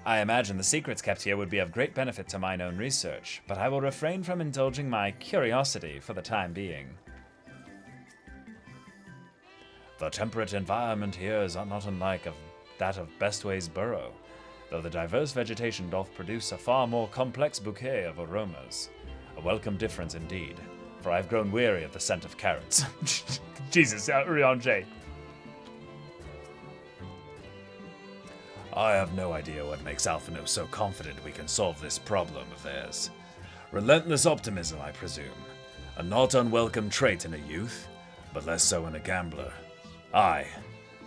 I imagine the secrets kept here would be of great benefit to mine own research, but I will refrain from indulging my curiosity for the time being. The temperate environment here is not unlike that of Bestway's Burrow, though the diverse vegetation doth produce a far more complex bouquet of aromas. A welcome difference indeed, for I have grown weary of the scent of carrots. Jesus, Rianjay. I have no idea what makes Alphino so confident we can solve this problem of theirs. Relentless optimism, I presume. A not unwelcome trait in a youth. but less so in a gambler. Aye,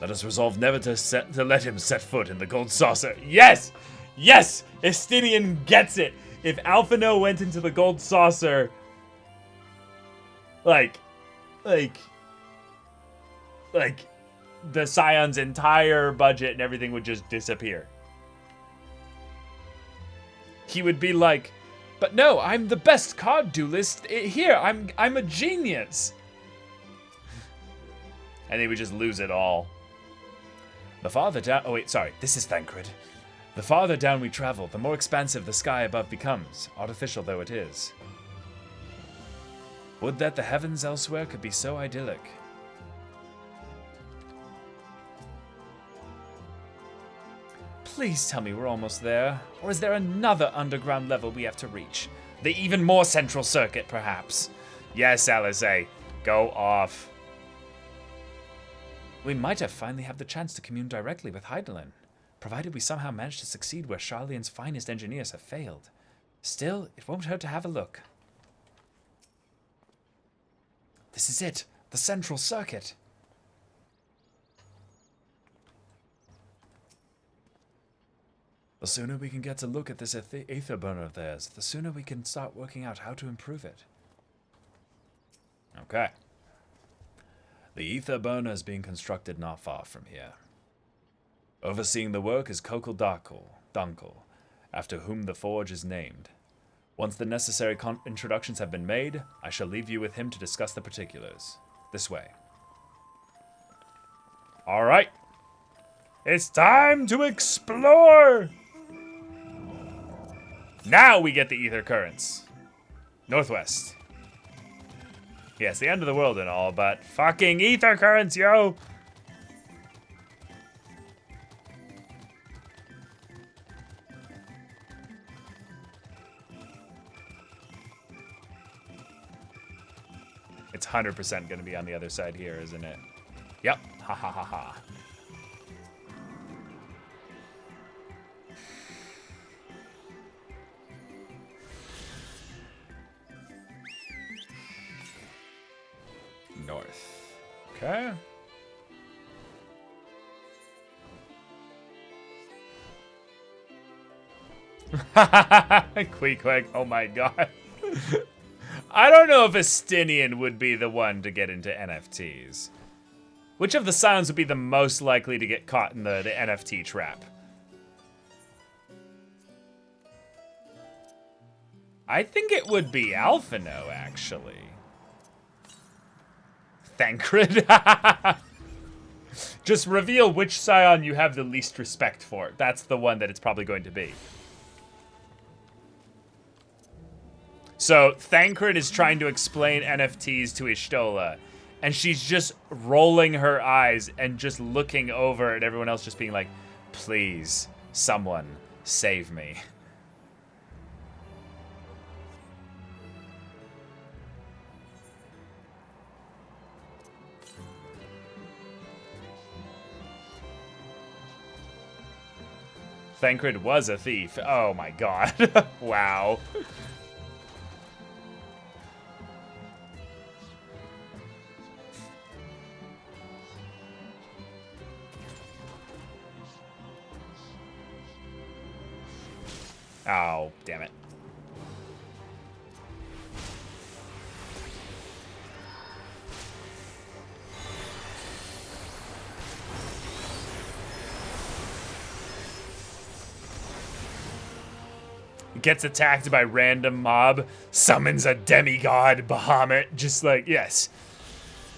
let us resolve never to let him set foot in the gold saucer. Yes! Yes! Estinian gets it! If Alphino went into the gold saucer, like the Scion's entire budget and everything would just disappear. He would be like, but no, I'm the best card duelist here. I'm a genius. And he would just lose it all. The farther down... Oh, wait, sorry. This is Thancred. The farther down we travel, the more expansive the sky above becomes, artificial though it is. Would that the heavens elsewhere could be so idyllic. Please tell me we're almost there. Or is there another underground level we have to reach? The even more central circuit, perhaps? Yes, Alizé. Go off. We might have finally have the chance to commune directly with Hydaelyn, provided we somehow manage to succeed where Sharlayan's finest engineers have failed. Still, it won't hurt to have a look. This is it, the central circuit. The sooner we can get to look at this aether burner of theirs, the sooner we can start working out how to improve it. Okay. The ether burner is being constructed not far from here. Overseeing the work is Kokul Dunkel, after whom the forge is named. Once the necessary introductions have been made, I shall leave you with him to discuss the particulars. This way. All right. It's time to explore! Now we get the ether currents. Northwest. Yes, the end of the world and all, but fucking ether currents, yo! It's 100% going to be on the other side here, isn't it? Yep. Ha ha ha ha. North. Okay. Queequeg, oh my god. I don't know if Estinian would be the one to get into NFTs. Which of the Scions would be the most likely to get caught in the NFT trap? I think it would be Alphino, actually. Thancred. Just reveal which Scion you have the least respect for. That's the one that it's probably going to be. So, Thancred is trying to explain NFTs to Y'shtola, and she's just rolling her eyes and just looking over at everyone else just being like, please, someone, save me. Thancred was a thief. Oh my god. Wow. Oh, damn it. Gets attacked by random mob, summons a demigod Bahamut, just like, yes,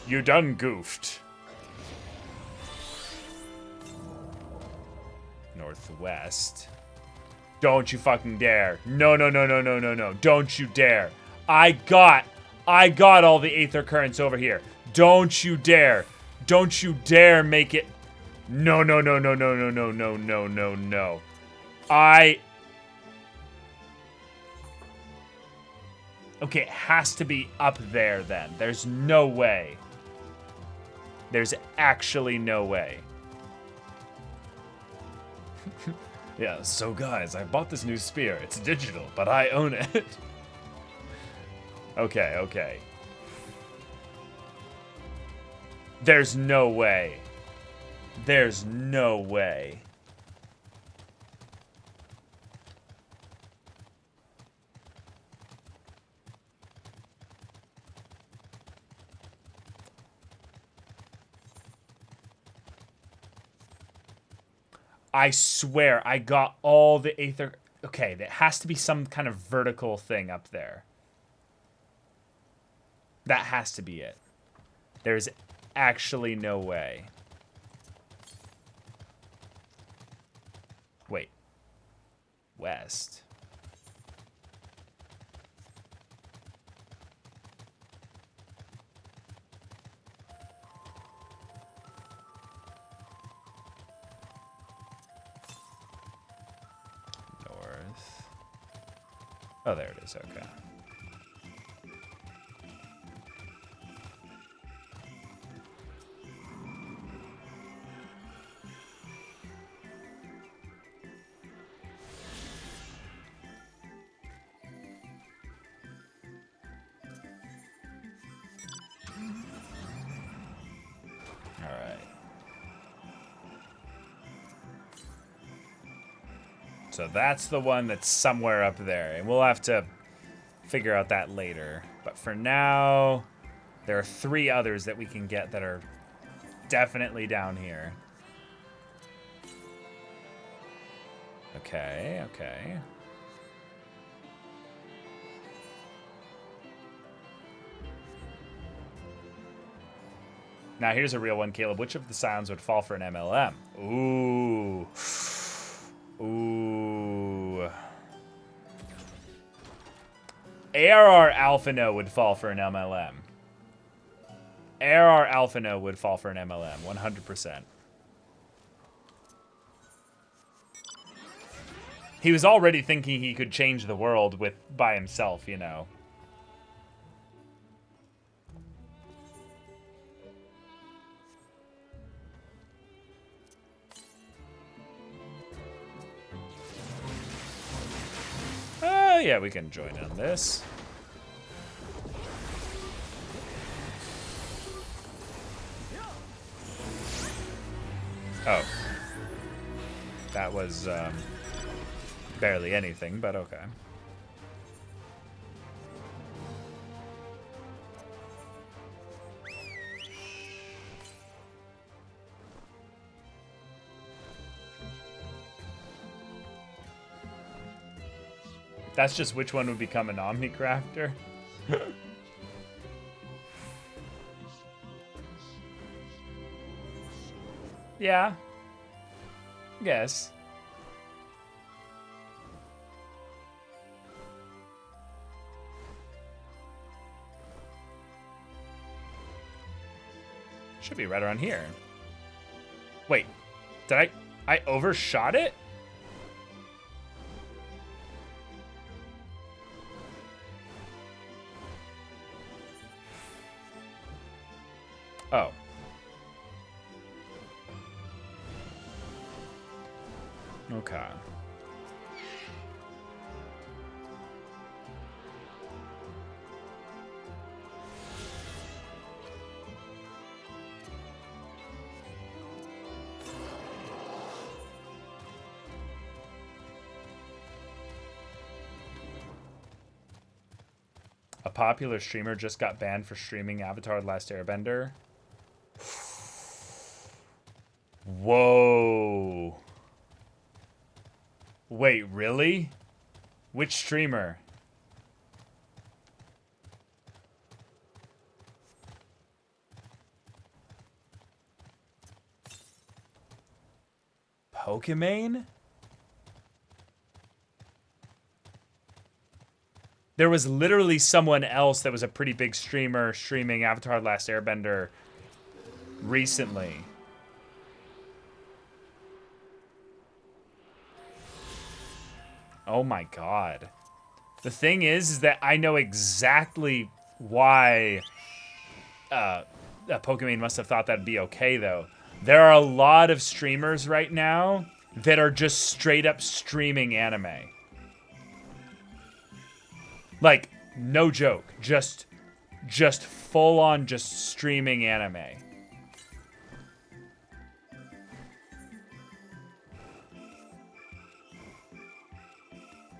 you done goofed. Northwest. Don't you fucking dare. No, no, no, no, no, no, no. Don't you dare. I got all the aether currents over here. Don't you dare. Don't you dare make it. No, no, no, no, no, no, no, no, no, no, no. Okay, it has to be up there then. There's no way. There's actually no way. Yeah, so guys, I bought this new spear. It's digital, but I own it. Okay, okay. There's no way. There's no way. I swear I got all the Aether. Okay, there has to be some kind of vertical thing up there. That has to be it. There's actually no way. Wait. West. North. Oh, there it is. Okay. So that's the one that's somewhere up there, and we'll have to figure out that later. But for now, there are 3 others that we can get that are definitely down here. Okay, okay. Now here's a real one, Caleb. Which of the sounds would fall for an MLM? Ooh. Ooh. ARR Alphino would fall for an MLM. ARR Alphino would fall for an MLM, 100%. He was already thinking he could change the world by himself, you know. Oh, yeah, we can join on this. Oh. That was, barely anything, but okay. That's just which one would become an Omnicrafter. Yeah. Guess. Should be right around here. Wait, did I overshot it? Oh. Okay. A popular streamer just got banned for streaming Avatar: The Last Airbender. Whoa. Wait, really? Which streamer? Pokemon? There was literally someone else that was a pretty big streamer streaming Avatar: The Last Airbender recently. Oh my god. The thing is that I know exactly why Pokemon must have thought that'd be okay, though. There are a lot of streamers right now that are just straight up streaming anime. Like, no joke. Just full on just streaming anime.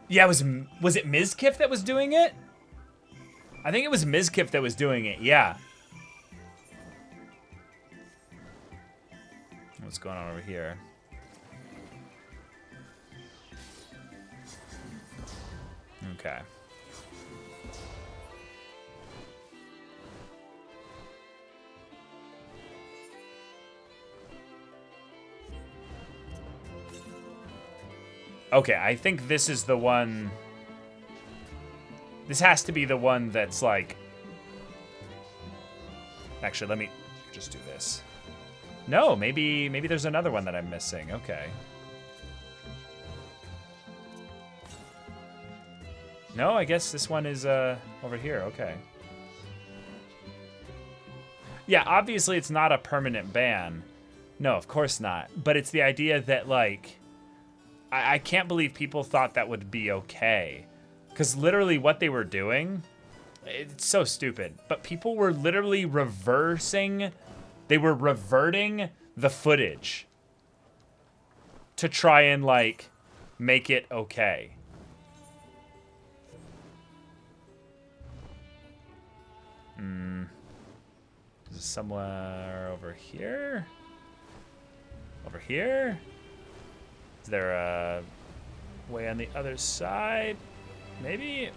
Yeah, was it Mizkif that was doing it? I think it was Mizkif that was doing it, yeah. What's going on over here? Okay. Okay, I think this is the one... This has to be the one that's like... Actually, let me just do this. No, maybe there's another one that I'm missing. Okay. No, I guess this one is over here. Okay. Yeah, obviously it's not a permanent ban. No, of course not. But it's the idea that, like... I can't believe people thought that would be okay. Because literally what they were doing, it's so stupid. But people were literally reversing, they were reverting the footage to try and, like, make it okay. Is this somewhere over here? Over here? Is there a way on the other side? Maybe?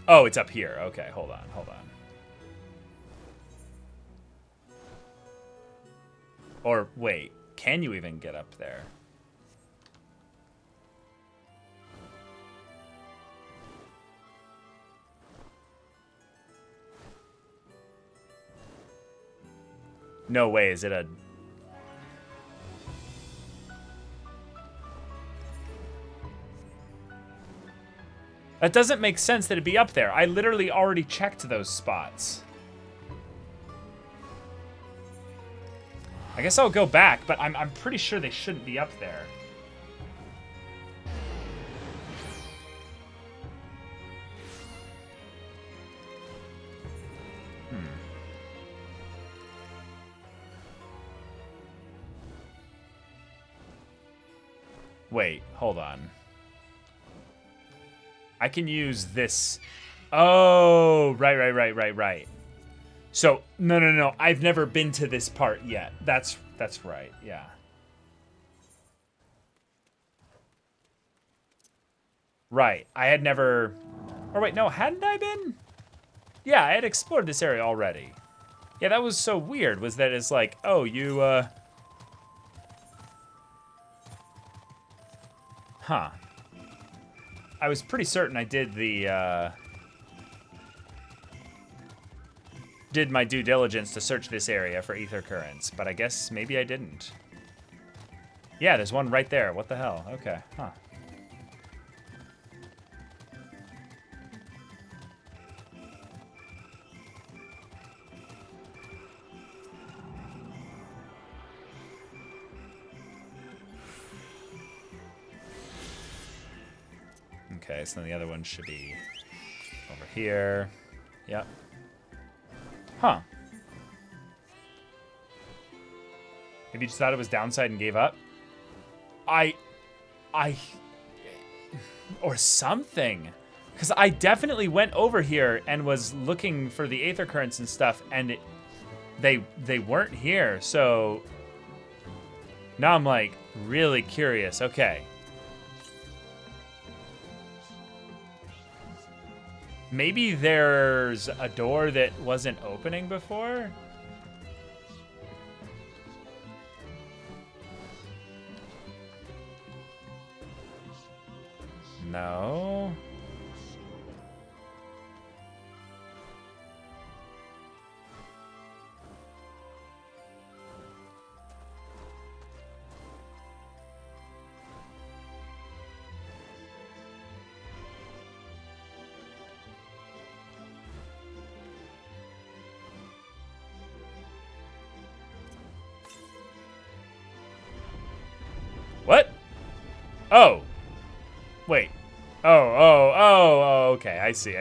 Oh, it's up here. Okay, hold on. Or wait, can you even get up there? No way, is it a... That doesn't make sense that it'd be up there. I literally already checked those spots. I guess I'll go back, but I'm pretty sure they shouldn't be up there. Wait, hold on. I can use this. Oh, right. So, no. I've never been to this part yet. That's right, yeah. Right, I had never... Or wait, no, hadn't I been? Yeah, I had explored this area already. Yeah, that was so weird, was that it's like, oh, you, Huh. I was pretty certain I did the, did my due diligence to search this area for ether currents, but I guess maybe I didn't. Yeah, there's one right there. What the hell? Okay, huh. Okay, so then the other one should be over here. Yep. Huh. Maybe you just thought it was downside and gave up? Or something. Because I definitely went over here and was looking for the aether currents and stuff, and they weren't here, so... Now I'm, like, really curious. Okay. Maybe there's a door that wasn't opening before? No. What? Oh. Wait. Oh, okay. I see.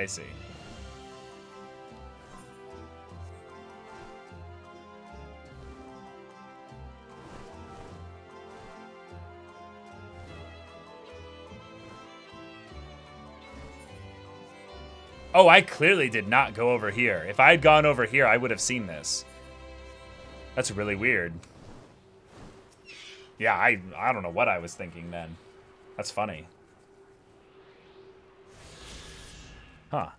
Oh, I clearly did not go over here. If I had gone over here, I would have seen this. That's really weird. Yeah, I don't know what I was thinking then. That's funny. Huh.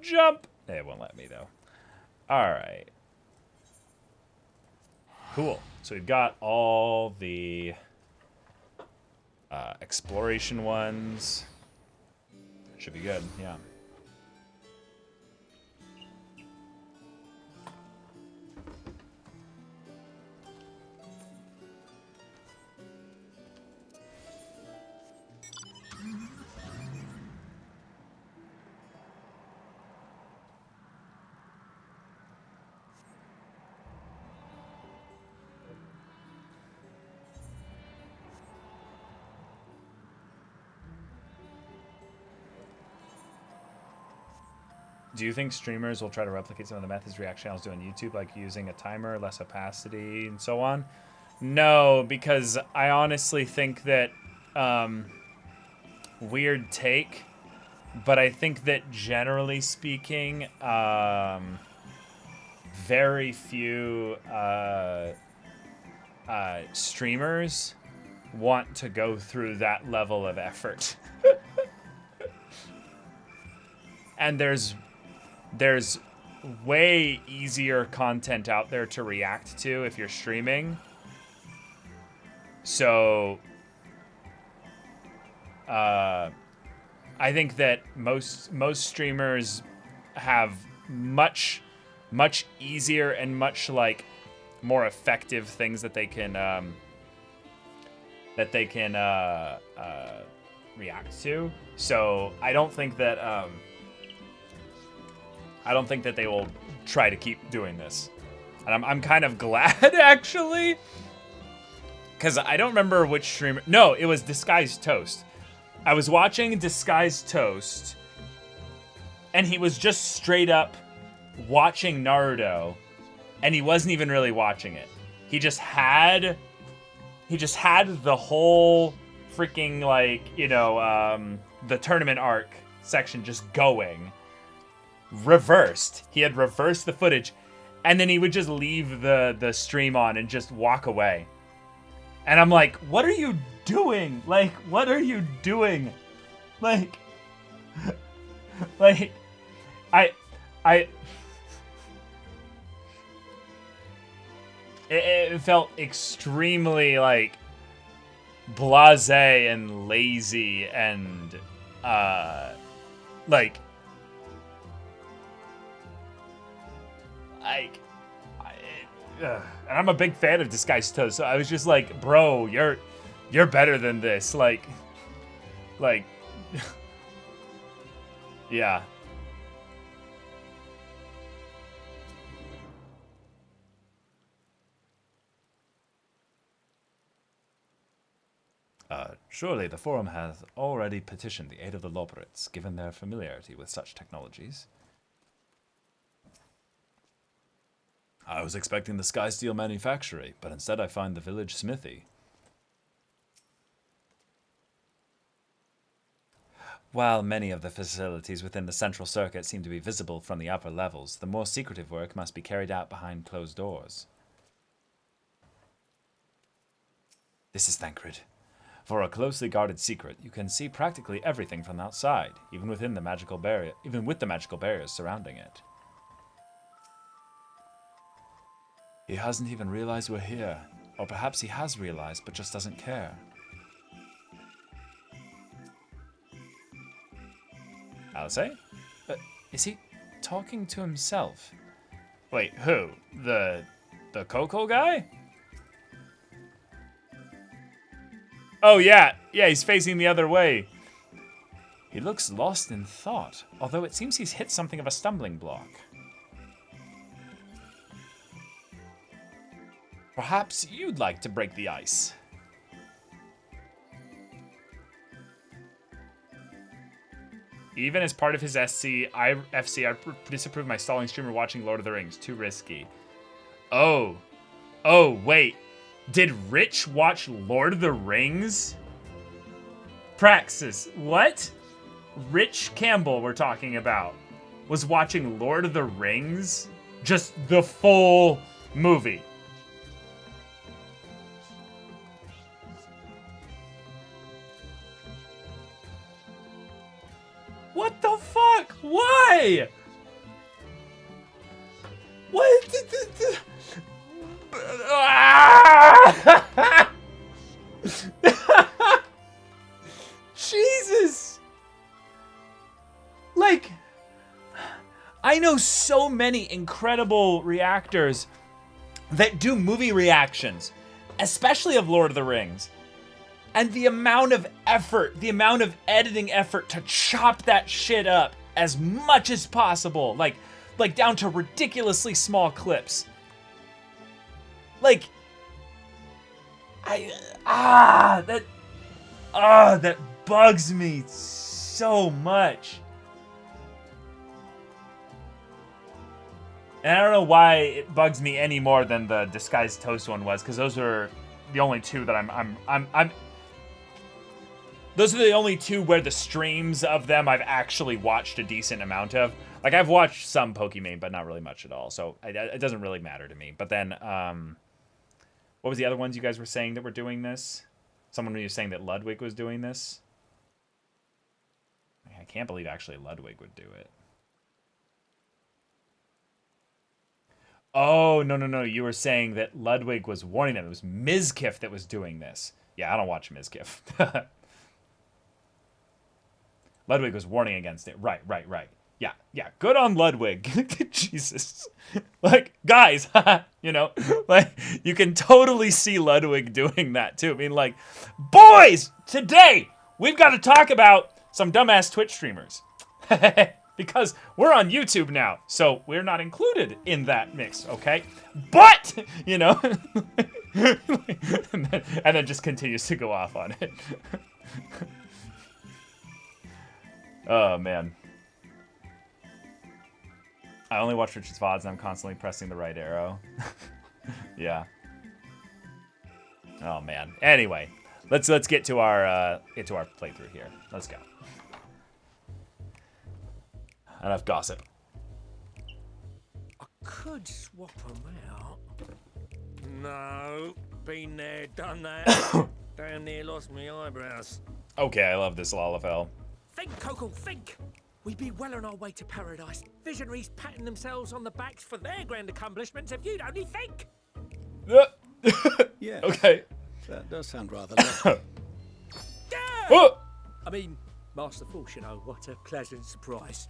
Jump! It won't let me, though. Alright. Cool. So we've got all the exploration ones. Should be good, yeah. Do you think streamers will try to replicate some of the methods React channels do on YouTube, like using a timer, less opacity, and so on? No, because I honestly think that, weird take, but I think that generally speaking, very few streamers want to go through that level of effort. And there's way easier content out there to react to if you're streaming. So, I think that most streamers have much easier and much like more effective things that they can react to. So I don't think that they will try to keep doing this. And I'm kind of glad, actually. Because I don't remember which streamer... No, it was Disguised Toast. I was watching Disguised Toast, and he was just straight up watching Naruto, and he wasn't even really watching it. He just had the whole freaking, like, you know, the tournament arc section just going. Reversed. He had reversed the footage, and then he would just leave the stream on and just walk away. And I'm like, what are you doing? Like, what are you doing? Like, it felt extremely, like, blasé and lazy and, like, and I'm a big fan of Disguised Toast, so I was just like, bro, you're better than this. Like, yeah. Surely the forum has already petitioned the aid of the Loporits, given their familiarity with such technologies. I was expecting the Sky Steel Manufactory, but instead I find the village smithy. While many of the facilities within the central circuit seem to be visible from the upper levels, the more secretive work must be carried out behind closed doors. This is Thancred. For a closely guarded secret, you can see practically everything from outside, even with the magical barriers surrounding it. He hasn't even realized we're here. Or perhaps he has realized, but just doesn't care. Alice? Is he talking to himself? Wait, who? The Coco guy? Oh, yeah. Yeah, he's facing the other way. He looks lost in thought, although it seems he's hit something of a stumbling block. Perhaps you'd like to break the ice. Even as part of his FC, I disapprove my stalling streamer watching Lord of the Rings. Too risky. Oh, wait. Did Rich watch Lord of the Rings? Praxis, what? Rich Campbell we're talking about was watching Lord of the Rings, just the full movie. What the fuck? Why? What? Jesus! Like, I know so many incredible reactors that do movie reactions, especially of Lord of the Rings. And the amount of effort, the amount of editing effort to chop that shit up as much as possible, like down to ridiculously small clips. Like, that bugs me so much. And I don't know why it bugs me any more than the Disguised Toast one was, because those are the only two that I'm those are the only two where the streams of them I've actually watched a decent amount of. Like, I've watched some Pokemon, but not really much at all, so it doesn't really matter to me. But then, what was the other ones you guys were saying that were doing this? Someone was saying that Ludwig was doing this. I can't believe actually Ludwig would do it. Oh, no. You were saying that Ludwig was warning them. It was Mizkif that was doing this. Yeah, I don't watch Mizkif. Ludwig was warning against it. Right. Yeah. Good on Ludwig. Jesus. Like, guys, you know, like, you can totally see Ludwig doing that too. I mean, like, boys, today we've got to talk about some dumbass Twitch streamers. Because we're on YouTube now, so we're not included in that mix, okay? But, you know, and then just continues to go off on it. Oh, man. I only watch Richard's VODs and I'm constantly pressing the right arrow. Yeah. Oh, man. Anyway, let's get to our playthrough here. Let's go. Enough gossip. I could swap them out. No, been there, done that. Damn near lost my eyebrows. Okay, I love this Lalafell. Think, Coco, think! We'd be well on our way to paradise. Visionaries patting themselves on the backs for their grand accomplishments if you'd only think! Yeah. Okay. That does sound rather lovely. Yeah! I mean, Master Force, you know, what a pleasant surprise.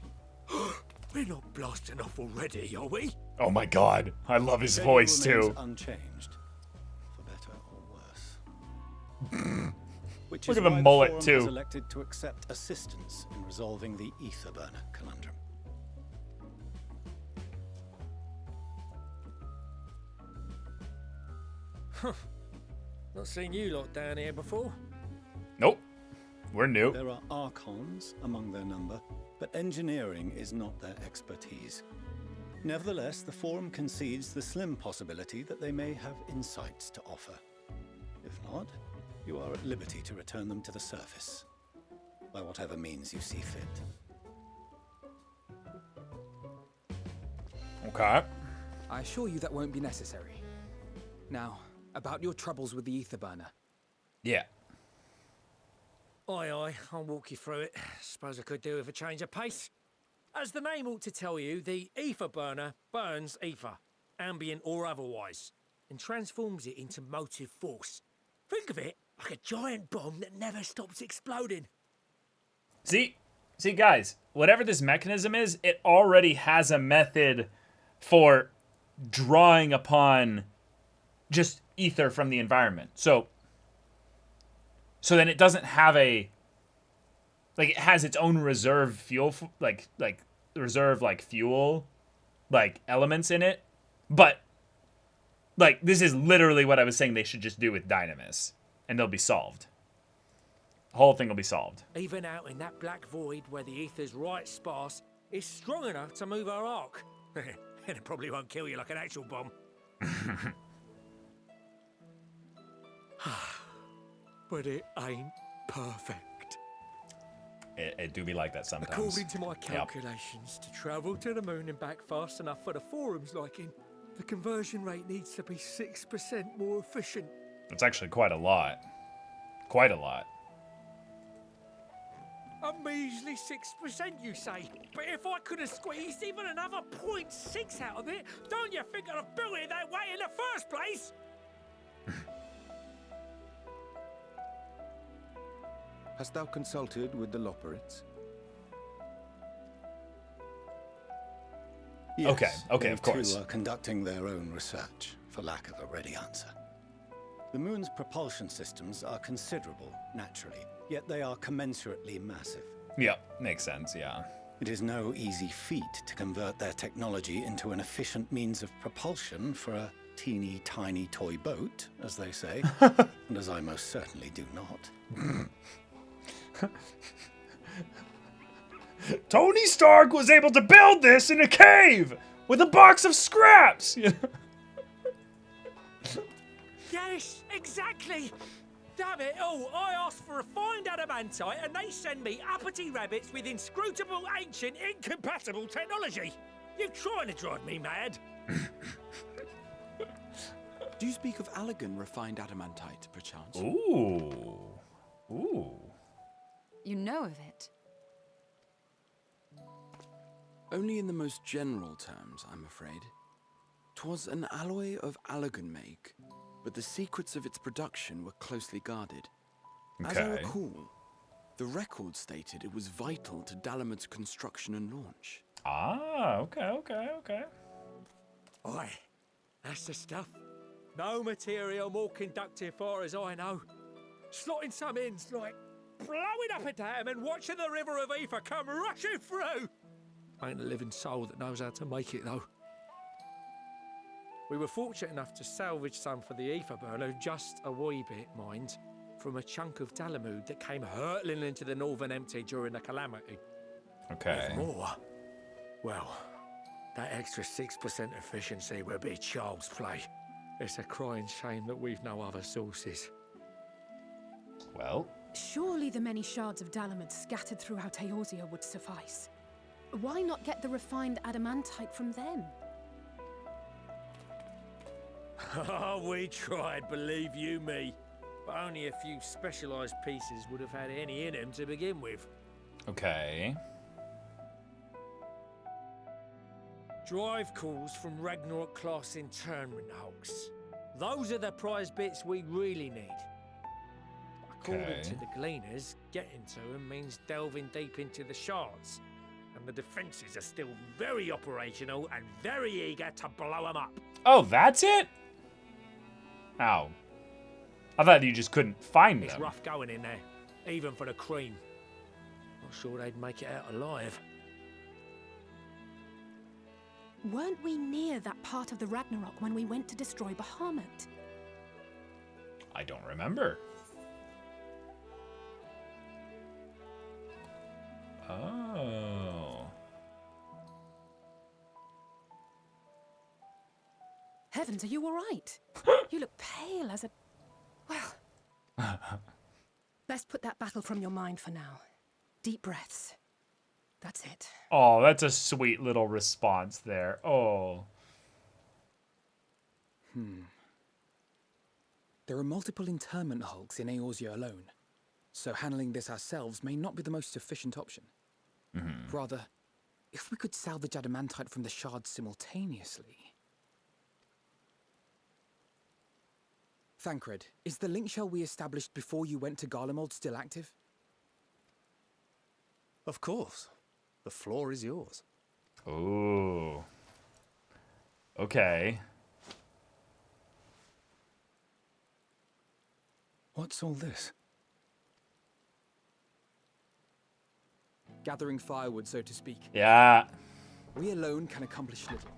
We're not blasting off already, are we? Oh my god, I love his voice too. Unchanged, for better or worse. Which Look is at the why mullet Forum too. has elected to accept assistance in resolving the Etherburner conundrum. Not seen you lot down here before. Nope. We're new. There are Archons among their number, but engineering is not their expertise. Nevertheless, the Forum concedes the slim possibility that they may have insights to offer. If not, you are at liberty to return them to the surface, by whatever means you see fit. Okay. I assure you that won't be necessary. Now, about your troubles with the Etherburner. Yeah. Aye, I'll walk you through it. Suppose I could do with a change of pace. As the name ought to tell you, the ether burner burns ether, ambient or otherwise, and transforms it into motive force. Think of it like a giant bomb that never stops exploding. See, guys, whatever this mechanism is, it already has a method for drawing upon just ether from the environment. So then it doesn't have a, like, it has its own reserve fuel, reserve fuel, elements in it. But, this is literally what I was saying they should just do with Dynamis, and they'll be solved. The whole thing will be solved. Even out in that black void where the ether's right sparse, it's strong enough to move our arc. And it probably won't kill you like an actual bomb. But it ain't perfect. It do be like that sometimes. According to my calculations, to travel to the moon and back fast enough for the forum's liking, the conversion rate needs to be 6% more efficient. It's actually quite a lot. Quite a lot. A measly 6%, you say? But if I could have squeezed even another 0.6 out of it, don't you think I'd have built it that way in the first place? Hast thou consulted with the Loperites? Yes, okay, of course. They too are conducting their own research, for lack of a ready answer. The moon's propulsion systems are considerable, naturally, yet they are commensurately massive. Yep, makes sense, yeah. It is no easy feat to convert their technology into an efficient means of propulsion for a teeny tiny toy boat, as they say, and as I most certainly do not. Tony Stark was able to build this in a cave with a box of scraps. Yes, exactly. Damn it all, I asked for refined adamantite and they send me uppity rabbits with inscrutable, ancient, incompatible technology. You're trying to drive me mad. Do you speak of Allegan refined adamantite, perchance? Ooh. Ooh. You know of it? Only in the most general terms, I'm afraid. 'Twas an alloy of Allegan make, but the secrets of its production were closely guarded. As I recall, the record stated it was vital to Dalamud's construction and launch. Ah, okay. Oi, that's the stuff. No material more conductive far as I know. Slotting some ends like blowing up a dam and watching the river of ether come rushing through. Ain't a living soul that knows how to make it though. We were fortunate enough to salvage some for the ether burner, just a wee bit, mind, from a chunk of Dalamud that came hurtling into the Northern Empty during the calamity. Okay. If more, well, that extra 6% efficiency would be child's play. It's a crying shame that we've no other sources. Well, surely the many shards of Dalamud scattered throughout Eorzea would suffice. Why not get the refined adamantite from them? Oh, we tried, believe you me. But only a few specialised pieces would have had any in them to begin with. okay. Drive cores from Ragnarok-class internment hulks. Those are the prize bits we really need. According to the Gleaners, getting to them means delving deep into the shards. And the defences are still very operational and very eager to blow them up. Oh, that's it? Ow. I thought you just couldn't find them. It's rough going in there, even for the cream. Not sure they'd make it out alive. Weren't we near that part of the Ragnarok when we went to destroy Bahamut? I don't remember. Oh. Heavens, are you all right? You look pale as a... Well... Best put that battle from your mind for now. Deep breaths. That's it. Oh, that's a sweet little response there. Oh. There are multiple interment hulks in Eorzea alone, so handling this ourselves may not be the most efficient option. Rather, if we could salvage adamantite from the shards simultaneously... Thancred, is the link shell we established before you went to Garlemald still active? Of course. The floor is yours. Ooh. Okay. What's all this? Gathering firewood, so to speak. Yeah. We alone can accomplish little,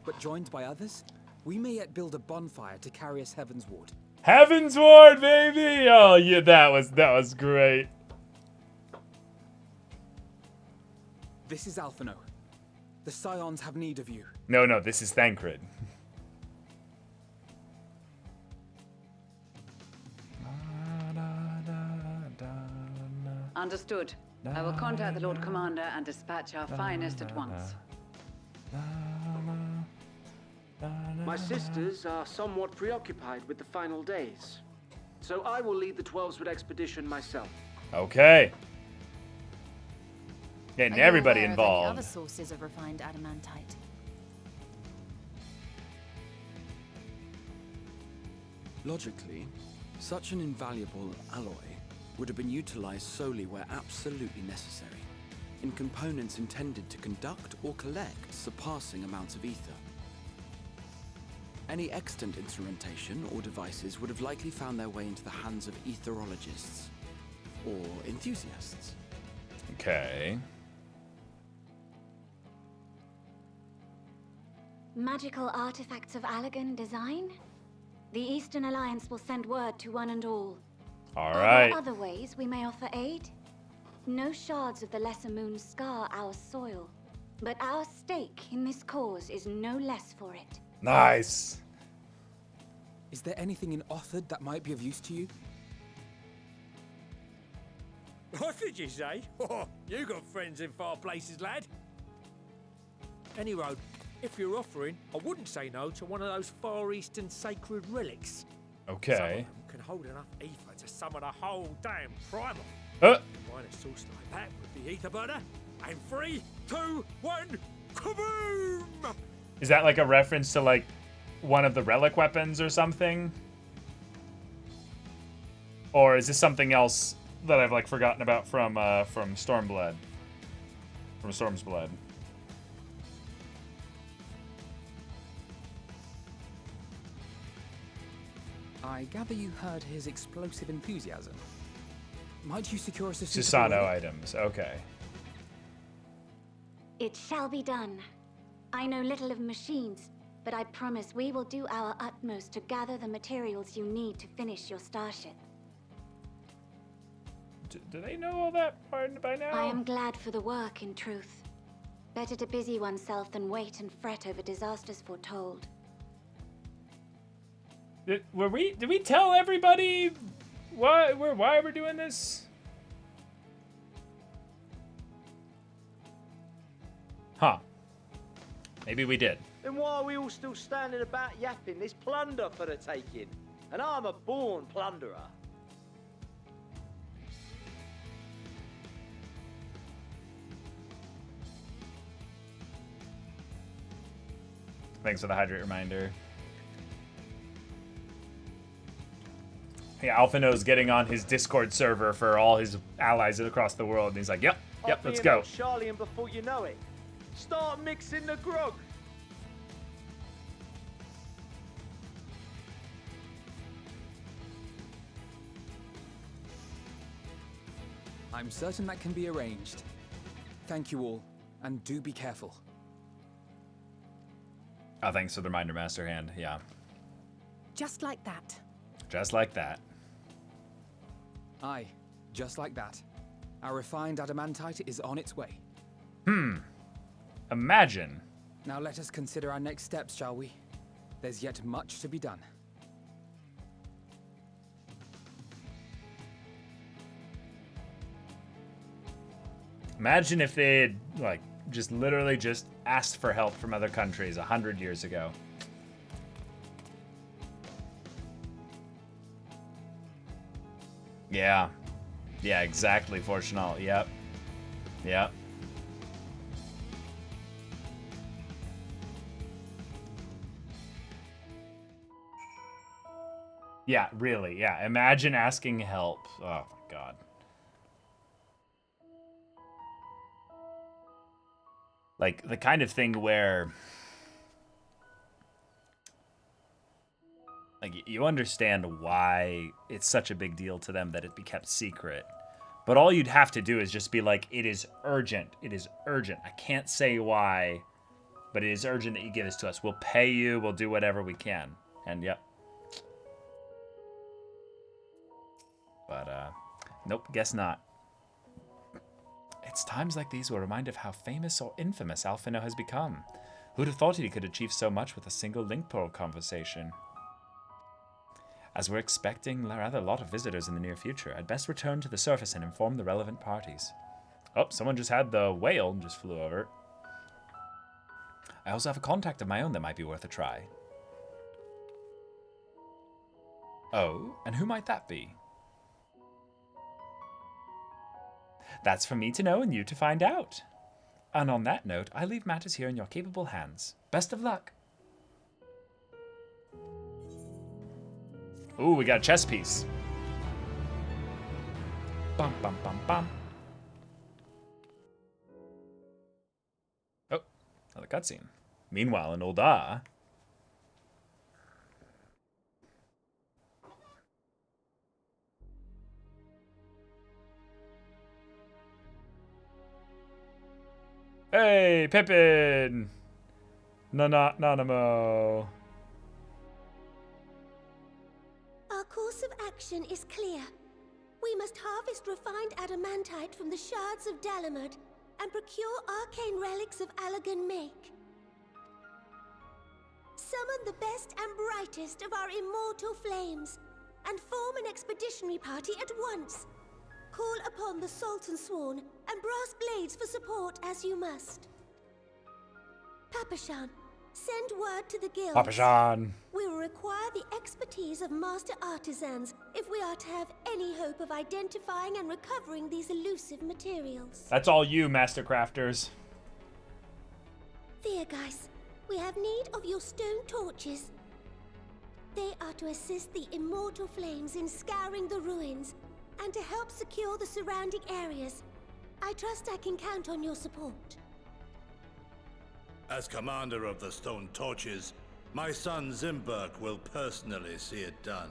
but joined by others, we may yet build a bonfire to carry us heavensward. Heavensward, baby! Oh, yeah, that was great. This is Alphino. The Scions have need of you. No, this is Thancred. Understood. I will contact the Lord Commander and dispatch our finest at once. My sisters are somewhat preoccupied with the final days, so I will lead the 12-wood expedition myself. Okay. Getting everybody Are you aware involved. of any other sources of refined adamantite? Logically, such an invaluable alloy would have been utilized solely where absolutely necessary, in components intended to conduct or collect surpassing amounts of ether. Any extant instrumentation or devices would have likely found their way into the hands of etherologists or enthusiasts. Okay. Magical artifacts of Allagan design? The Eastern Alliance will send word to one and all. All Are right. there other ways we may offer aid? No shards of the Lesser Moon scar our soil, but our stake in this cause is no less for it. Nice. Is there anything in Othard that might be of use to you? What did you say? Oh, you got friends in far places, lad. Any road, if you're offering, I wouldn't say no to one of those Far Eastern sacred relics. Some of Okay. them can hold enough ether to summon a whole damn primal. Uh. Combine a source like that with the ether burner, and 3, 2, 1, kaboom! Is that like a reference to like one of the relic weapons or something? Or is this something else that I've like forgotten about from Stormblood? From Storm's Blood. I gather you heard his explosive enthusiasm. Might you secure us a Susano suitable... items. Okay. It shall be done. I know little of machines, but I promise we will do our utmost to gather the materials you need to finish your starship. Do they know all that by now? I am glad for the work, in truth. Better to busy oneself than wait and fret over disasters foretold. Did we tell everybody why we're doing this? Huh. Maybe we did. Then why are we all still standing about yapping? There's plunder for the taking, and I'm a born plunderer. Thanks for the hydrate reminder. Yeah, Alphino's getting on his Discord server for all his allies across the world, and he's like, yep, let's go. Charlie, and before you know it, start mixing the grog. I'm certain that can be arranged. Thank you all, and do be careful. Oh, thanks for the reminder, Master Hand. Yeah. Just like that. Just like that. Aye, just like that. Our refined adamantite is on its way. Imagine. Now let us consider our next steps, shall we? There's yet much to be done. Imagine if they had, like, just literally just asked for help from other countries 100 years ago. Yeah. Yeah, exactly, Fortunal. Yep. Yep. Yeah, really. Yeah, imagine asking help. Oh, my God. Like, the kind of thing where... like, you understand why it's such a big deal to them that it be kept secret. But all you'd have to do is just be like, it is urgent. It is urgent. I can't say why, but it is urgent that you give this to us. We'll pay you. We'll do whatever we can. And, yep. But, nope, guess not. It's times like these will remind of how famous or infamous Alphino has become. Who'd have thought he could achieve so much with a single link pearl conversation? As we're expecting rather a lot of visitors in the near future, I'd best return to the surface and inform the relevant parties. Oh, someone just had the whale and just flew over. I also have a contact of my own that might be worth a try. Oh, and who might that be? That's for me to know and you to find out. And on that note, I leave matters here in your capable hands. Best of luck. Ooh, we got a chess piece. Bum, bum, bum, bum. Oh, another cutscene. Meanwhile, in Ul'dah... Hey, Pippin! Nanamo. Our course of action is clear. We must harvest refined adamantite from the shards of Dalamud and procure arcane relics of Allagan make. Summon the best and brightest of our immortal flames and form an expeditionary party at once. Call upon the Sultan Sworn and Brass Blades for support as you must. Papashan, send word to the guilds. Papashan. We will require the expertise of master artisans if we are to have any hope of identifying and recovering these elusive materials. That's all you, master crafters. Thiergeist, we have need of your stone torches. They are to assist the immortal flames in scouring the ruins and to help secure the surrounding areas. I trust I can count on your support. As commander of the Stone Torches, my son Zimberk will personally see it done.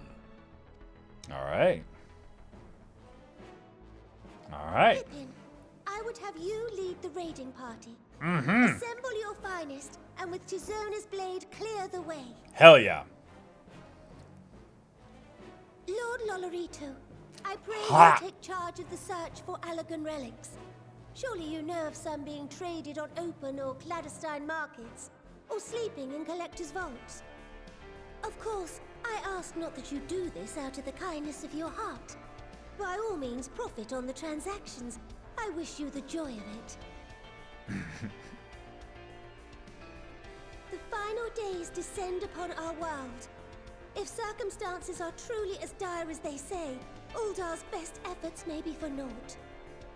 All right. All right. Pippin, I would have you lead the raiding party. Mm-hmm. Assemble your finest, and with Tizona's blade, clear the way. Hell yeah. Lord Lolorito, I pray you take charge of the search for Allagan relics. Surely you know of some being traded on open or clandestine markets, or sleeping in collectors' vaults. Of course, I ask not that you do this out of the kindness of your heart. By all means, profit on the transactions. I wish you the joy of it. The final days descend upon our world. If circumstances are truly as dire as they say, Ul'dah's best efforts may be for naught.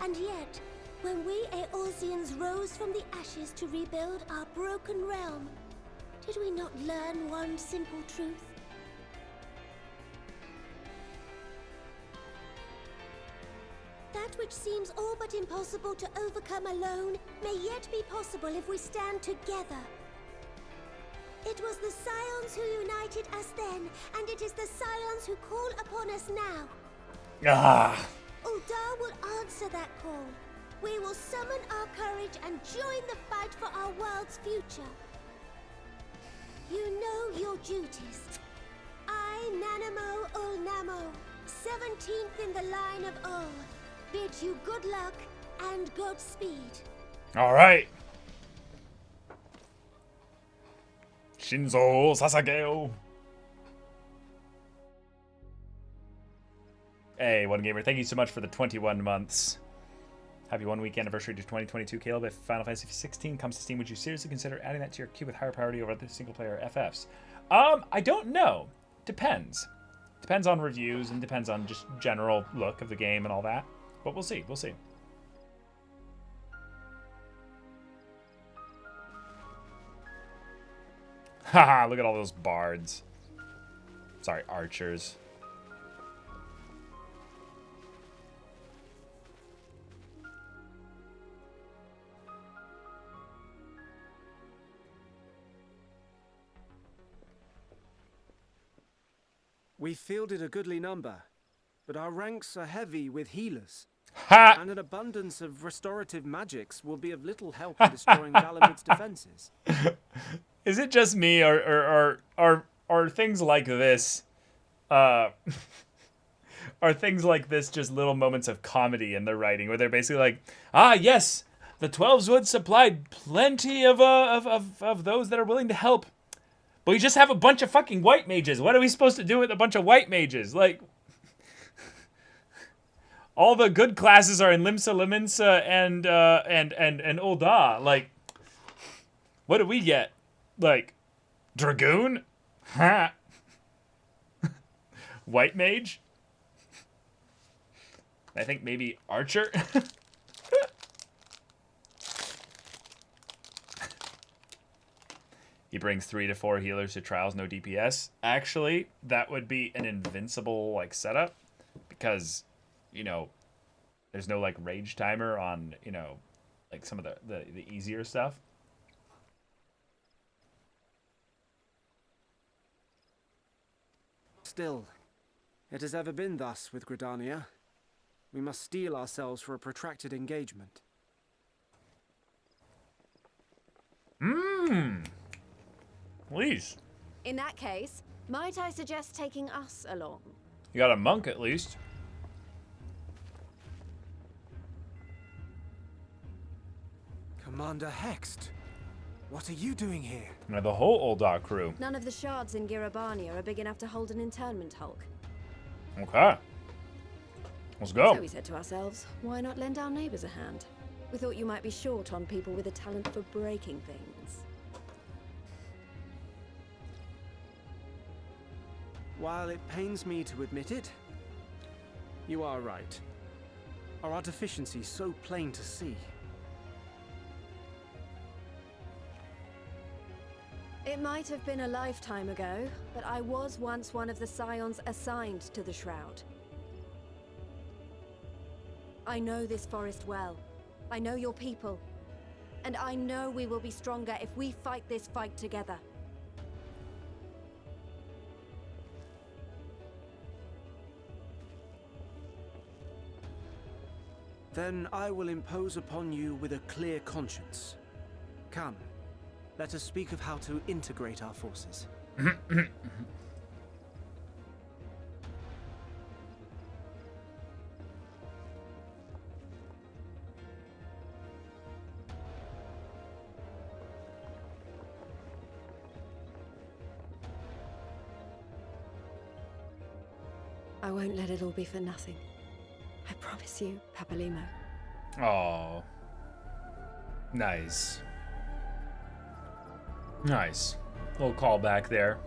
And yet, when we Eorzeans rose from the ashes to rebuild our broken realm, did we not learn one simple truth? That which seems all but impossible to overcome alone may yet be possible if we stand together. It was the Scions who united us then, and it is the Scions who call upon us now. Ul'dah will answer that call. We will summon our courage and join the fight for our world's future. You know your duties. I, Nanamo Ul'Namo, 17th in the line of Ul, bid you good luck and Godspeed. All right. Shinzo Sasageo. Hey, One Gamer, thank you so much for the 21 months. Happy 1 week anniversary to 2022, Caleb. If Final Fantasy 16 comes to Steam, would you seriously consider adding that to your queue with higher priority over other single-player FFs? I don't know. Depends. Depends on reviews and depends on just general look of the game and all that. But we'll see. We'll see. Haha, look at all those bards. Sorry, archers. We fielded a goodly number, but our ranks are heavy with healers. Ha! And an abundance of restorative magics will be of little help in destroying Dalamud's defenses. Is it just me, or are things like this, are things like this just little moments of comedy in their writing, where they're basically like, ah, yes, the 12's Wood supplied plenty of those that are willing to help, but we just have a bunch of fucking white mages. What are we supposed to do with a bunch of white mages? Like, All the good classes are in Limsa, Liminsa, and Ul'dah. Like, what do we get? Like, Dragoon? Ha! White Mage? I think maybe Archer? He brings 3 to 4 healers to trials, no DPS. Actually, that would be an invincible, like, setup. Because, you know, there's no, like, rage timer on, you know, like, some of the easier stuff. Still, it has ever been thus with Gridania. We must steel ourselves for a protracted engagement. Please. In that case, might I suggest taking us along? You got a monk at least. Commander Hext, what are you doing here? Now the whole Ul'dah crew. None of the shards in Girabania are big enough to hold an internment hulk. Okay. Let's go. So we said to ourselves, why not lend our neighbors a hand? We thought you might be short on people with a talent for breaking things. While it pains me to admit it, you are right. Are our deficiencies so plain to see? It might have been a lifetime ago, but I was once one of the scions assigned to the Shroud. I know this forest well. I know your people. And I know we will be stronger if we fight this fight together. Then I will impose upon you with a clear conscience. Come, let us speak of how to integrate our forces. I won't let it all be for nothing. I promise you, Papalimo. Oh. Nice. Nice. Little callback there.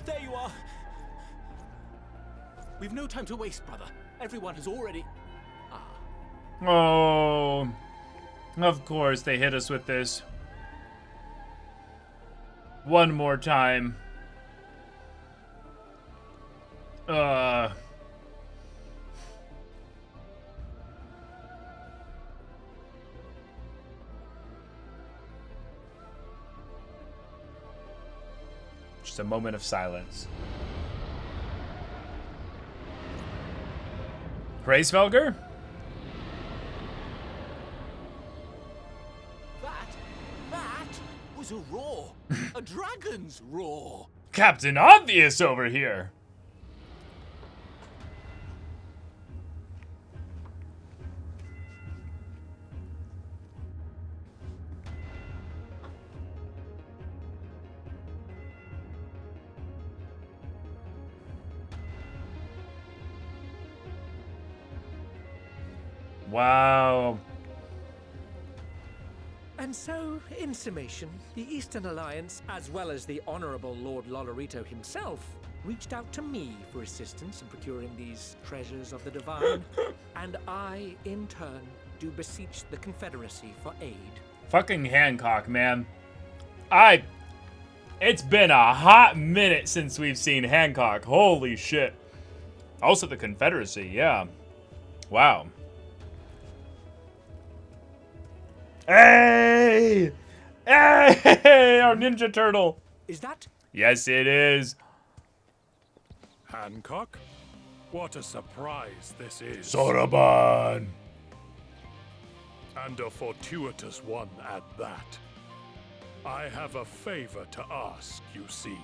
There you are. We've no time to waste, brother. Everyone has already... Oh. Of course, they hit us with this. One more time. Just a moment of silence. Hraesvelgr? That was a roar. A dragon's roar. Captain Obvious over here. Wow. And so, in summation, the Eastern Alliance, as well as the Honorable Lord Lolorito himself, reached out to me for assistance in procuring these treasures of the divine, and I, in turn, do beseech the Confederacy for aid. Fucking Hancock, man. It's been a hot minute since we've seen Hancock. Holy shit. Also the Confederacy, yeah. Wow. Hey! Hey! Our Ninja Turtle! Is that? Yes, it is. Hancock? What a surprise this is. Soraban! And a fortuitous one at that. I have a favor to ask, you see.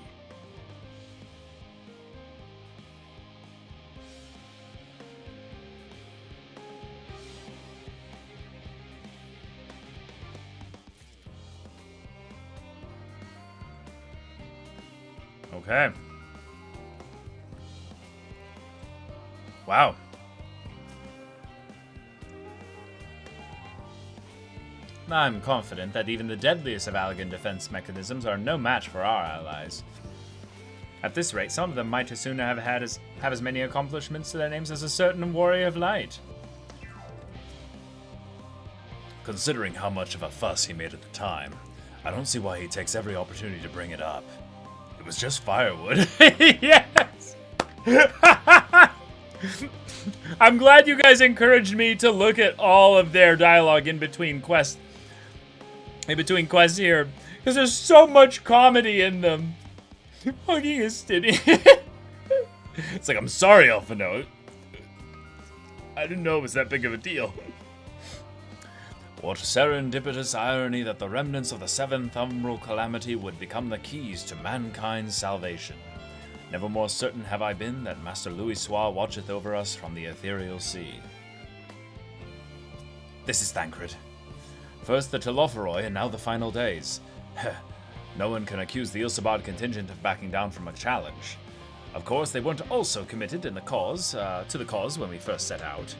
Okay. Wow. I'm confident that even the deadliest of Allagan defense mechanisms are no match for our allies. At this rate, some of them might as soon have as many accomplishments to their names as a certain warrior of light. Considering how much of a fuss he made at the time, I don't see why he takes every opportunity to bring it up. It was just firewood. Yes! I'm glad you guys encouraged me to look at all of their dialogue in between quests here, because there's so much comedy in them. Fucking Estinian. It's like, I'm sorry, Alphino. I didn't know it was that big of a deal. What serendipitous irony that the remnants of the seventh umbral calamity would become the keys to mankind's salvation. Never more certain have I been that Master Louis Soir watcheth over us from the ethereal sea. This is Thancred. First the Telophoroi, and now the final days. No one can accuse the Ilsabard contingent of backing down from a challenge. Of course, they weren't also committed to the cause when we first set out.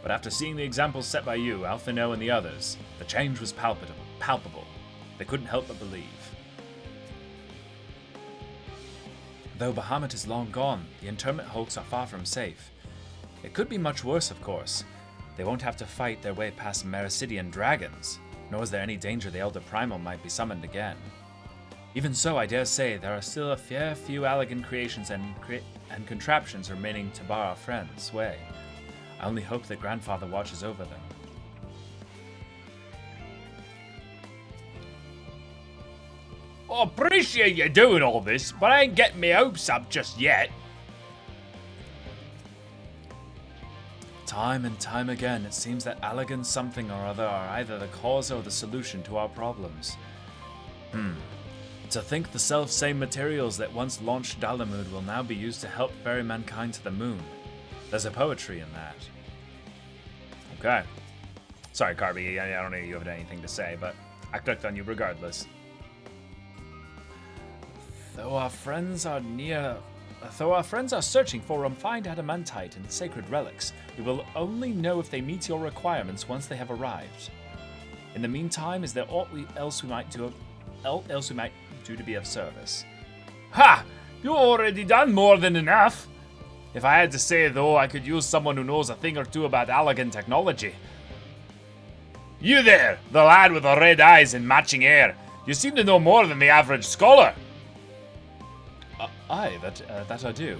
But after seeing the examples set by you, Alphino, and the others, the change was palpable. They couldn't help but believe. Though Bahamut is long gone, the internment hulks are far from safe. It could be much worse, of course. They won't have to fight their way past Mericidian dragons, nor is there any danger the Elder Primal might be summoned again. Even so, I dare say there are still a fair few Allagan creations and contraptions remaining to bar our friends' way. I only hope that Grandfather watches over them. I appreciate you doing all this, but I ain't getting my hopes up just yet. Time and time again, it seems that Allagan something or other are either the cause or the solution to our problems. To think the self-same materials that once launched Dalamud will now be used to help ferry mankind to the moon. There's a poetry in that. Okay. Sorry, Carby, I don't know if you have anything to say, but I clicked on you regardless. Though our friends are searching for refined adamantite and sacred relics, we will only know if they meet your requirements once they have arrived. In the meantime, is there aught else we might do to be of service? Ha! You already done more than enough. If I had to say, though, I could use someone who knows a thing or two about Allagan technology. You there, the lad with the red eyes and matching hair. You seem to know more than the average scholar. Aye, that I do.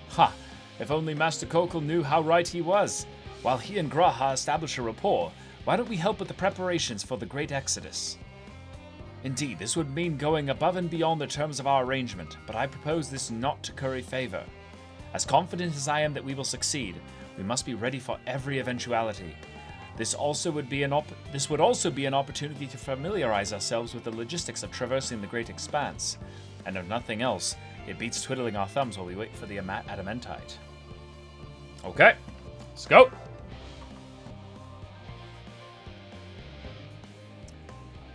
Ha! If only Master Kokol knew how right he was. While he and Graha establish a rapport, why don't we help with the preparations for the Great Exodus? Indeed, this would mean going above and beyond the terms of our arrangement, but I propose this not to curry favor. As confident as I am that we will succeed, we must be ready for every eventuality. This would also be an opportunity to familiarize ourselves with the logistics of traversing the great expanse. And if nothing else, it beats twiddling our thumbs while we wait for the adamantite. Okay, let's go.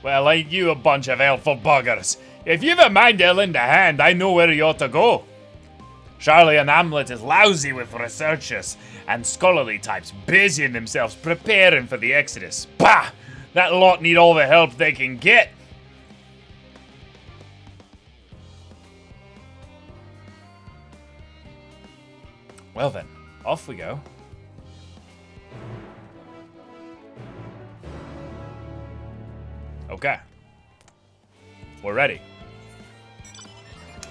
Well, ain't you a bunch of elful buggers? If you've a mind to lend a hand, I know where you ought to go. Charlie and Hamlet is lousy with researchers and scholarly types busying themselves preparing for the Exodus. Bah! That lot need all the help they can get. Well then, off we go. Okay. We're ready.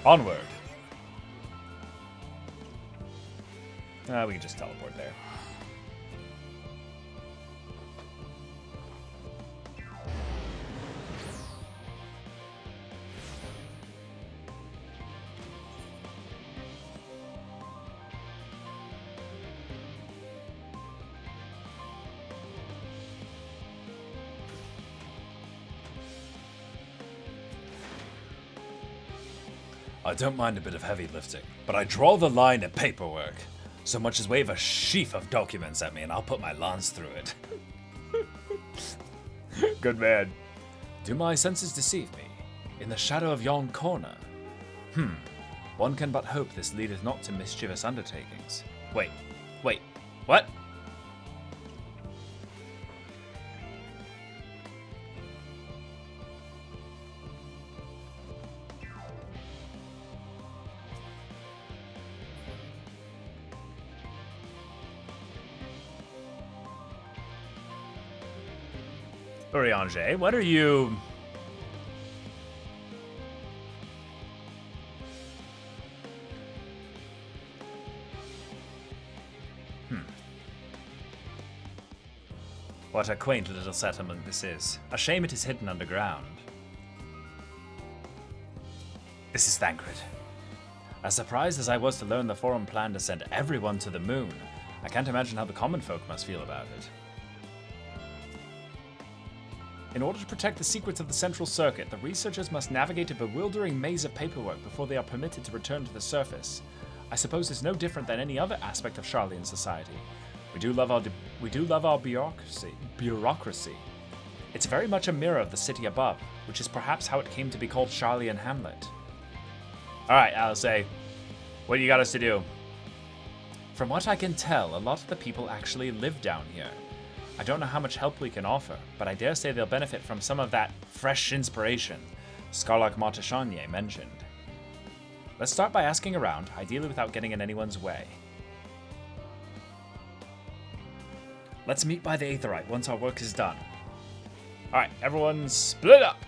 Onward. We can just teleport there. I don't mind a bit of heavy lifting, but I draw the line at paperwork. So much as wave a sheaf of documents at me and I'll put my lance through it. Good man. Do my senses deceive me? In the shadow of yon corner? One can but hope this leadeth not to mischievous undertakings. Wait, what? Urianger, what are you... What a quaint little settlement this is. A shame it is hidden underground. This is Thancred. As surprised as I was to learn the Forum planned to send everyone to the moon, I can't imagine how the common folk must feel about it. In order to protect the secrets of the Central Circuit, the researchers must navigate a bewildering maze of paperwork before they are permitted to return to the surface. I suppose it's no different than any other aspect of Sharlayan society. We do love our bureaucracy. It's very much a mirror of the city above, which is perhaps how it came to be called Sharlayan Hamlet. Alright, Alice, what do you got us to do? From what I can tell, a lot of the people actually live down here. I don't know how much help we can offer, but I dare say they'll benefit from some of that fresh inspiration Scarlark Martashanye mentioned. Let's start by asking around, ideally without getting in anyone's way. Let's meet by the Aetherite once our work is done. Alright, everyone split up!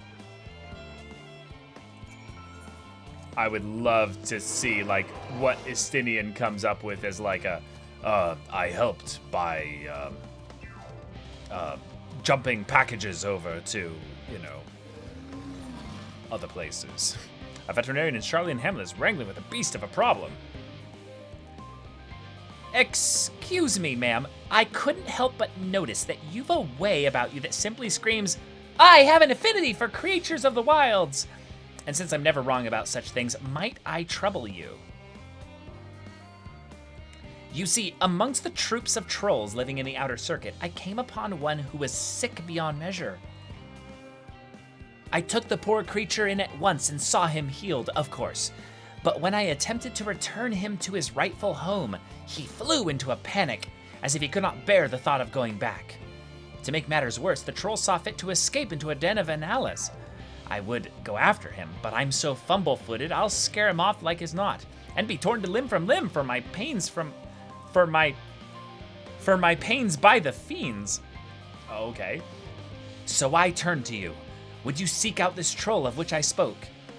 I would love to see, like, what Estinian comes up with as, like, I helped by, jumping packages over to, you know, other places. A veterinarian in Sharlayan Hamlet is wrangling with a beast of a problem. Excuse me, ma'am. I couldn't help but notice that you've a way about you that simply screams, I have an affinity for creatures of the wilds. And since I'm never wrong about such things, might I trouble you? You see, amongst the troops of trolls living in the outer circuit, I came upon one who was sick beyond measure. I took the poor creature in at once and saw him healed, of course. But when I attempted to return him to his rightful home, he flew into a panic, as if he could not bear the thought of going back. To make matters worse, the troll saw fit to escape into a den of Annales. I would go after him, but I'm so fumble-footed I'll scare him off like as not, and be torn to limb from limb for my pains by the fiends. Okay. So I turn to you. Would you seek out this troll of which I spoke?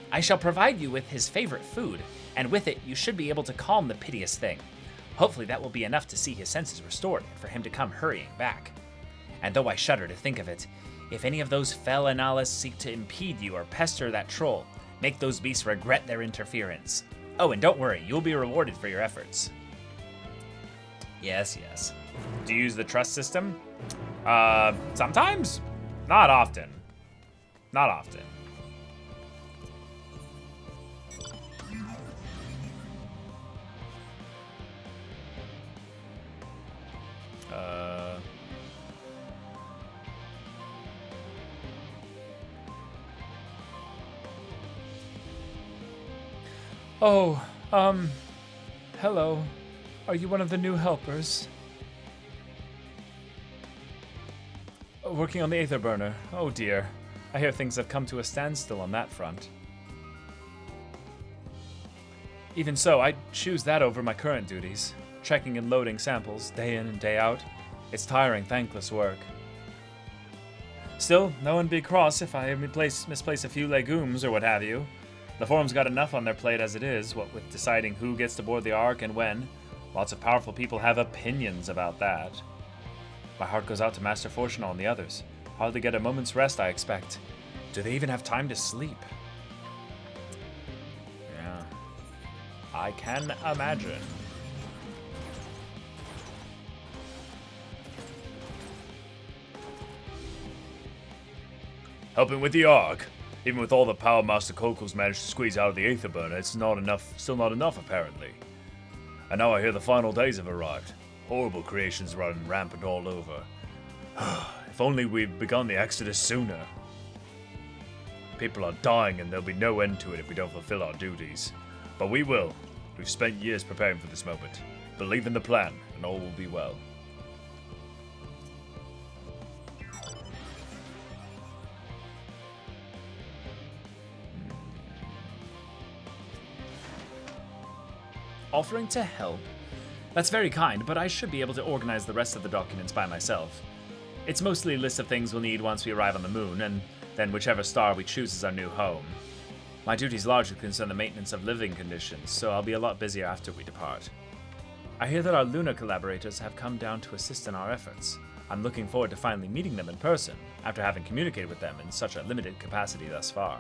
I shall provide you with his favorite food, and with it you should be able to calm the piteous thing. Hopefully that will be enough to see his senses restored and for him to come hurrying back. And though I shudder to think of it, if any of those fell Annales seek to impede you or pester that troll, make those beasts regret their interference. Oh, and don't worry, you'll be rewarded for your efforts. Yes. Do you use the trust system? Sometimes? Not often. Hello. Are you one of the new helpers? Working on the Aether Burner. Oh dear. I hear things have come to a standstill on that front. Even so, I'd choose that over my current duties. Checking and loading samples, day in and day out. It's tiring, thankless work. Still, no one be cross if I misplace a few legumes or what have you. The Forum's got enough on their plate as it is, what with deciding who gets to board the Ark and when. Lots of powerful people have opinions about that. My heart goes out to Master Fortunal and the others. Hardly get a moment's rest, I expect. Do they even have time to sleep? Yeah. I can imagine. Helping with the Ark. Even with all the power Master Kokol's managed to squeeze out of the Aether Burner, it's not enough, still not enough apparently. And now I hear the final days have arrived. Horrible creations running rampant all over. If only we'd begun the exodus sooner. People are dying and there'll be no end to it if we don't fulfill our duties. But we will. We've spent years preparing for this moment. Believe in the plan, and all will be well. Offering to help? That's very kind, but I should be able to organize the rest of the documents by myself. It's mostly a list of things we'll need once we arrive on the moon, and then whichever star we choose as our new home. My duties largely concern the maintenance of living conditions, so I'll be a lot busier after we depart. I hear that our lunar collaborators have come down to assist in our efforts. I'm looking forward to finally meeting them in person, after having communicated with them in such a limited capacity thus far.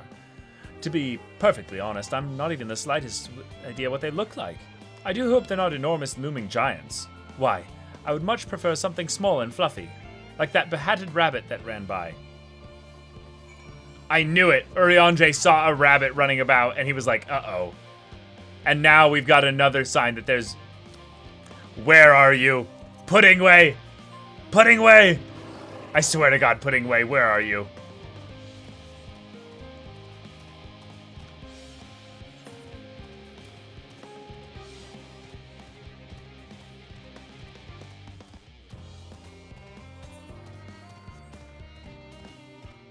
To be perfectly honest, I'm not even the slightest idea what they look like. I do hope they're not enormous looming giants. Why, I would much prefer something small and fluffy, like that behatted rabbit that ran by. I knew it! Urianger saw a rabbit running about, and he was like, uh-oh. And now we've got another sign that there's... Where are you? Puddingway! Puddingway! I swear to God, Puddingway, where are you?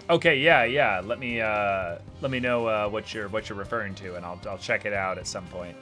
Okay, yeah. Let me know what you're referring to, and I'll check it out at some point.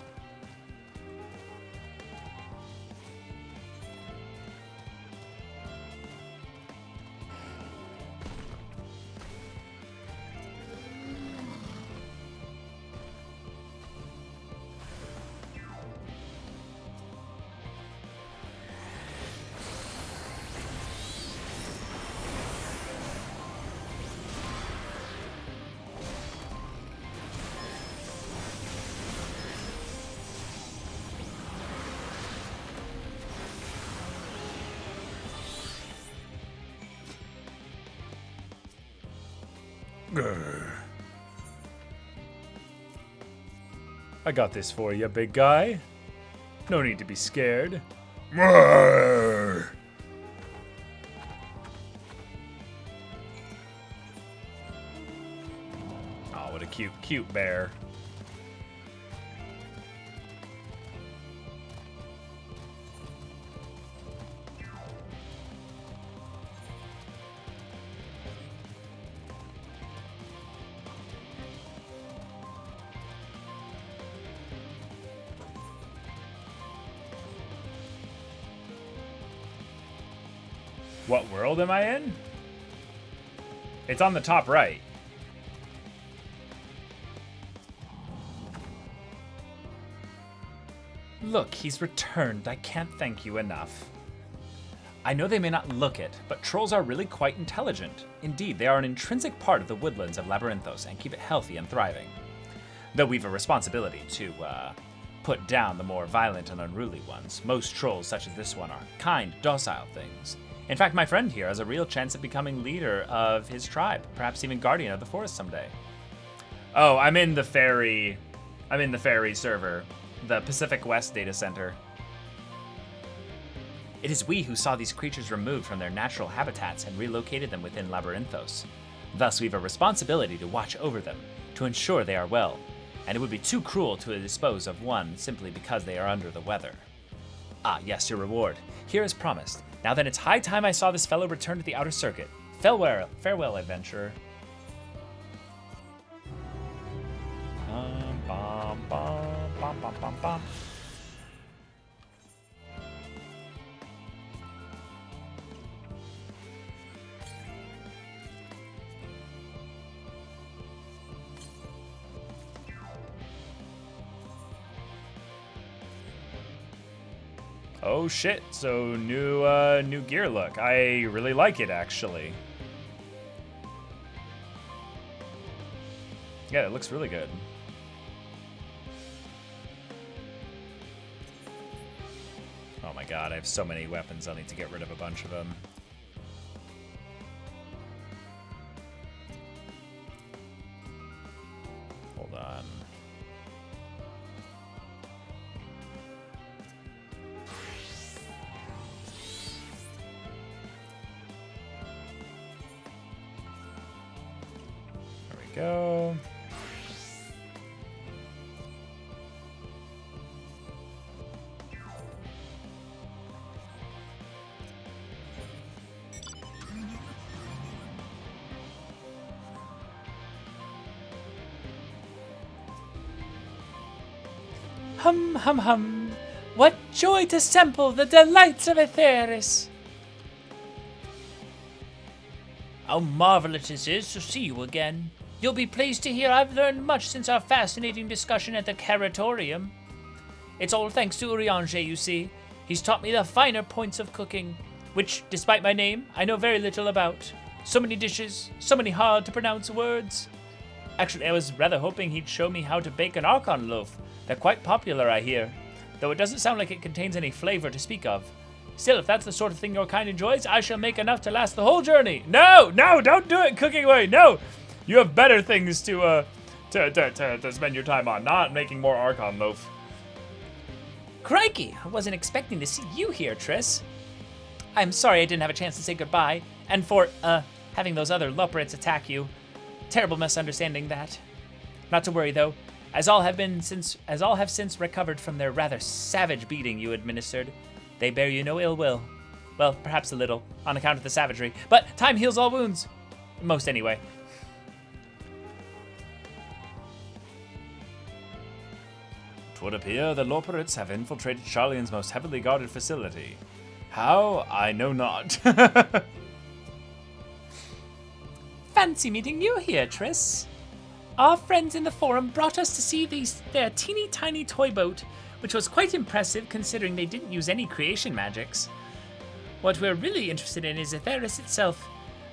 I got this for you, big guy. No need to be scared. Oh, what a cute bear. What world am I in? It's on the top right. Look, he's returned. I can't thank you enough. I know they may not look it, but trolls are really quite intelligent. Indeed, they are an intrinsic part of the woodlands of Labyrinthos and keep it healthy and thriving. Though we've a responsibility to, put down the more violent and unruly ones. Most trolls, such as this one, are kind, docile things. In fact, my friend here has a real chance at becoming leader of his tribe, perhaps even guardian of the forest someday. Oh, I'm in the fairy server, the Pacific West data center. It is we who saw these creatures removed from their natural habitats and relocated them within Labyrinthos. Thus, we've a responsibility to watch over them, to ensure they are well, and it would be too cruel to dispose of one simply because they are under the weather. Ah, yes, your reward. Here as promised. Now then, it's high time I saw this fellow return to the outer circuit. Farewell, adventurer. Bum, bum, bum, bum, bum, bum. Oh shit, so new gear look. I really like it, actually. Yeah, it looks really good. Oh my god, I have so many weapons, I'll need to get rid of a bunch of them. on. There we go. Hum, hum, hum. What joy to sample the delights of Aetheris. How marvelous it is to see you again. You'll be pleased to hear I've learned much since our fascinating discussion at the Caratorium. It's all thanks to Urianger, you see. He's taught me the finer points of cooking, which, despite my name, I know very little about. So many dishes, so many hard-to-pronounce words. Actually, I was rather hoping he'd show me how to bake an Archon loaf. They're quite popular, I hear, though it doesn't sound like it contains any flavor to speak of. Still, if that's the sort of thing your kind enjoys, I shall make enough to last the whole journey. No, don't do it cooking away. No, you have better things to spend your time on, not making more Archon loaf. Crikey, I wasn't expecting to see you here, Triss. I'm sorry I didn't have a chance to say goodbye, and for, having those other Loporrits attack you. Terrible misunderstanding that. Not to worry, though. As all have since recovered from their rather savage beating you administered, they bear you no ill will. Well, perhaps a little, on account of the savagery, but time heals all wounds. Most anyway. It would appear the Loporrits have infiltrated Sharlayan's most heavily guarded facility. How? I know not. Fancy meeting you here, Triss. Our friends in the forum brought us to see their teeny tiny toy boat, which was quite impressive considering they didn't use any creation magics. What we're really interested in is Aetheris itself,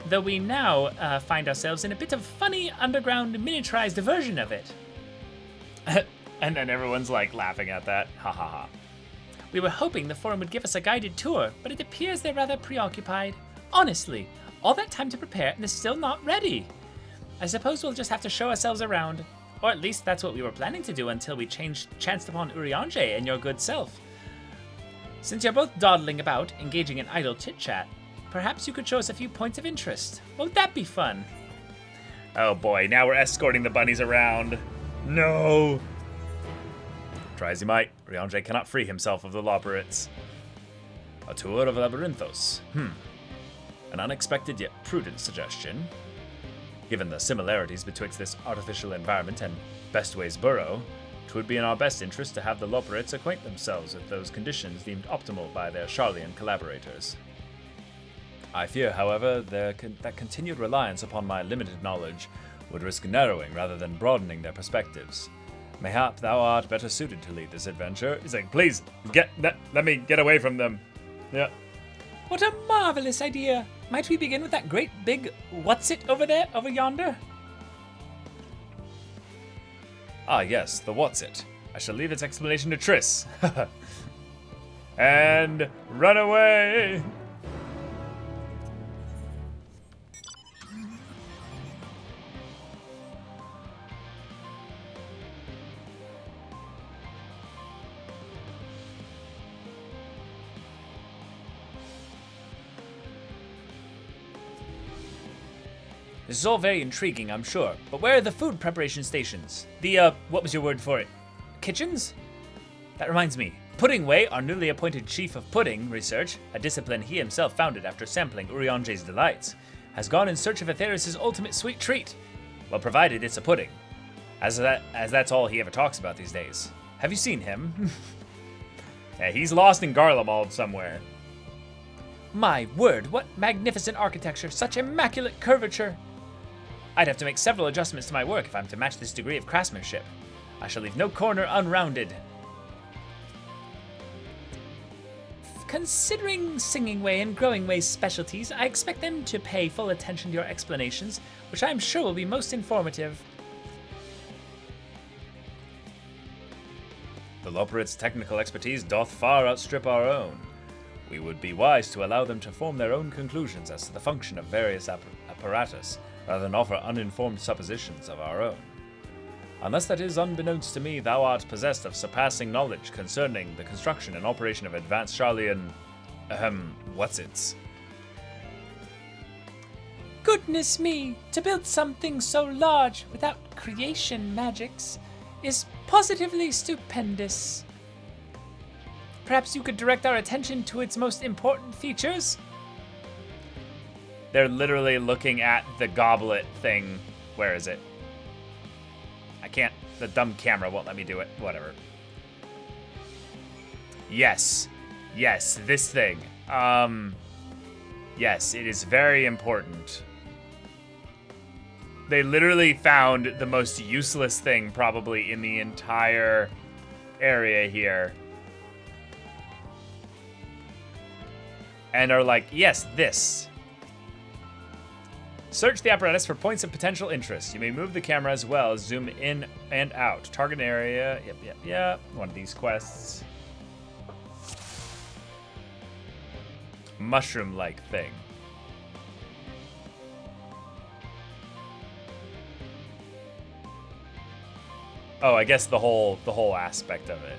though we now find ourselves in a bit of funny underground miniaturized version of it. And then everyone's like laughing at that. Ha ha ha. We were hoping the forum would give us a guided tour, but it appears they're rather preoccupied. Honestly, all that time to prepare and they're still not ready. I suppose we'll just have to show ourselves around. Or at least that's what we were planning to do until we chanced upon Urianger and your good self. Since you're both dawdling about, engaging in idle chit-chat, perhaps you could show us a few points of interest. Won't that be fun? Oh boy, now we're escorting the bunnies around. No! Try as he might, Urianger cannot free himself of the Loporrits. A tour of Labyrinthos. An unexpected yet prudent suggestion. Given the similarities betwixt this artificial environment and Bestway's burrow, it would be in our best interest to have the Loporrits acquaint themselves with those conditions deemed optimal by their Sharlayan collaborators. I fear, however, that continued reliance upon my limited knowledge would risk narrowing rather than broadening their perspectives. Mayhap thou art better suited to lead this adventure. He's like, please, let me get away from them. Yeah. What a marvelous idea! Might we begin with that great big what's-it over there, over yonder? Ah yes, the what's-it. I shall leave its explanation to Triss. And run away! This is all very intriguing, I'm sure, but where are the food preparation stations? The, what was your word for it? Kitchens? That reminds me, Puddingway, our newly appointed chief of pudding research, a discipline he himself founded after sampling Urianger's delights, has gone in search of Aetheris' ultimate sweet treat. Well, provided it's a pudding. As that's all he ever talks about these days. Have you seen him? Yeah, he's lost in Garlemald somewhere. My word, what magnificent architecture, such immaculate curvature. I'd have to make several adjustments to my work if I'm to match this degree of craftsmanship. I shall leave no corner unrounded. Considering Singing Way and Growing Way's specialties, I expect them to pay full attention to your explanations, which I am sure will be most informative. The Loporrits' technical expertise doth far outstrip our own. We would be wise to allow them to form their own conclusions as to the function of various apparatus, rather than offer uninformed suppositions of our own. Unless that is unbeknownst to me, thou art possessed of surpassing knowledge concerning the construction and operation of advanced Charlian... what's-its? Goodness me, to build something so large without creation magics is positively stupendous. Perhaps you could direct our attention to its most important features? They're literally looking at the goblet thing. Where is it? I can't. The dumb camera won't let me do it. Whatever. Yes. Yes, this thing. Yes, it is very important. They literally found the most useless thing probably in the entire area here. And are like, yes, this. Search the apparatus for points of potential interest. You may move the camera as well as zoom in and out. Target area. Yep. One of these quests. Mushroom-like thing. Oh, I guess the whole aspect of it.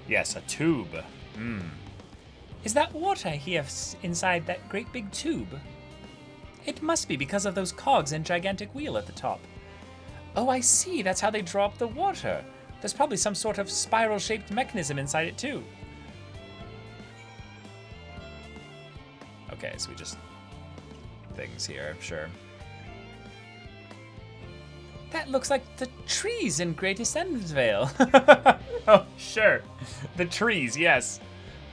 Yes, a tube. Is that water here inside that great big tube? It must be because of those cogs and gigantic wheel at the top. Oh, I see. That's how they draw up the water. There's probably some sort of spiral-shaped mechanism inside it, too. Okay, so we just... things here, sure. That looks like the trees in Greatest Endsvale. Oh, sure. The trees, yes.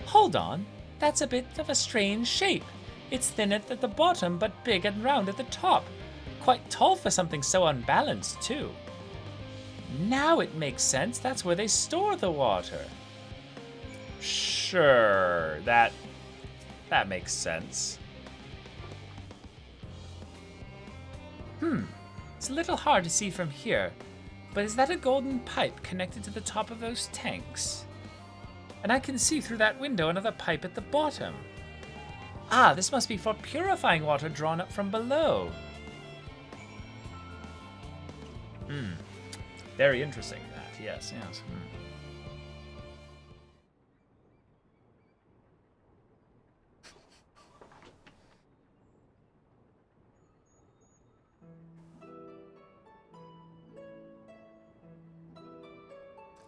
Hold on. That's a bit of a strange shape. It's thin at the bottom, but big and round at the top. Quite tall for something so unbalanced, too. Now it makes sense. That's where they store the water. Sure. That makes sense. It's a little hard to see from here, but is that a golden pipe connected to the top of those tanks? And I can see through that window another pipe at the bottom. Ah, this must be for purifying water drawn up from below. Very interesting, that. Yes.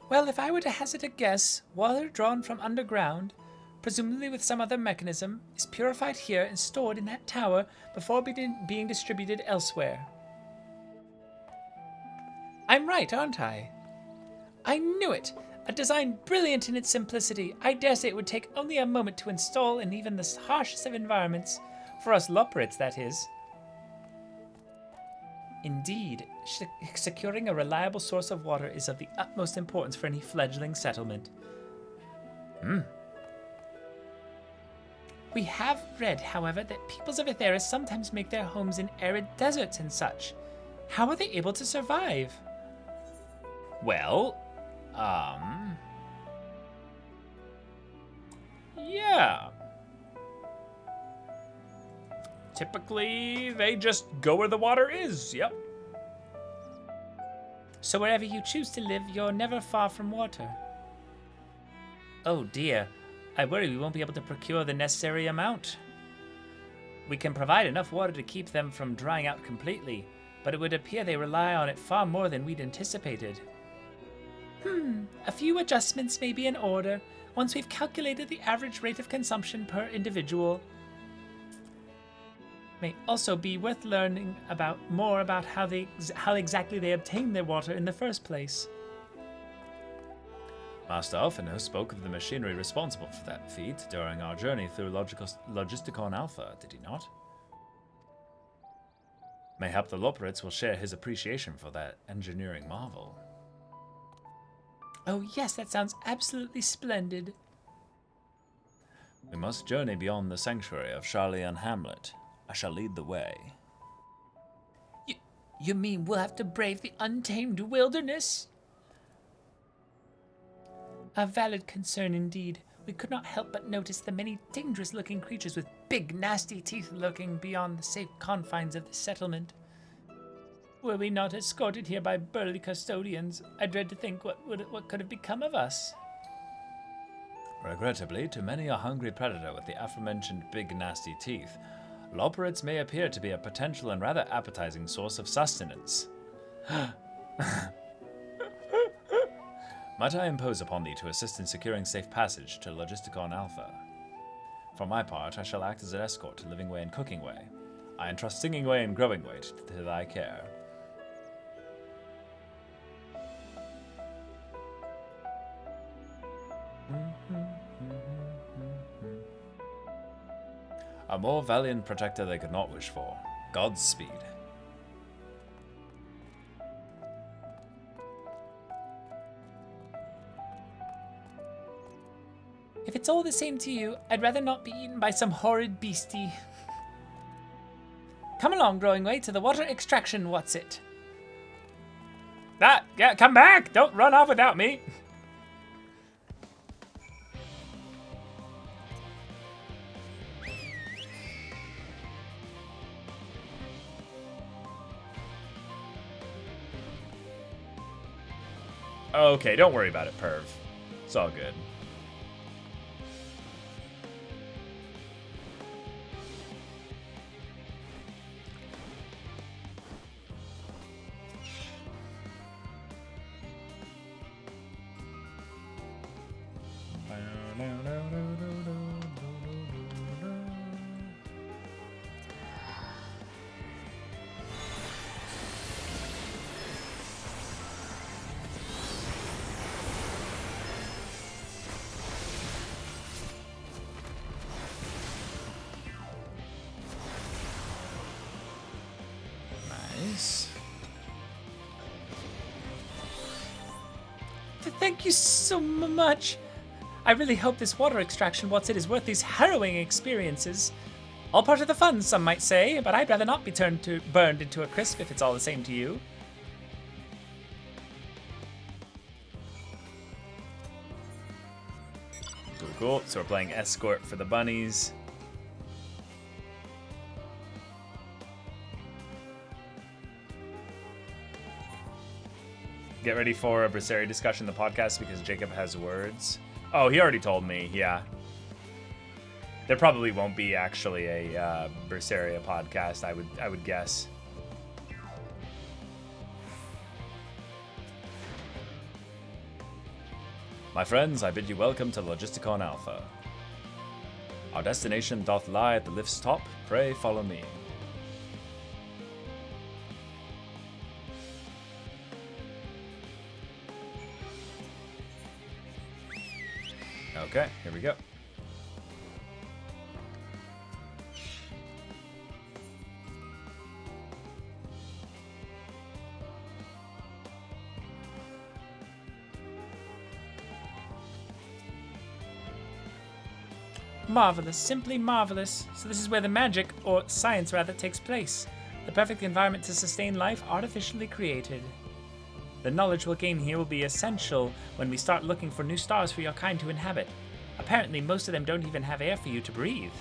Well, if I were to hazard a guess, water drawn from underground, presumably with some other mechanism, is purified here and stored in that tower before being distributed elsewhere. I'm right, aren't I? I knew it! A design brilliant in its simplicity. I dare say it would take only a moment to install in even the harshest of environments. For us Loperites, that is. Indeed, securing a reliable source of water is of the utmost importance for any fledgling settlement. We have read, however, that peoples of Aetheris sometimes make their homes in arid deserts and such. How are they able to survive? Well, yeah. Typically, they just go where the water is, yep. So wherever you choose to live, you're never far from water. Oh dear, I worry we won't be able to procure the necessary amount. We can provide enough water to keep them from drying out completely, but it would appear they rely on it far more than we'd anticipated. A few adjustments may be in order once we've calculated the average rate of consumption per individual. May also be worth learning more about how exactly they obtain their water in the first place. Master Alphino spoke of the machinery responsible for that feat during our journey through Logisticon Alpha, did he not? Mayhap the Loperites will share his appreciation for that engineering marvel. Oh yes, that sounds absolutely splendid. We must journey beyond the sanctuary of Charlian Hamlet. I shall lead the way. You mean we'll have to brave the untamed wilderness? A valid concern indeed. we could not help but notice the many dangerous-looking creatures with big, nasty teeth lurking beyond the safe confines of the settlement. Were we not escorted here by burly custodians, I dread to think what could have become of us. Regrettably, to many a hungry predator with the aforementioned big, nasty teeth, loperids may appear to be a potential and rather appetizing source of sustenance. Might I impose upon thee to assist in securing safe passage to Logisticon Alpha? For my part, I shall act as an escort to Living Way and Cooking Way. I entrust Singing Way and Growing Way to thy care. A more valiant protector they could not wish for. Godspeed. If it's all the same to you, I'd rather not be eaten by some horrid beastie. Come along, Growing Way, to the water extraction, what's it? Yeah, come back! Don't run off without me! Okay, don't worry about it, Perv. It's all good. Thank you so much. I really hope this water extraction what's it is worth these harrowing experiences. All part of the fun, some might say, but I'd rather not be burned into a crisp if it's all the same to you. Cool. So we're playing escort for the bunnies. Get ready for a Brasserie discussion in the podcast because Jacob has words. Oh, he already told me, yeah. There probably won't be actually a Brasserie podcast, I would guess. My friends, I bid you welcome to Logisticon Alpha. Our destination doth lie at the lift's top. Pray follow me. Okay, here we go. Marvelous, simply marvelous. So this is where the magic, or science rather, takes place. The perfect environment to sustain life artificially created. The knowledge we'll gain here will be essential when we start looking for new stars for your kind to inhabit. Apparently, most of them don't even have air for you to breathe.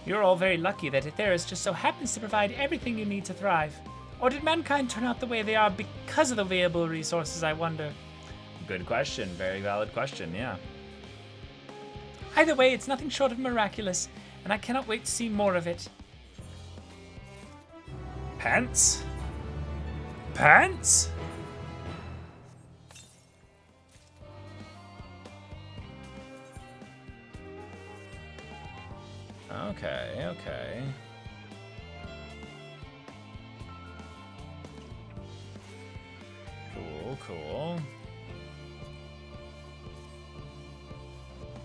You're all very lucky that Aetheris just so happens to provide everything you need to thrive. Or did mankind turn out the way they are because of the available resources, I wonder? Good question. Very valid question, yeah. Either way, it's nothing short of miraculous, and I cannot wait to see more of it. Pants? Pants? Okay, okay. Cool, cool.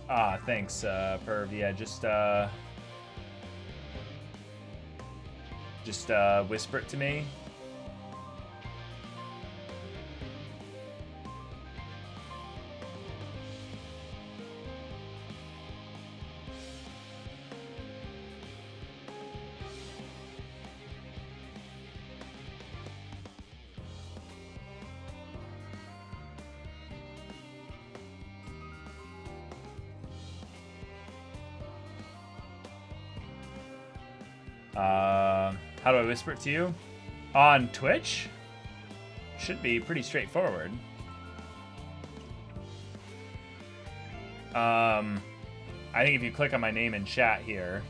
Ah, thanks, Perv. Yeah, just whisper it to me. How do I whisper it to you? On Twitch? Should be pretty straightforward. I think if you click on my name in chat here.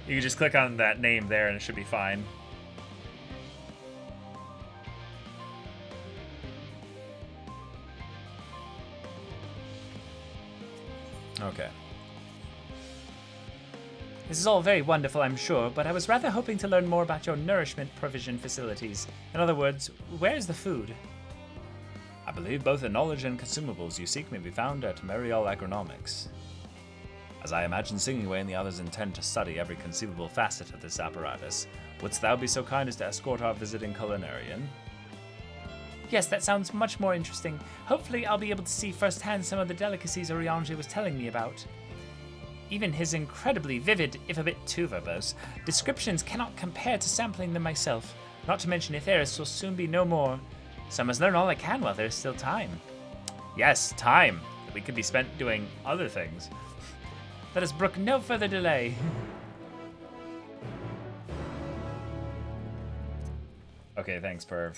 You can just click on that name there and it should be fine. Okay. This is all very wonderful, I'm sure, but I was rather hoping to learn more about your nourishment provision facilities. In other words, where's the food? I believe both the knowledge and consumables you seek may be found at Merial Agronomics. As I imagine Singingway and the others intend to study every conceivable facet of this apparatus, wouldst thou be so kind as to escort our visiting culinarian? Yes, that sounds much more interesting. Hopefully I'll be able to see firsthand some of the delicacies Urianger was telling me about. Even his incredibly vivid, if a bit too verbose, descriptions cannot compare to sampling them myself. Not to mention Aetheris will soon be no more. So I must learn all I can while there is still time. Yes, time. We could be spent doing other things. Let us brook no further delay. Okay, thanks, Perv.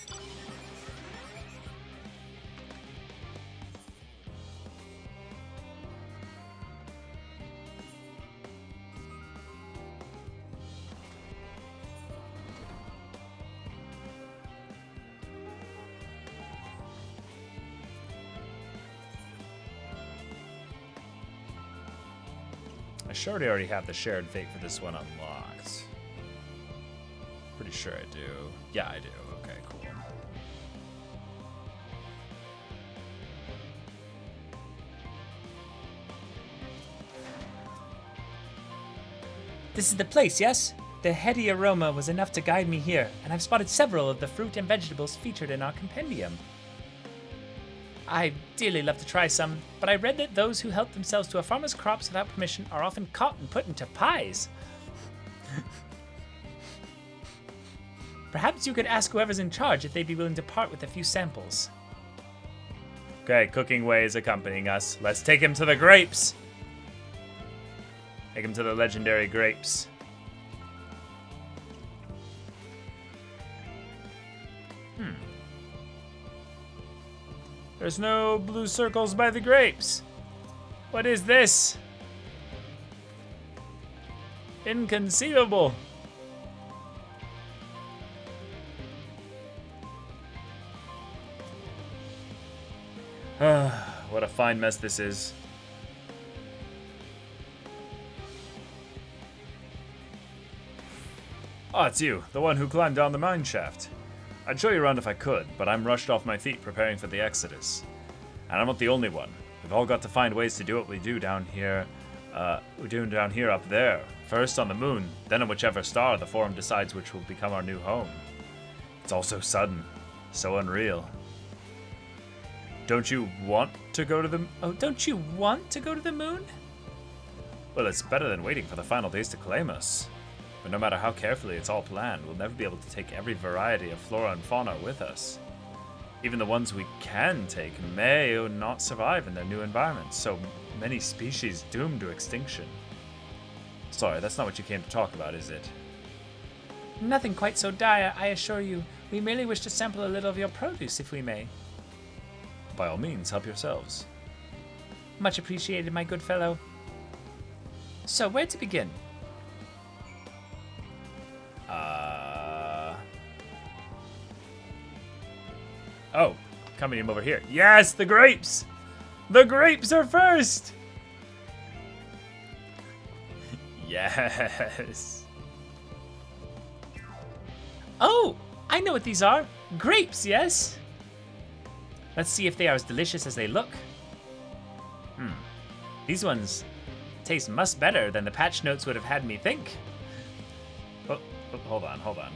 I surely already have the shared fate for this one unlocked. Pretty sure I do. Yeah, I do. Okay, cool. This is the place, yes? The heady aroma was enough to guide me here, and I've spotted several of the fruit and vegetables featured in our compendium. I'd dearly love to try some, but I read that those who help themselves to a farmer's crops without permission are often caught and put into pies. Perhaps you could ask whoever's in charge if they'd be willing to part with a few samples. Okay, Cooking Way is accompanying us. Let's take him to the grapes. Take him to the legendary grapes. There's no blue circles by the grapes. What is this? Inconceivable. What a fine mess this is. Ah, it's you, the one who climbed down the mine shaft. I'd show you around if I could, but I'm rushed off my feet preparing for the Exodus. And I'm not the only one. We've all got to find ways to do what we do down here. We're doing down here up there. First on the moon, then on whichever star the Forum decides which will become our new home. It's all so sudden, so unreal. Don't you want to go to the... Oh, don't you want to go to the moon? Well, it's better than waiting for the final days to claim us. But no matter how carefully it's all planned, we'll never be able to take every variety of flora and fauna with us. Even the ones we can take may or not survive in their new environment, so many species doomed to extinction. Sorry, that's not what you came to talk about, is it? Nothing quite so dire, I assure you. We merely wish to sample a little of your produce, if we may. By all means, help yourselves. Much appreciated, my good fellow. So, where to begin? Oh, coming in over here. Yes, the grapes! The grapes are first! Yes. Oh, I know what these are. Grapes, yes? Let's see if they are as delicious as they look. These ones taste much better than the patch notes would have had me think. Oh, hold on.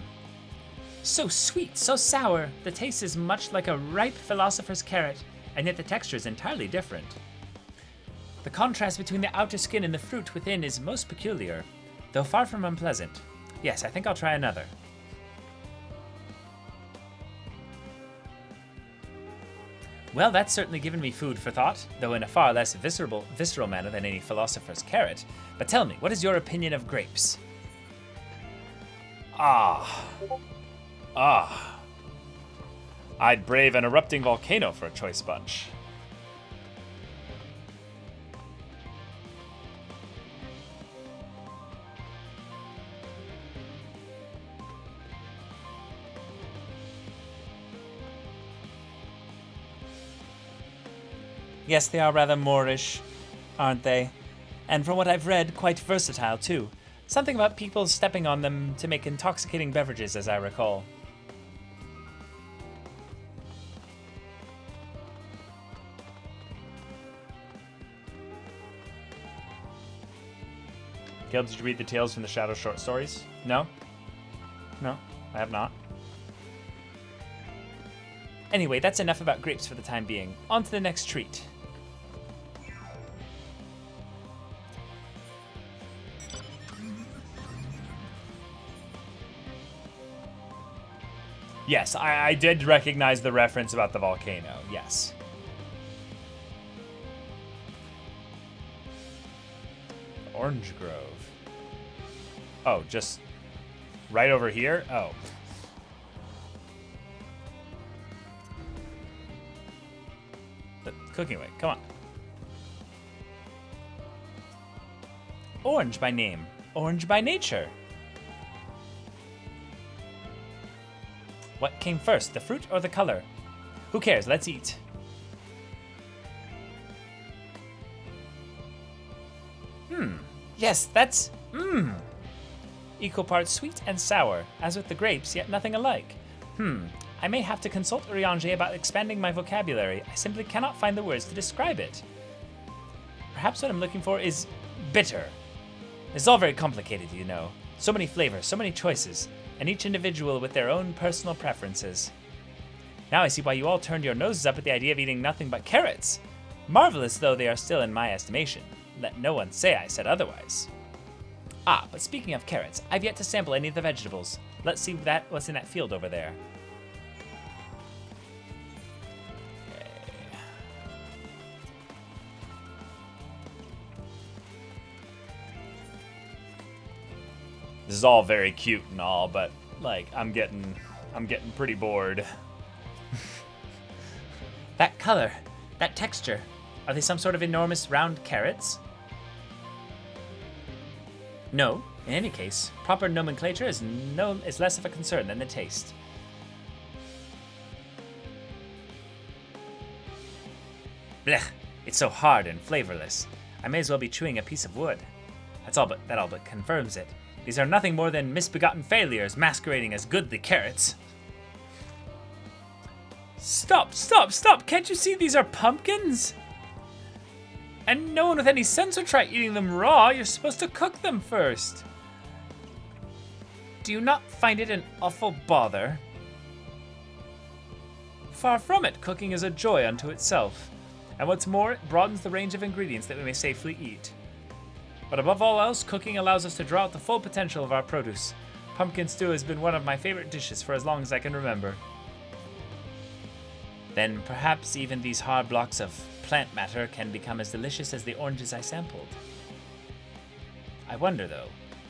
So sweet, so sour. The taste is much like a ripe philosopher's carrot, and yet the texture is entirely different. The contrast between the outer skin and the fruit within is most peculiar, though far from unpleasant. Yes, I think I'll try another. Well, that's certainly given me food for thought, though in a far less visceral manner than any philosopher's carrot. But tell me, what is your opinion of grapes? I'd brave an erupting volcano for a choice bunch. Yes, they are rather Moorish, aren't they? And from what I've read, quite versatile too. Something about people stepping on them to make intoxicating beverages, as I recall. Caleb, did you read the Tales from the Shadow short stories? No? No, I have not. Anyway, that's enough about grapes for the time being. On to the next treat. Yes, I did recognize the reference about the volcano, yes. Orange Grove. Oh, just right over here? Oh. The cooking way, come on. Orange by name, orange by nature. What came first, the fruit or the color? Who cares? Let's eat. Yes, that's... Equal parts sweet and sour, as with the grapes, yet nothing alike. I may have to consult Urianger about expanding my vocabulary. I simply cannot find the words to describe it. Perhaps what I'm looking for is bitter. It's all very complicated, you know. So many flavors, so many choices, and each individual with their own personal preferences. Now I see why you all turned your noses up at the idea of eating nothing but carrots. Marvelous though they are still in my estimation. Let no one say I said otherwise. Ah, but speaking of carrots, I've yet to sample any of the vegetables. Let's see what's in that field over there. Okay. This is all very cute and all, but like I'm getting pretty bored. That color, that texture, are they some sort of enormous round carrots? No, in any case, proper nomenclature is less of a concern than the taste. Blech, it's so hard and flavorless. I may as well be chewing a piece of wood. That all but confirms it. These are nothing more than misbegotten failures masquerading as goodly carrots. Stop! Can't you see these are pumpkins? And no one with any sense would try eating them raw. You're supposed to cook them first. Do you not find it an awful bother? Far from it. Cooking is a joy unto itself. And what's more, it broadens the range of ingredients that we may safely eat. But above all else, cooking allows us to draw out the full potential of our produce. Pumpkin stew has been one of my favorite dishes for as long as I can remember. Then perhaps even these hard blocks of plant matter can become as delicious as the oranges I sampled. I wonder, though,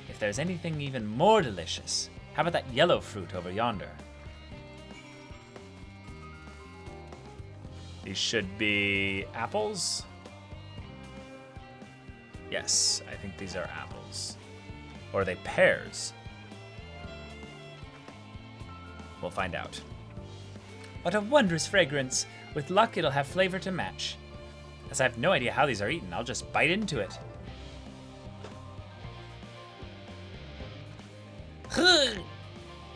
if there's anything even more delicious. How about that yellow fruit over yonder? These should be apples? Yes, I think these are apples. Or are they pears? We'll find out. What a wondrous fragrance! With luck, it'll have flavor to match. As I have no idea how these are eaten, I'll just bite into it.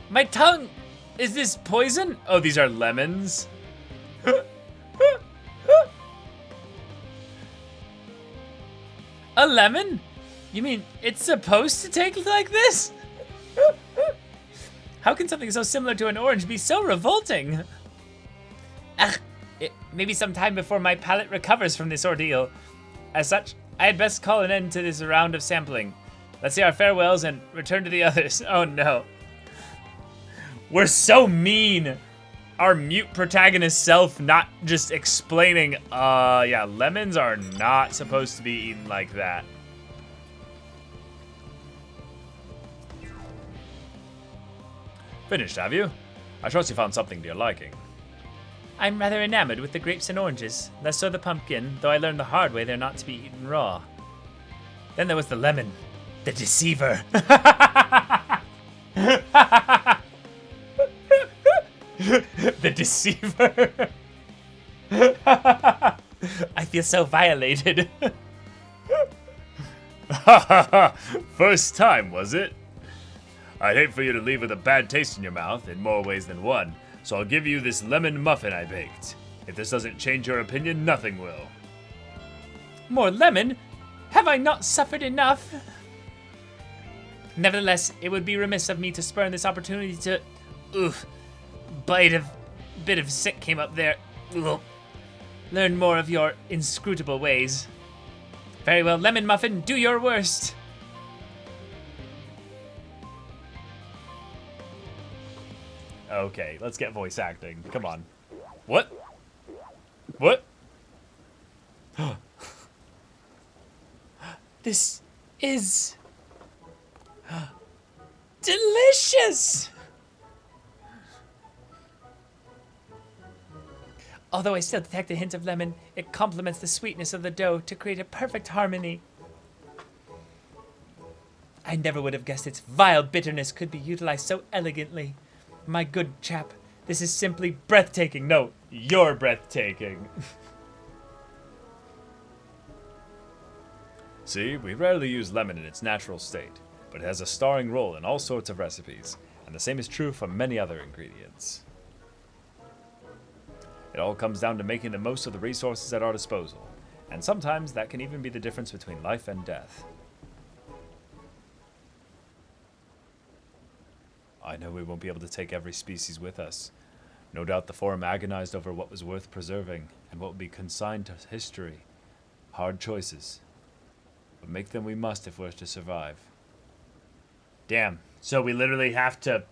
My tongue! Is this poison? Oh, these are lemons. A lemon? You mean it's supposed to taste like this? How can something so similar to an orange be so revolting? Ugh, maybe some time before my palate recovers from this ordeal. As such, I had best call an end to this round of sampling. Let's say our farewells and return to the others. Oh no. We're so mean. our mute protagonist self not just explaining, yeah, lemons are not supposed to be eaten like that. Finished, have you? I trust you found something to your liking. I'm rather enamored with the grapes and oranges, less so the pumpkin, though I learned the hard way they're not to be eaten raw. Then there was the lemon, the deceiver. The deceiver. I feel so violated. First time, was it? I'd hate for you to leave with a bad taste in your mouth in more ways than one, so I'll give you this lemon muffin I baked. If this doesn't change your opinion, nothing will. More lemon? Have I not suffered enough? Nevertheless, it would be remiss of me to spurn this opportunity to... bit of sick came up there. Ugh. Learn more of your inscrutable ways. Very well, Lemon Muffin, do your worst. Okay, let's get voice acting. Come on. What? What? This is... delicious! Although I still detect a hint of lemon, it complements the sweetness of the dough to create a perfect harmony. I never would have guessed its vile bitterness could be utilized so elegantly. My good chap, this is simply breathtaking. No, you're breathtaking. See, we rarely use lemon in its natural state, but it has a starring role in all sorts of recipes, and the same is true for many other ingredients. It all comes down to making the most of the resources at our disposal, and sometimes that can even be the difference between life and death. I know we won't be able to take every species with us. No doubt the Forum agonized over what was worth preserving and what would be consigned to history. Hard choices. But make them we must if we're to survive. Damn. So we literally have to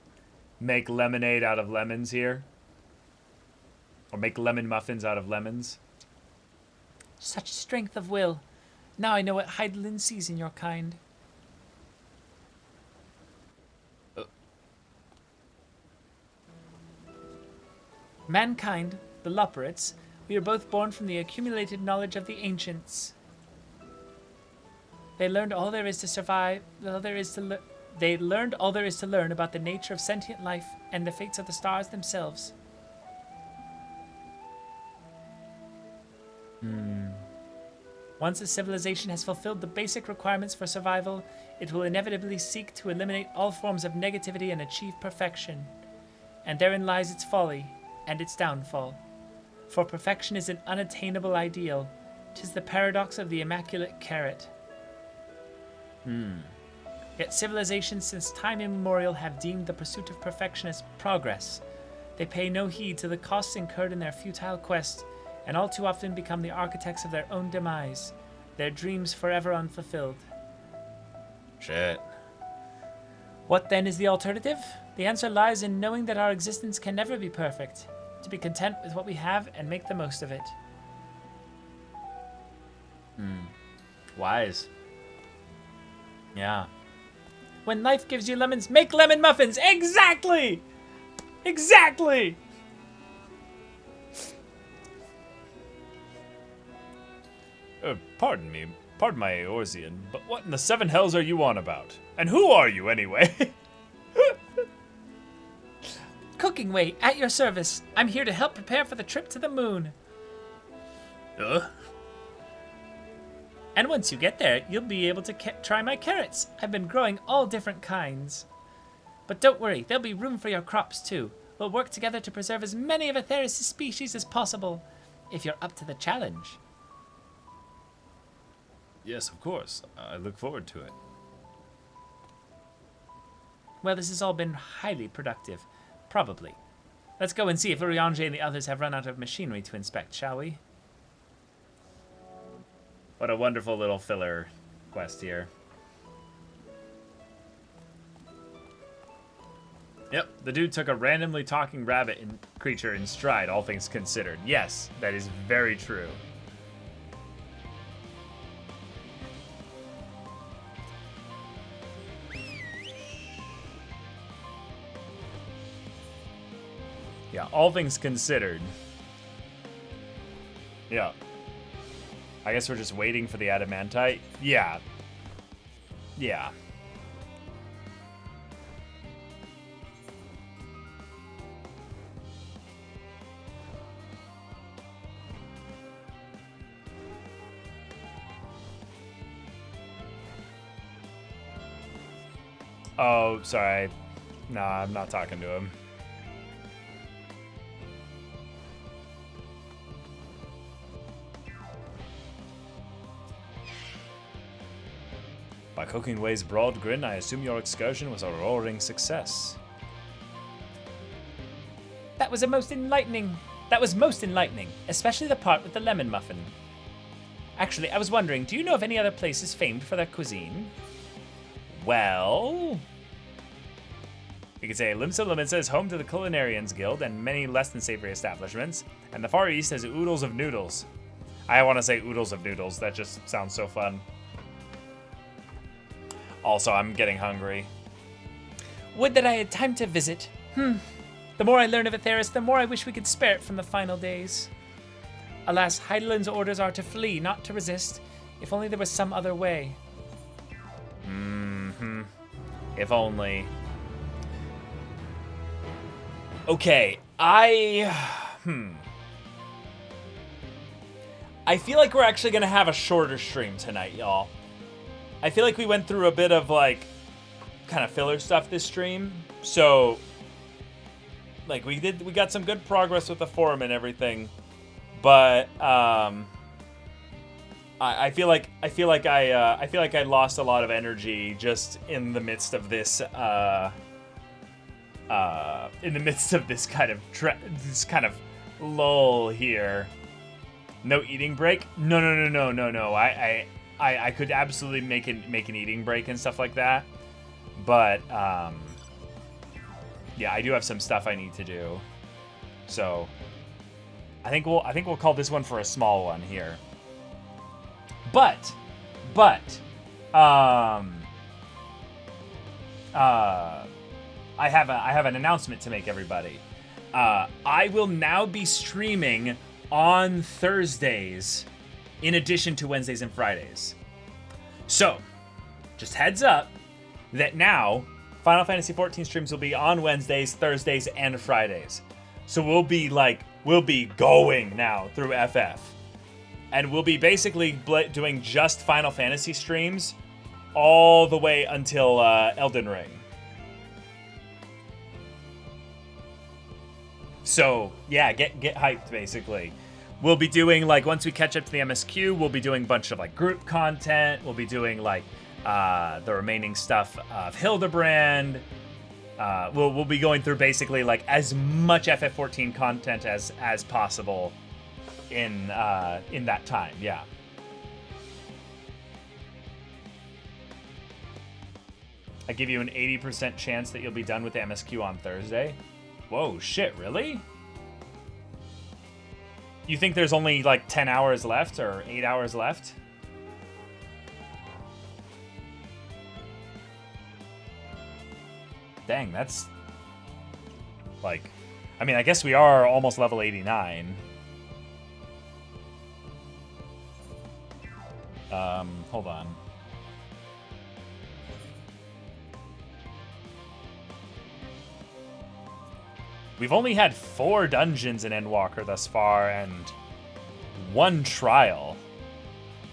make lemonade out of lemons here? Or make lemon muffins out of lemons? Such strength of will. Now I know what Heidelin sees in your kind. Mankind, the Loporrits, we are both born from the accumulated knowledge of the ancients. They learned all there is to survive, they learned all there is to learn about the nature of sentient life and the fates of the stars themselves. Once a civilization has fulfilled the basic requirements for survival, it will inevitably seek to eliminate all forms of negativity and achieve perfection. And therein lies its folly and its downfall. For perfection is an unattainable ideal. 'Tis the paradox of the immaculate carrot. Yet civilizations since time immemorial have deemed the pursuit of perfection as progress. They pay no heed to the costs incurred in their futile quest, and all too often become the architects of their own demise, their dreams forever unfulfilled. Shit. What then is the alternative? The answer lies in knowing that our existence can never be perfect, to be content with what we have and make the most of it. Wise. Yeah. When life gives you lemons, make lemon muffins! Exactly! Exactly! Pardon me, pardon my Eorzean, but what in the seven hells are you on about? And who are you, anyway? Cooking way, at your service. I'm here to help prepare for the trip to the moon. And once you get there, you'll be able to try my carrots. I've been growing all different kinds. But don't worry, there'll be room for your crops too. We'll work together to preserve as many of Atheris' species as possible, if you're up to the challenge. Yes, of course. I look forward to it. Well, this has all been highly productive. Probably. Let's go and see if Urianger and the others have run out of machinery to inspect, shall we? What a wonderful little filler quest here. Yep, the dude took a randomly talking rabbit creature in stride, all things considered. Yes, that is very true. Yeah, all things considered. Yeah. I guess we're just waiting for the adamantite. Yeah. Yeah. Oh, sorry. Nah, I'm not talking to him. By Cooking Way's broad grin, I assume your excursion was a roaring success. That was most enlightening, especially the part with the lemon muffin. Actually, I was wondering, do you know of any other places famed for their cuisine? Well, you could say Limsa Limitsa is home to the Culinarians Guild and many less than savory establishments, and the Far East has oodles of noodles. I want to say oodles of noodles, that just sounds so fun. Also, I'm getting hungry. Would that I had time to visit. The more I learn of Atheris, the more I wish we could spare it from the final days. Alas, Heidelin's orders are to flee, not to resist. If only there was some other way. If only. Okay, I feel like we're actually gonna have a shorter stream tonight, y'all. I feel like we went through a bit of like kind of filler stuff this stream, so like we got some good progress with the forum and everything, but I feel like I lost a lot of energy just in the midst of this this kind of lull here. No eating break? No. I could absolutely make an eating break and stuff like that, but yeah, I do have some stuff I need to do, so I think we'll call this one for a small one here. But I have an announcement to make, everybody. I will now be streaming on Thursdays in addition to Wednesdays and Fridays. So, just heads up that now Final Fantasy XIV streams will be on Wednesdays, Thursdays, and Fridays. So we'll be going now through FF. And we'll be basically doing just Final Fantasy streams all the way until Elden Ring. So, yeah, get hyped, basically. We'll be doing, like, once we catch up to the MSQ, we'll be doing a bunch of, like, group content. We'll be doing, like, the remaining stuff of Hildebrand. We'll be going through, basically, like, as much FF14 content as possible in that time, yeah. I give you an 80% chance that you'll be done with the MSQ on Thursday. Whoa, shit, really? You think there's only like 10 hours left or 8 hours left? Dang, that's like, I mean, I guess we are almost level 89. Hold on. We've only had 4 dungeons in Endwalker thus far and 1 trial.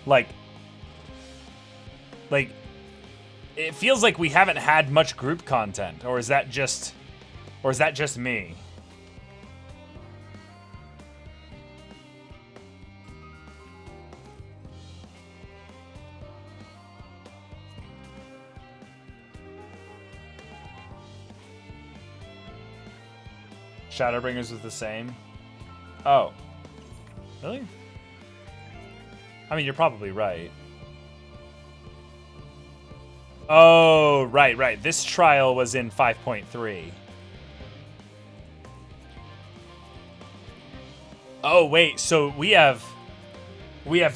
Like, it feels like we haven't had much group content, or is that just me? Shadowbringers was the same. Oh. Really? I mean, you're probably right. Oh, right. This trial was in 5.3. Oh, wait, so we have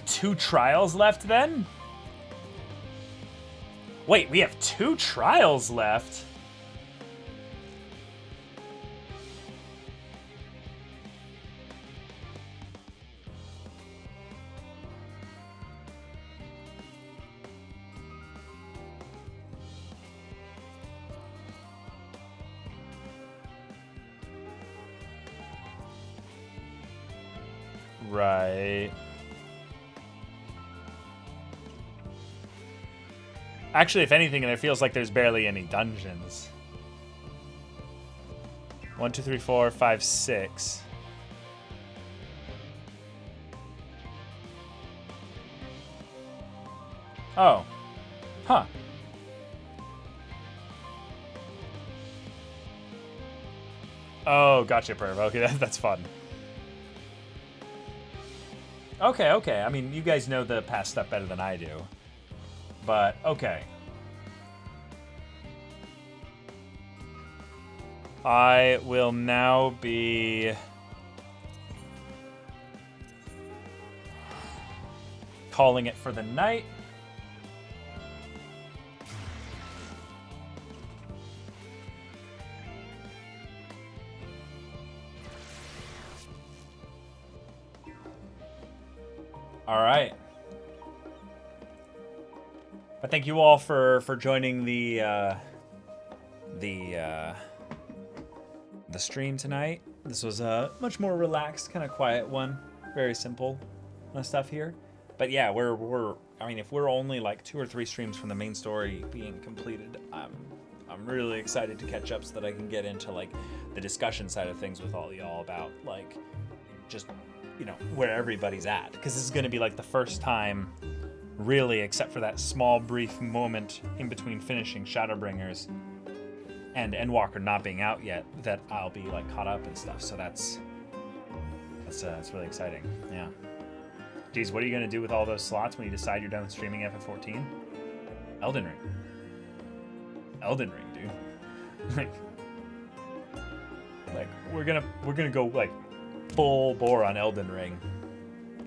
2 trials left then? Wait, we have 2 trials left? Right. Actually, if anything, it feels like there's barely any dungeons. 1, 2, 3, 4, 5, 6. Oh. Huh. Oh, gotcha, Perv. Okay, that's fun. Okay, okay. I mean, you guys know the past stuff better than I do. But, okay. I will now be... calling it for the night. All right. But thank you all for joining the stream tonight. This was a much more relaxed, kind of quiet one. Very simple stuff here. But yeah, I mean, if we're only like 2 or 3 streams from the main story being completed, I'm really excited to catch up so that I can get into like the discussion side of things with all y'all about like just, you know, where everybody's at, because this is going to be like the first time really, except for that small brief moment in between finishing Shadowbringers and Endwalker not being out yet, that I'll be like caught up and stuff. So that's really exciting. Yeah. Geez, what are you going to do with all those slots when you decide you're done with streaming FF14? Elden Ring. Elden Ring, dude. like we're gonna go like full bore on Elden Ring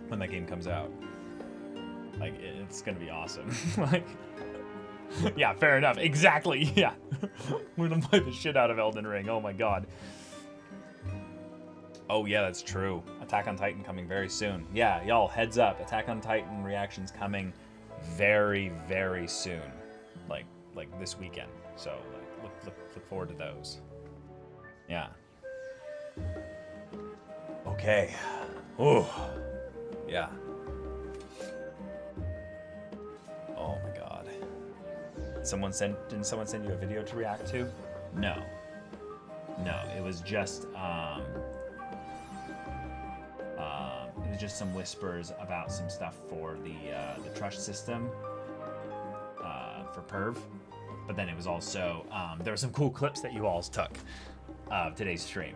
when that game comes out. Like, it's gonna be awesome. Like, yeah, fair enough. Exactly. Yeah, we're gonna play the shit out of Elden Ring. Oh my god. Oh yeah, that's true. Attack on Titan coming very soon. Yeah, y'all, heads up. Attack on Titan reactions coming very, very soon. Like this weekend. So like, look forward to those. Yeah. Okay. Oh. Yeah. Oh my god. Didn't someone send you a video to react to? No. No, it was just some whispers about some stuff for the trust system for Perv. But then it was also there were some cool clips that you all took of today's stream.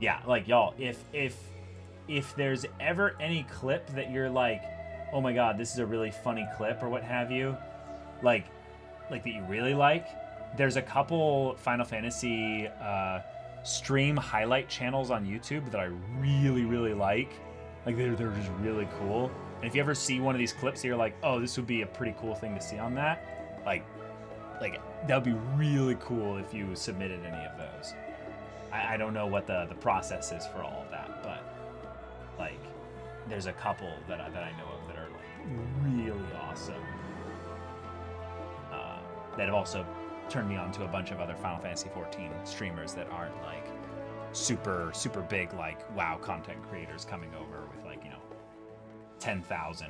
Yeah, like y'all, if there's ever any clip that you're like, oh my god, this is a really funny clip or what have you, like that you really like, there's a couple Final Fantasy stream highlight channels on YouTube that I really, really like. Like they're just really cool. And if you ever see one of these clips, you're like, oh, this would be a pretty cool thing to see on that. Like that would be really cool if you submitted any of those. I don't know what the process is for all of that, but like there's a couple that I know of that are like really awesome. That have also turned me on to a bunch of other Final Fantasy 14 streamers that aren't like super big like WoW content creators coming over with like, you know, 10,000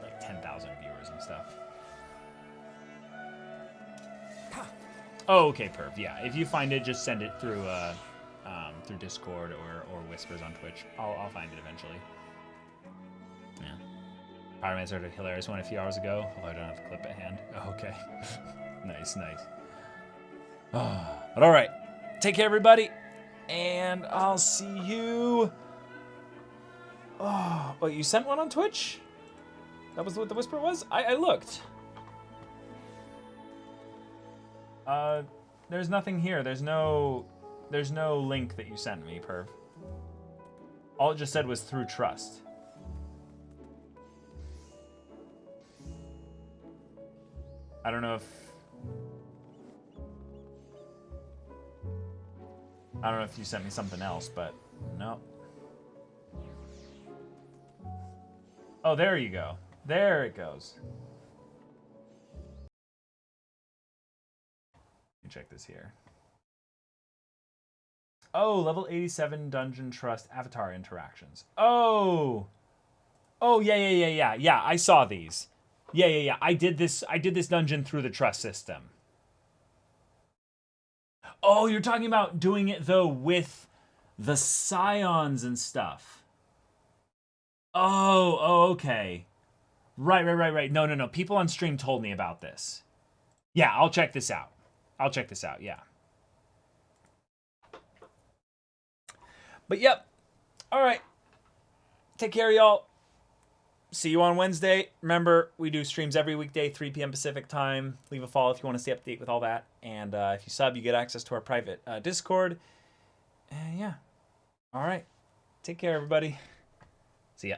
like 10,000 viewers and stuff. Oh, okay, perf. Yeah, if you find it, just send it through Discord or Whispers on Twitch. I'll find it eventually. Yeah. Power Man started a hilarious one a few hours ago, although I don't have the clip at hand. Oh, okay. Nice. But all right, take care, everybody, and I'll see you. Oh, wait, you sent one on Twitch? That was what the whisper was? I looked. There's nothing here. There's no link that you sent me, Perv. All it just said was through trust. I don't know if you sent me something else, but no. Oh, there you go. There it goes. Let me check this here. Oh, level 87 dungeon trust avatar interactions. Oh. Oh, yeah. Yeah, I saw these. Yeah. I did this dungeon through the trust system. Oh, you're talking about doing it though with the scions and stuff. Oh, okay. Right. No. People on stream told me about this. Yeah, I'll check this out. Yeah. But yep. All right. Take care, y'all. See you on Wednesday. Remember, we do streams every weekday, 3 p.m. Pacific time. Leave a follow if you want to stay up to date with all that. And if you sub, you get access to our private Discord. And yeah. All right. Take care, everybody. See ya.